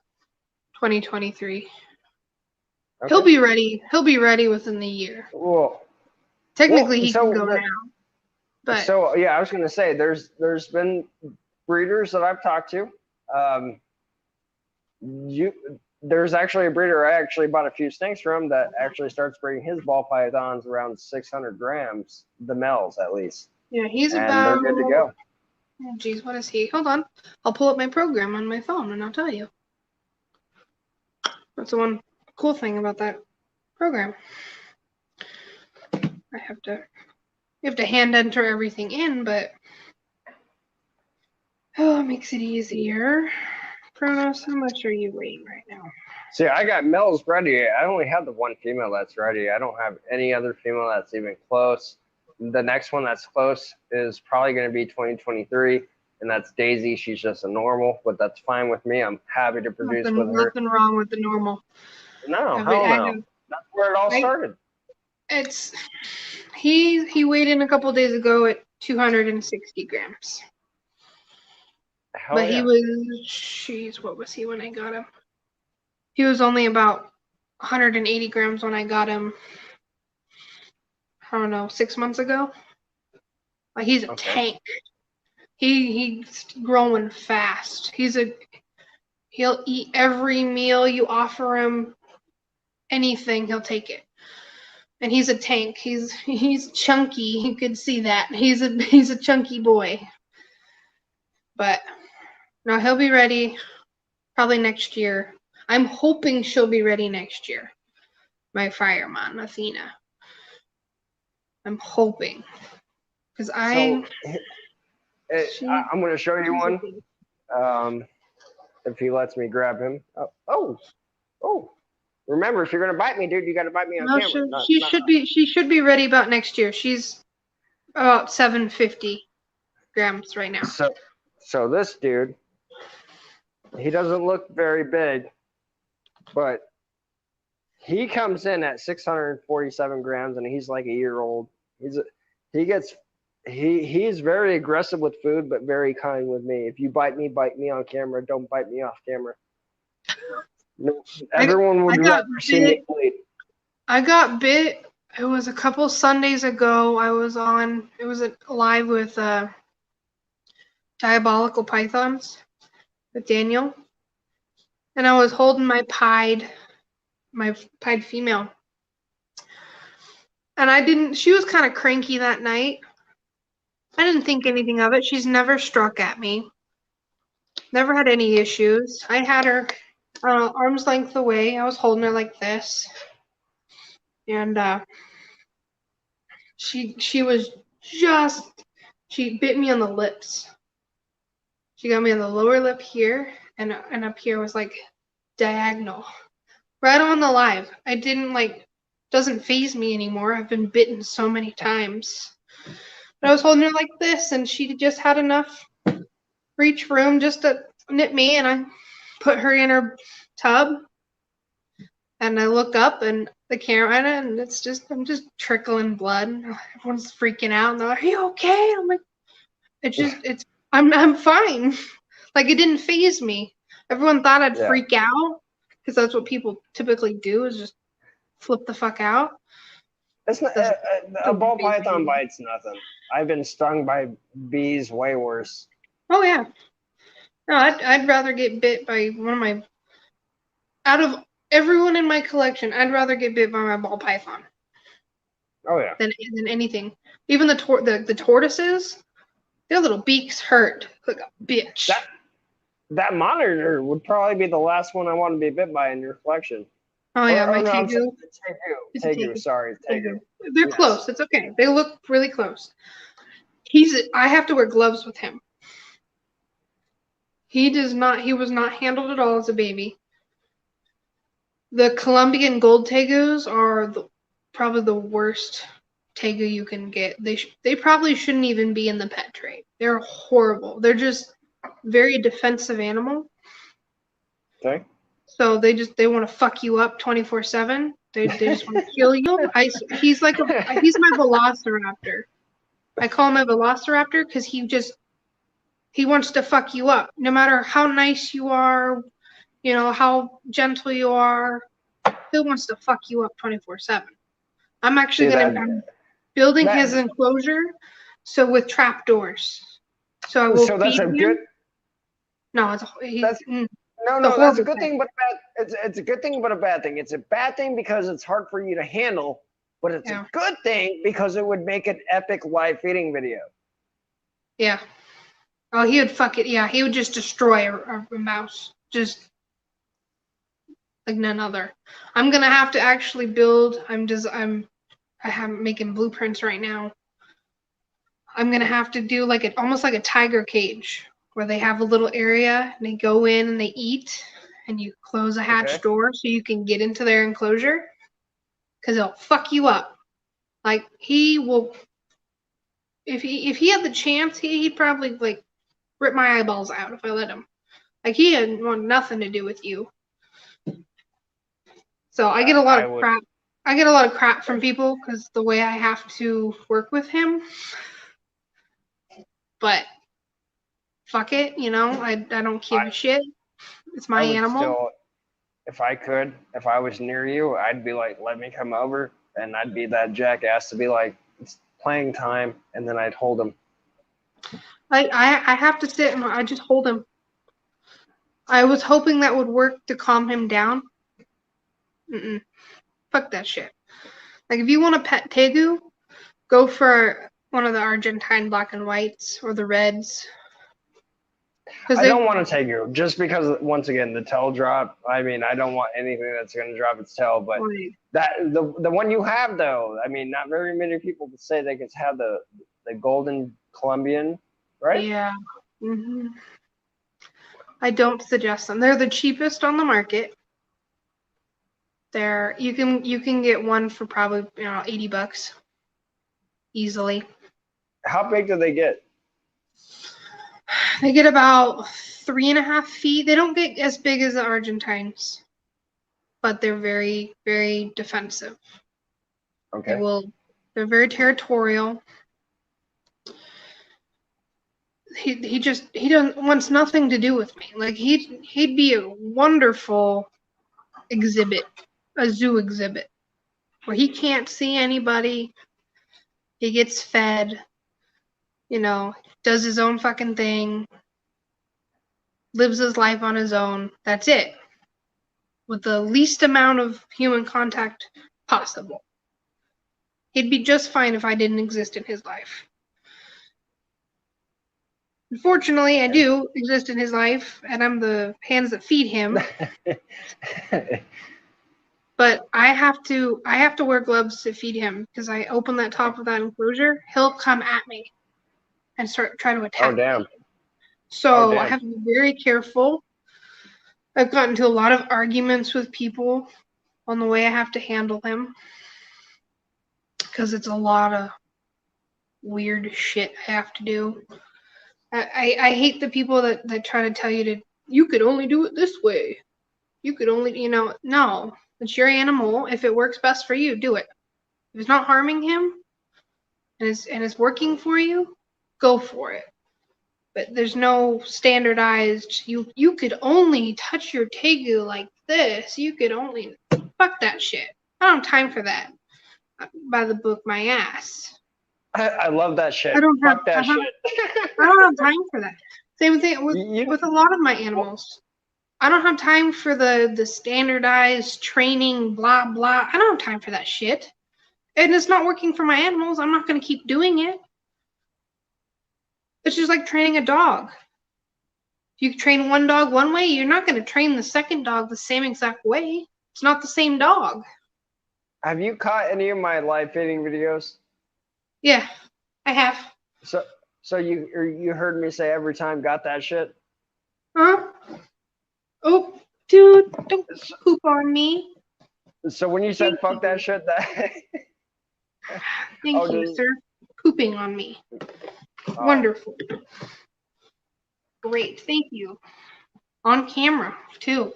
2023. Okay. He'll be ready. He'll be ready within the year. Well, Technically, he can go now. But so yeah, I was gonna say there's been breeders that I've talked to. There's actually a breeder I actually bought a few snakes from that actually starts breeding his ball pythons around 600 grams, the males at least, yeah, he's and about. they're good to go. Oh, geez, what is he? Hold on. I'll pull up my program on my phone and I'll tell you. That's the one cool thing about that program. You have to hand enter everything in, but it makes it easier. Kronos, how much are you weighing right now? See, I got males ready. I only have the one female that's ready. I don't have any other female that's even close. The next one that's close is probably going to be 2023, and that's Daisy. She's just a normal, but that's fine with me. I'm happy to produce with her. Nothing wrong with the normal. No, hell no. That's where it all started. He weighed in a couple days ago at 260 grams. Hell But yeah. he was, jeez, what was he when I got him? He was only about 180 grams when I got him, I don't know, 6 months ago. Like, he's a tank. He's growing fast. He'll eat every meal you offer him. Anything, he'll take it. And he's a tank. He's chunky. You could see that. He's a chunky boy. But no, he'll be ready probably next year. I'm hoping she'll be ready next year. My fireman, Athena. I'm hoping. Because I'm going to show you one. If he lets me grab him. Oh. Remember, if you're going to bite me, dude, you got to bite me on camera. She should be ready about next year. She's about 750 grams right now. So this dude, he doesn't look very big, but he comes in at 647 grams, and he's like a year old. He's very aggressive with food, but very kind with me. If you bite me on camera. Don't bite me off camera. No, everyone would rather see me bleed. I got bit. It was a couple Sundays ago. It was live with Diabolical Pythons with Daniel. And I was holding my pied female. And she was kind of cranky that night. I didn't think anything of it. She's never struck at me. Never had any issues. I had her arm's length away. I was holding her like this. And she was She bit me on the lips. She got me on the lower lip here, and up here was like diagonal. Right on the live. I didn't doesn't faze me anymore. I've been bitten so many times. But I was holding her like this, and she just had enough reach room just to nip me, and I put her in her tub, and I look up and the camera, and I'm just trickling blood. Everyone's freaking out, and they're like, "Are you okay?" I'm like, I'm fine. Like, it didn't faze me. Everyone thought I'd freak out because that's what people typically do, is just flip the fuck out. It's not, a ball python bite's nothing. I've been stung by bees way worse. Oh yeah. No, I'd rather get bit by one of my. Out of everyone in my collection, I'd rather get bit by my ball python. Oh yeah. Than anything. Even the tortoises, their little beaks hurt like a bitch. That monitor would probably be the last one I want to be bit by in your collection. Oh yeah, my tegu. Tegu, sorry, Tegu. They're close. It's okay. They look really close. I have to wear gloves with him. He was not handled at all as a baby. The Colombian gold tegus are probably the worst tegu you can get. They probably shouldn't even be in the pet trade. They're horrible. They're just very defensive animal. Okay. So they want to fuck you up 24/7. They just want to kill you. He's my velociraptor. I call him a velociraptor because he wants to fuck you up. No matter how nice you are, how gentle you are, he wants to fuck you up 24/7. I'm actually I'm building his enclosure, so with trap doors. So I will. So that's a good. No, that's a good thing, but it's a good thing, but a bad thing. It's a bad thing because it's hard for you to handle, but it's a good thing because it would make an epic live feeding video. Yeah. Oh, he would fuck it. Yeah, he would just destroy a mouse. Just like none other. I'm gonna have to actually build. I'm making blueprints right now. I'm gonna have to do almost like a tiger cage where they have a little area and they go in and they eat, and you close a hatch door so you can get into their enclosure, because they'll fuck you up. Like, he will. If he had the chance, he'd probably rip my eyeballs out if I let him. Like, he had want nothing to do with you. So I get a lot of crap. I get a lot of crap from people because the way I have to work with him. But fuck it, I don't give a shit. It's my animal. If I was near you, I'd be like, let me come over, and I'd be that jackass to be like, it's playing time, and then I'd hold him. I have to sit and I just hold him. I was hoping that would work to calm him down. Fuck that shit. Like, if you want a pet tegu, go for one of the Argentine black and whites or the reds. I don't want to tegu just because, once again, the tail drop. I mean, I don't want anything that's going to drop its tail. But the one you have, though, I mean, not very many people would say they could have the golden Colombian, right? Yeah. I don't suggest them. They're the cheapest on the market. You can get one for probably $80 easily. How big do they get? They get about 3.5 feet. They don't get as big as the Argentines, but they're very, very defensive. Okay. They're very territorial. He doesn't wants nothing to do with me. Like, he'd be a wonderful exhibit, a zoo exhibit, where he can't see anybody. He gets fed, does his own fucking thing, lives his life on his own. That's it. With the least amount of human contact possible. He'd be just fine if I didn't exist in his life. Unfortunately, I do exist in his life, and I'm the hands that feed him. But I have to wear gloves to feed him because I open that top of that enclosure, he'll come at me and try to attack Oh damn. me. So I damn. have to be very careful. I've gotten into a lot of arguments with people on the way I have to handle him because it's a lot of weird shit I have to do. I hate the people that try to tell you could only do it this way. You could only, no. It's your animal. If it works best for you, do it. If it's not harming him and it's working for you, go for it. But there's no standardized, you could only touch your tegu like this. You could only, fuck that shit. I don't have time for that. By the book, my ass. I love that shit. I don't have, Fuck that shit. I don't have time for that. Same thing with a lot of my animals. I don't have time for the standardized training, blah blah. I don't have time for that shit. And it's not working for my animals. I'm not going to keep doing it. It's just like training a dog. If you train one dog one way, you're not going to train the second dog the same exact way. It's not the same dog. Have you caught any of my live feeding videos? Yeah, I have. So you heard me say every time, got that shit? Huh? Oh, dude, don't poop on me. So when you said fuck that shit, that Thank you, sir. Pooping on me. Wonderful. Great. Thank you. On camera, too.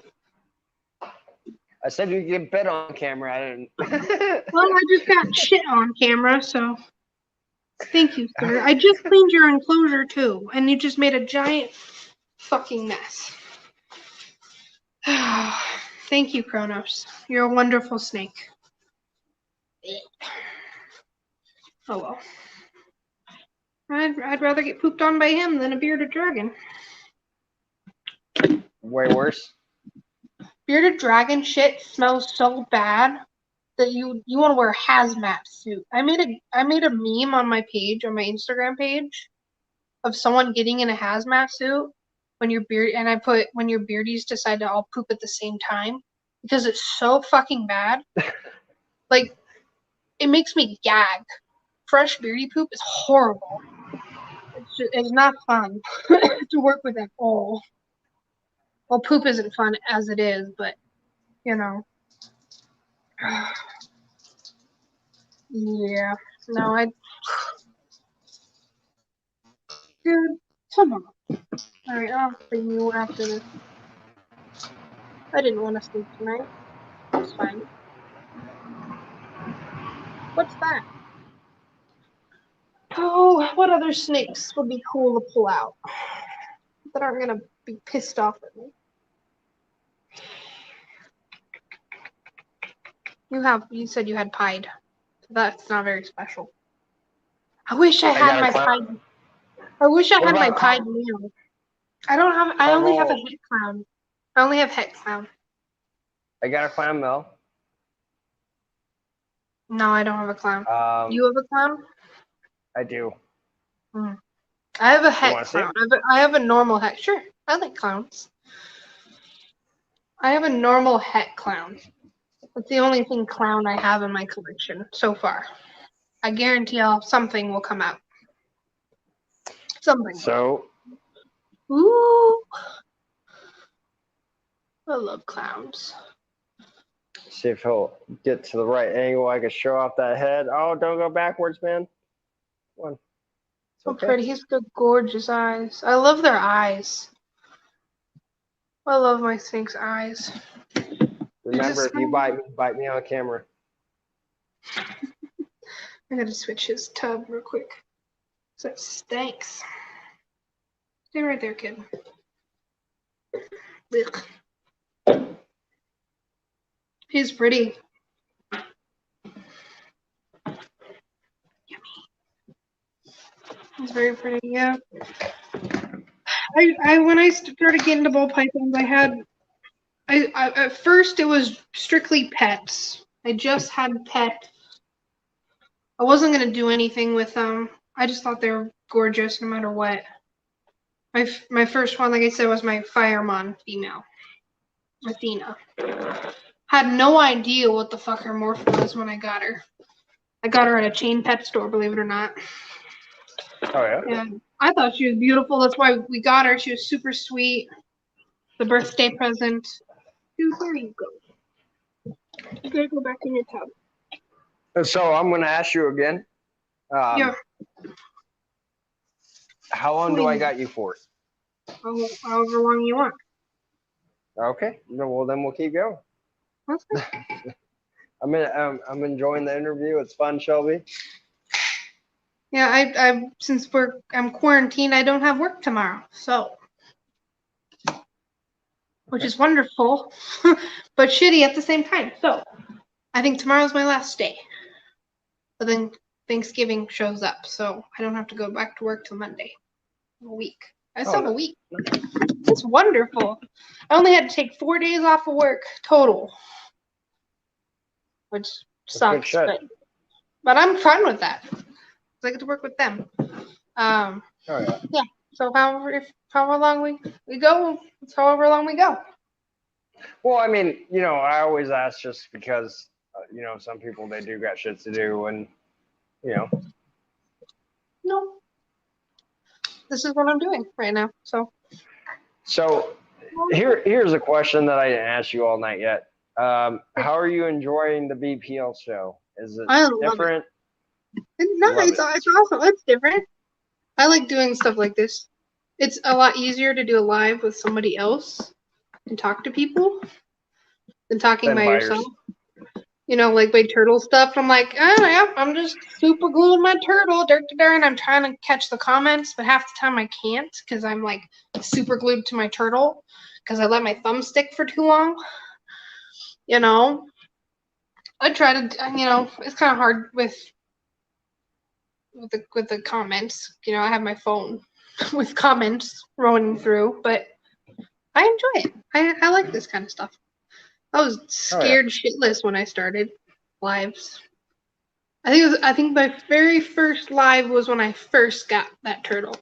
I said you get bit on camera. I didn't. Well, I just got shit on camera, so thank you, sir. I just cleaned your enclosure, too, and you just made a giant fucking mess. Thank you, Kronos. You're a wonderful snake. Oh, well. I'd rather get pooped on by him than a bearded dragon. Way worse. Bearded dragon shit smells so bad that you want to wear a hazmat suit. I made a meme on my page, on my Instagram page, of someone getting in a hazmat suit when your beardies decide to all poop at the same time because it's so fucking bad. Like, it makes me gag. Fresh beardy poop is horrible. It's not fun to work with at all. Well, poop isn't fun as it is, but yeah. No, dude, come on. All right, I'll see you after this. I didn't want to sleep tonight. It's fine. What's that? Oh, what other snakes would be cool to pull out that aren't gonna be pissed off at me? You said you had pied. That's not very special. I wish I had my pied. I wish I had my pied meal. I only have a het clown. I only have het clown. I got a clown mill. No, I don't have a clown. You have a clown? I do. I have a het clown. I have a normal het. Sure, I like clowns. I have a normal het clown. That's the only thing clown I have in my collection so far. I guarantee something will come out. Something. So. Ooh. I love clowns. See if he'll get to the right angle. I can show off that head. Oh, don't go backwards, man. Come on. So pretty. He's got gorgeous eyes. I love their eyes. I love my snake's eyes. Remember, if you bite me on camera. I gotta switch his tub real quick. So that stinks. Stay right there, kid. Ugh. He's pretty. Yummy. He's very pretty, yeah. I when I started getting into ball pythons, I at first it was strictly pets. I just had pets. I wasn't gonna do anything with them. I just thought they were gorgeous no matter what. My first one, like I said, was my Firemon female, Athena. Had no idea what the fuck her morph was when I got her. I got her at a chain pet store, believe it or not. Oh yeah. And I thought she was beautiful. That's why we got her. She was super sweet. The birthday present. Dude, there you go. You gotta go back in your tub. So I'm gonna ask you again. Yeah. How long do I got you for? However long you want. Okay. No, well then we'll keep going. Okay. I'm enjoying the interview. It's fun, Shelby. Yeah, since I'm quarantined, I don't have work tomorrow, so which is wonderful, but shitty at the same time. So I think tomorrow's my last day. But then Thanksgiving shows up, so I don't have to go back to work till Monday. A week. I still have a week. It's wonderful. I only had to take 4 days off of work total, which sucks, but I'm fine with that. I get to work with them. Yeah. So however long we go, it's however long we go. Well, I mean, I always ask just because, some people, they do got shit to do and, No. This is what I'm doing right now. So here's a question that I didn't ask you all night yet. How are you enjoying the BPL show? Is it different? It's awesome. It's different. I like doing stuff like this. It's a lot easier to do a live with somebody else and talk to people than talking by yourself. Like my turtle stuff. I'm like, oh yeah, I'm just super gluing my turtle, and I'm trying to catch the comments, but half the time I can't because I'm like super glued to my turtle because I let my thumb stick for too long. I try to, it's kind of hard with the comments. I have my phone with comments rolling through, but I enjoy it. I like this kind of stuff. I was scared shitless when I started lives. I think my very first live was when I first got that turtle.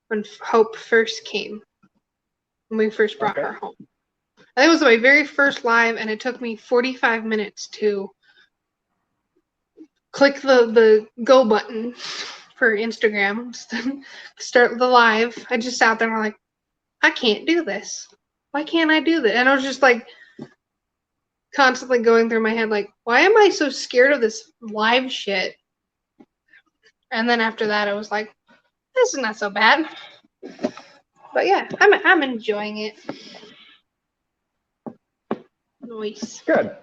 When Hope first came. When we first brought her home. I think it was my very first live, and it took me 45 minutes to click the go button for Instagram, start the live. I just sat there and I'm like, I can't do this. Why can't I do this? And I was just like constantly going through my head like, why am I so scared of this live shit? And then after that I was like, this is not so bad. But yeah, I'm enjoying it. Nice. Good.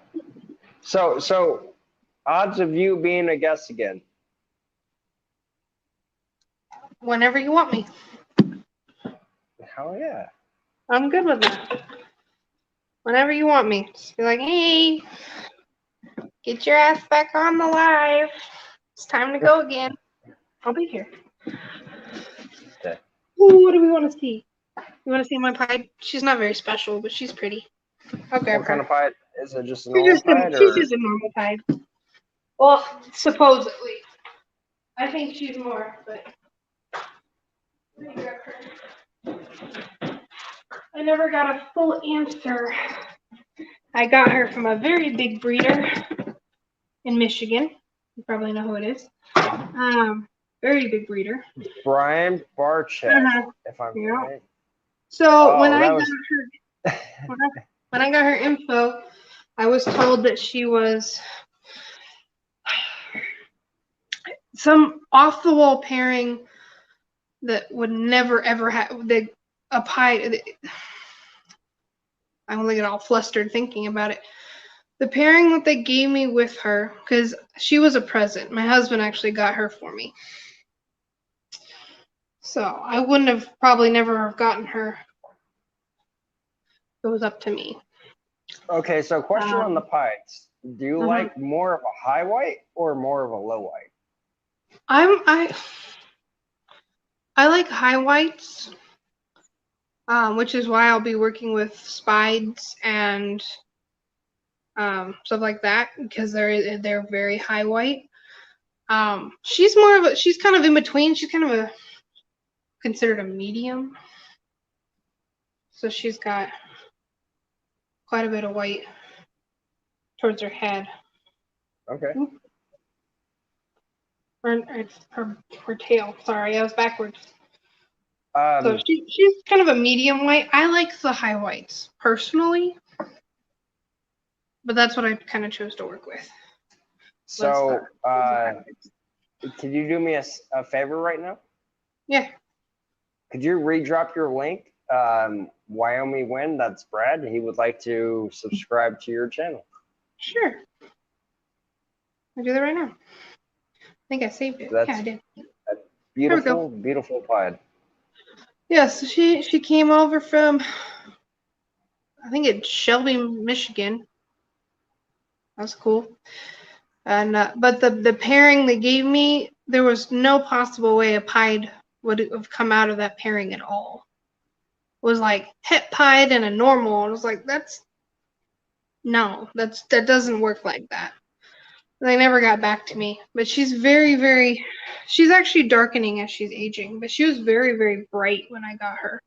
So odds of you being a guest again? Whenever you want me. Hell yeah. I'm good with that. Whenever you want me. Just be like, hey, get your ass back on the live. It's time to go again. I'll be here. Okay. Ooh, what do we want to see? You want to see my pie? She's not very special, but she's pretty. Okay. What kind of pie? Is it just a normal pie? She's just a normal pie. Well, supposedly. I think she's more, but I never got a full answer. I got her from a very big breeder in Michigan. You probably know who it is. Very big breeder. Brian Barchett, if I'm right. So when I got her info, I was told that she was some off-the-wall pairing that would never ever have a pie. I'm gonna get all flustered thinking about it. The pairing that they gave me with her, because she was a present. My husband actually got her for me. So I wouldn't have probably never have gotten her. It was up to me. Okay, so question on the pies. Do you like more of a high white or more of a low white? I like high whites, which is why I'll be working with spides and stuff like that because they're very high white. She's kind of in between. She's kind of considered a medium. So she's got quite a bit of white towards her head. Okay. Or it's her tail. Sorry, I was backwards. So Um, she's kind of a medium white. I like the high whites personally, but that's what I kind of chose to work with. so, high whites. could you do me a favor right now? Yeah, Could you redrop your link? Wyoming Win, that's Brad. He would like to subscribe to your channel. sure. I'll do that right now. I think I saved it. That's Yeah, I did. beautiful, beautiful pod. Yeah, so she came over from, I think it's Shelby, Michigan. That's cool. And but the pairing they gave me, there was no possible way a pied would have come out of that pairing at all. It was like het pied and a normal. I was like, that doesn't work like that. They never got back to me. But she's she's actually darkening as she's aging. But she was very, very bright when I got her.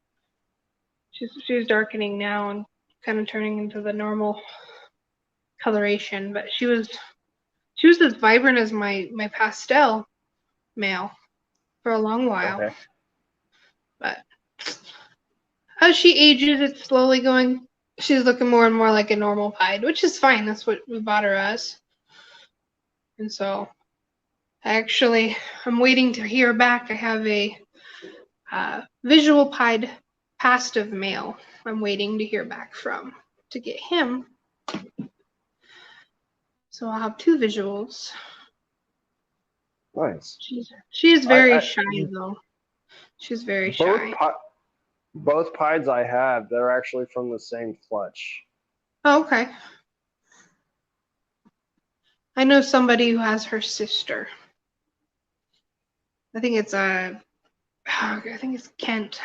She's darkening now and kind of turning into the normal coloration. But she was as vibrant as my pastel male for a long while. Okay. But as she ages, it's slowly going. She's looking more and more like a normal pied, which is fine. That's what we bought her as. And so, I'm waiting to hear back. I have a visual pied pastive male. I'm waiting to hear back from to get him. So I'll have 2 visuals. Nice. She's very shy though. She's very shy. Both pieds I have, they're actually from the same clutch. Oh, okay. I know somebody who has her sister. I think it's Kent.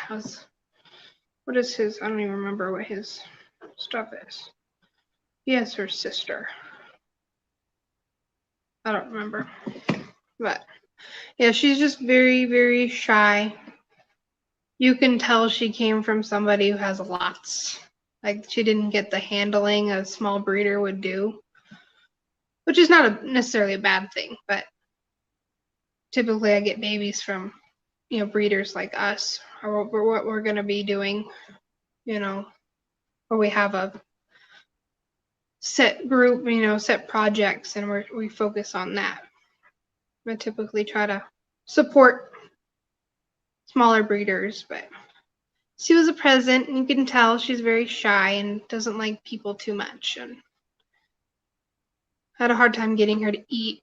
What is his? I don't even remember what his stuff is. He has her sister. I don't remember. But yeah, she's just very, very shy. You can tell she came from somebody who has lots. Like she didn't get the handling a small breeder would do, which is not necessarily a bad thing. But typically, I get babies from breeders like us, or what we're going to be doing, or we have a set group, set projects, and we focus on that. I typically try to support smaller breeders, but she was a present, and you can tell she's very shy and doesn't like people too much, and had a hard time getting her to eat.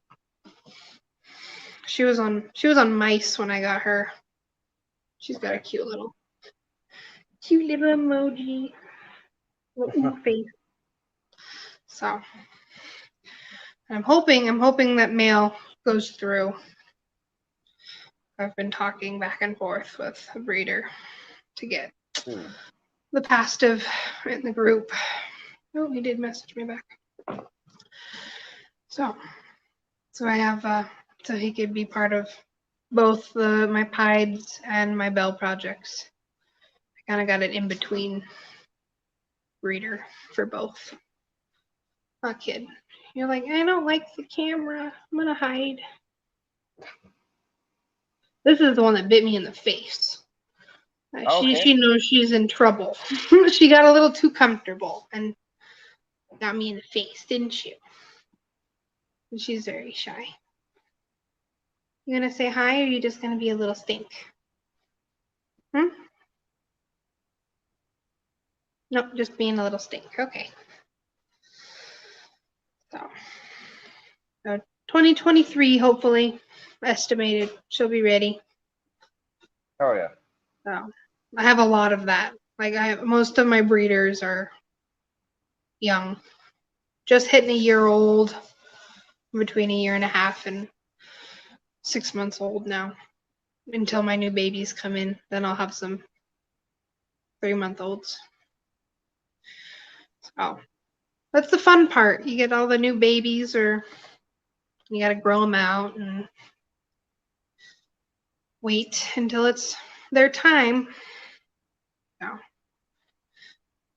She was on mice when I got her. She's got a cute little emoji, little face. So I'm hoping that male goes through. I've been talking back and forth with a breeder to get the pastive in the group. Oh, he did message me back. So I have so he could be part of both my pieds and my bell projects. I kind of got an in between breeder for both. Oh, kid, you're like, I don't like the camera. I'm gonna hide. This is the one that bit me in the face. Okay. She knows she's in trouble. She got a little too comfortable and got me in the face, didn't you? And she's very shy. You gonna say hi, or are you just gonna be a little stink? Nope, just being a little stink. Okay. So 2023, hopefully, estimated. She'll be ready. Oh yeah. So I have a lot of that. Like most of my breeders are young, just hitting a year old, between a year and a half and 6 months old now. Until my new babies come in, then I'll have some 3-month-olds. So that's the fun part. You get all the new babies, or you gotta grow them out and wait until it's their time. So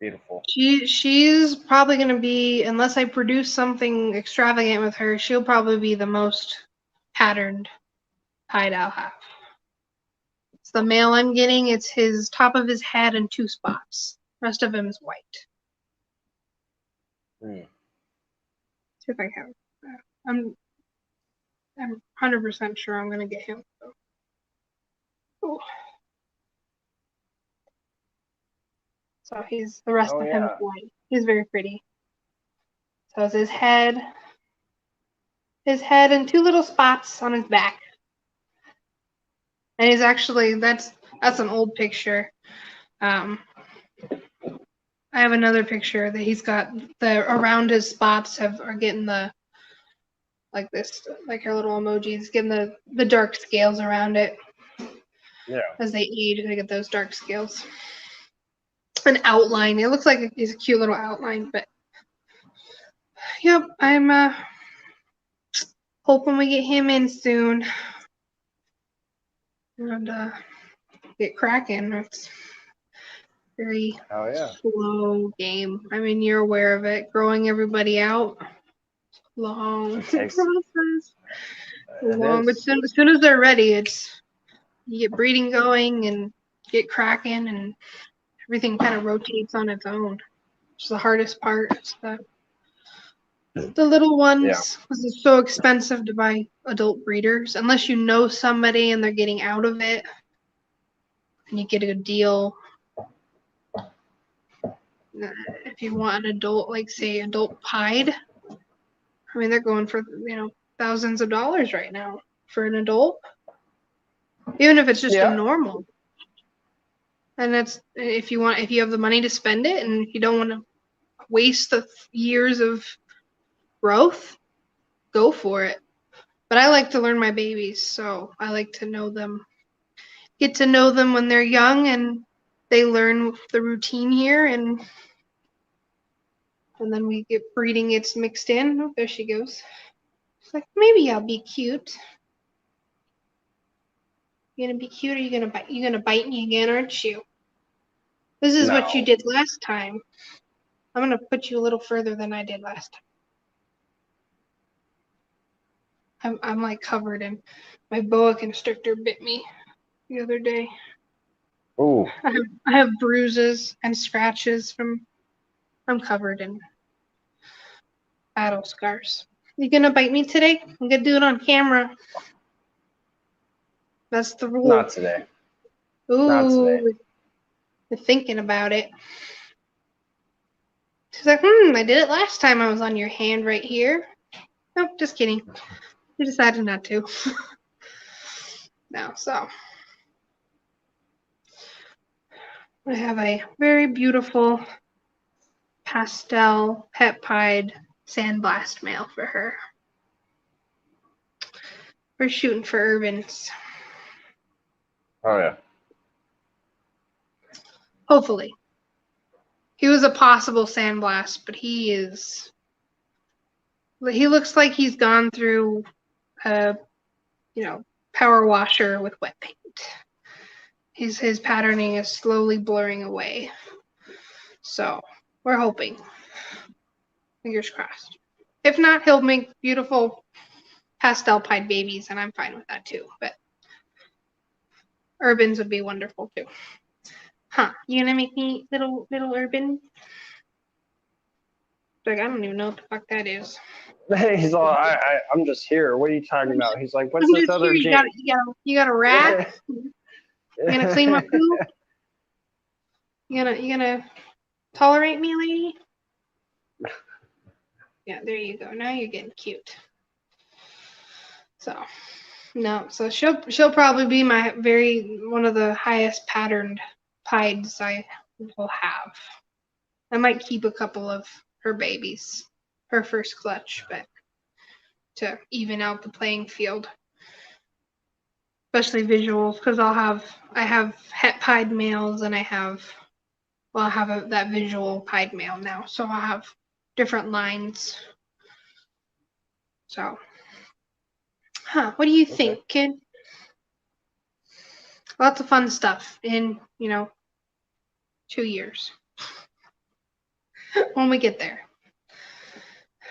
Beautiful. She's probably gonna be, unless I produce something extravagant with her, she'll probably be the most patterned pied I'll have. It's the male I'm getting. It's his top of his head and 2 spots. Rest of him is white. Hmm. See if I have. I'm 100% sure I'm gonna get him. Ooh. So the rest Oh of him is yeah. white. He's very pretty. So it's his head and 2 little spots on his back. And he's actually that's an old picture. I have another picture that he's got the around his spots are getting the like this, like her little emojis, getting the dark scales around it. Yeah. As they age, they get those dark scales. An outline. It looks like it's a cute little outline, but yep, I'm hoping we get him in soon and get cracking. It's very Oh yeah. slow game. I mean, you're aware of it. Growing everybody out, long It takes. process. It Long, but is. as soon as they're ready, you get breeding going and get cracking, and everything kind of rotates on its own. Which is the hardest part. It's the little ones, because it's so expensive to buy adult breeders. Unless you know somebody and they're getting out of it, and you get a good deal. If you want an adult, like say adult pied, I mean they're going for thousands of dollars right now for an adult, even if it's just a Yeah. normal. And that's if you have the money to spend it, and you don't want to waste the years of growth, go for it. But I like to learn my babies, so I like to know them, get to know them when they're young, and they learn the routine here, and then we get breeding gets mixed in. Oh, there she goes. She's like, maybe I'll be cute. You gonna be cute, or you gonna bite? You gonna bite me again, aren't you? This is what you No. did last time. I'm gonna put you a little further than I did last time. I'm like covered in my boa constrictor bit me the other day. Ooh. I have bruises and scratches from. I'm covered in battle scars. You gonna bite me today? I'm gonna do it on camera. That's the rule. Not today. Not today. Ooh, you're thinking about it. She's like, I did it last time I was on your hand right here. No, just kidding. We decided not to. No, so I have a very beautiful pastel pet pied sandblast male for her. We're shooting for Urbans. Oh yeah. Hopefully. He was a possible sandblast, but he looks like he's gone through a power washer with wet paint. His patterning is slowly blurring away. So we're hoping. Fingers crossed. If not, he'll make beautiful pastel pied babies, and I'm fine with that too. But Urbans would be wonderful too. Huh? You gonna make me little Urban? Like, I don't even know what the fuck that is. He's all. I'm just here. What are you talking about? He's like, what's I'm this just other here. gene? You got a rat? You gonna clean my poo? You gonna tolerate me, lady? Yeah, there you go. Now you're getting cute. So no, so she'll probably be one of the highest patterned pieds I will have. I might keep a couple of her babies, her first clutch, but to even out the playing field, especially visuals, because I have het pied males and I have that visual pied male now, so I'll have different lines. So, what do you think, kid? Lots of fun stuff in 2 years. when we get there.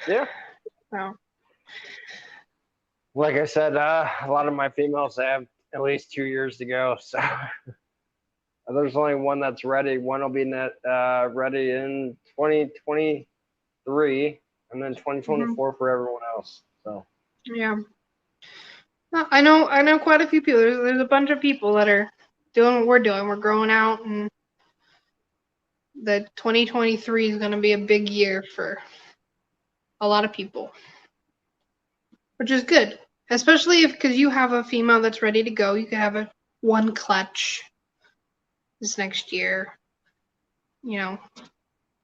Yeah. So Like I said, a lot of my females have at least 2 years to go. So there's only one that's ready. One will be ready in 2023, and then 2024 for everyone else. So yeah. No, I know quite a few people. There's a bunch of people that are doing what we're doing. We're growing out, and the 2023 is going to be a big year for a lot of people, which is good. Especially because you have a female that's ready to go. You could have a one clutch this next year. You know,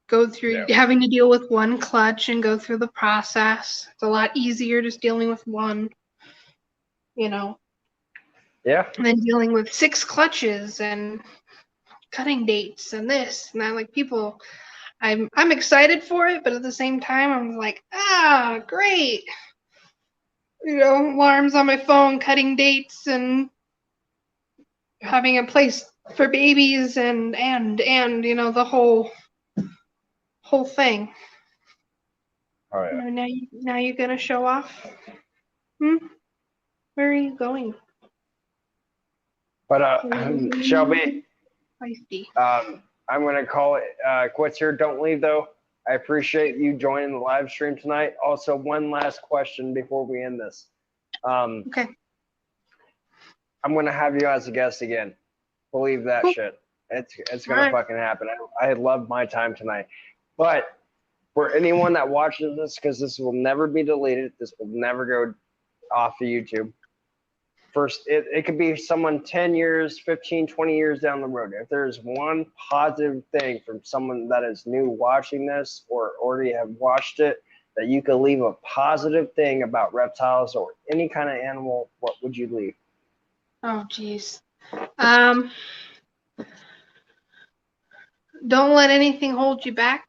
go through having to deal with one clutch and go through the process. It's a lot easier just dealing with one. You know. yeah. And then dealing with 6 clutches and cutting dates and this and that. Like people, I'm excited for it, but at the same time, I'm like, great. You know, alarms on my phone, cutting dates, and having a place for babies, and you know the whole thing. Oh yeah. You know, now you're gonna show off. Where are you going? But Shelby, Feisty. I'm gonna call it quits here. Don't leave though. I appreciate you joining the live stream tonight. Also, one last question before we end this. Okay. I'm gonna have you as a guest again. Believe that Cool. shit. It's gonna fucking happen. I love my time tonight. But for anyone that watches this, because this will never be deleted, this will never go off of YouTube. First, it could be someone 10 years, 15, 20 years down the road. If there's one positive thing from someone that is new watching this or already have watched it, that you could leave a positive thing about reptiles or any kind of animal, what would you leave? Oh, geez. Don't let anything hold you back.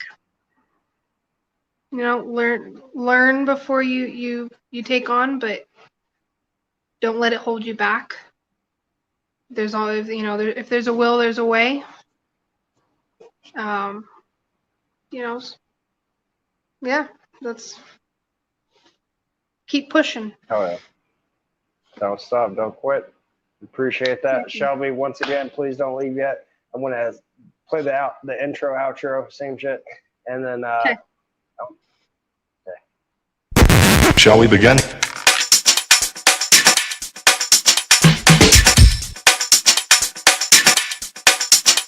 You know, learn before you take on, but don't let it hold you back. There's always, you know, if there's a will, there's a way. You know, yeah, that's keep pushing. Oh yeah. Don't stop. Don't quit. Appreciate that. Shelby, once again, please don't leave yet. I'm gonna play the intro, outro, same shit, and then Okay. Shall we begin?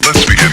Let's begin.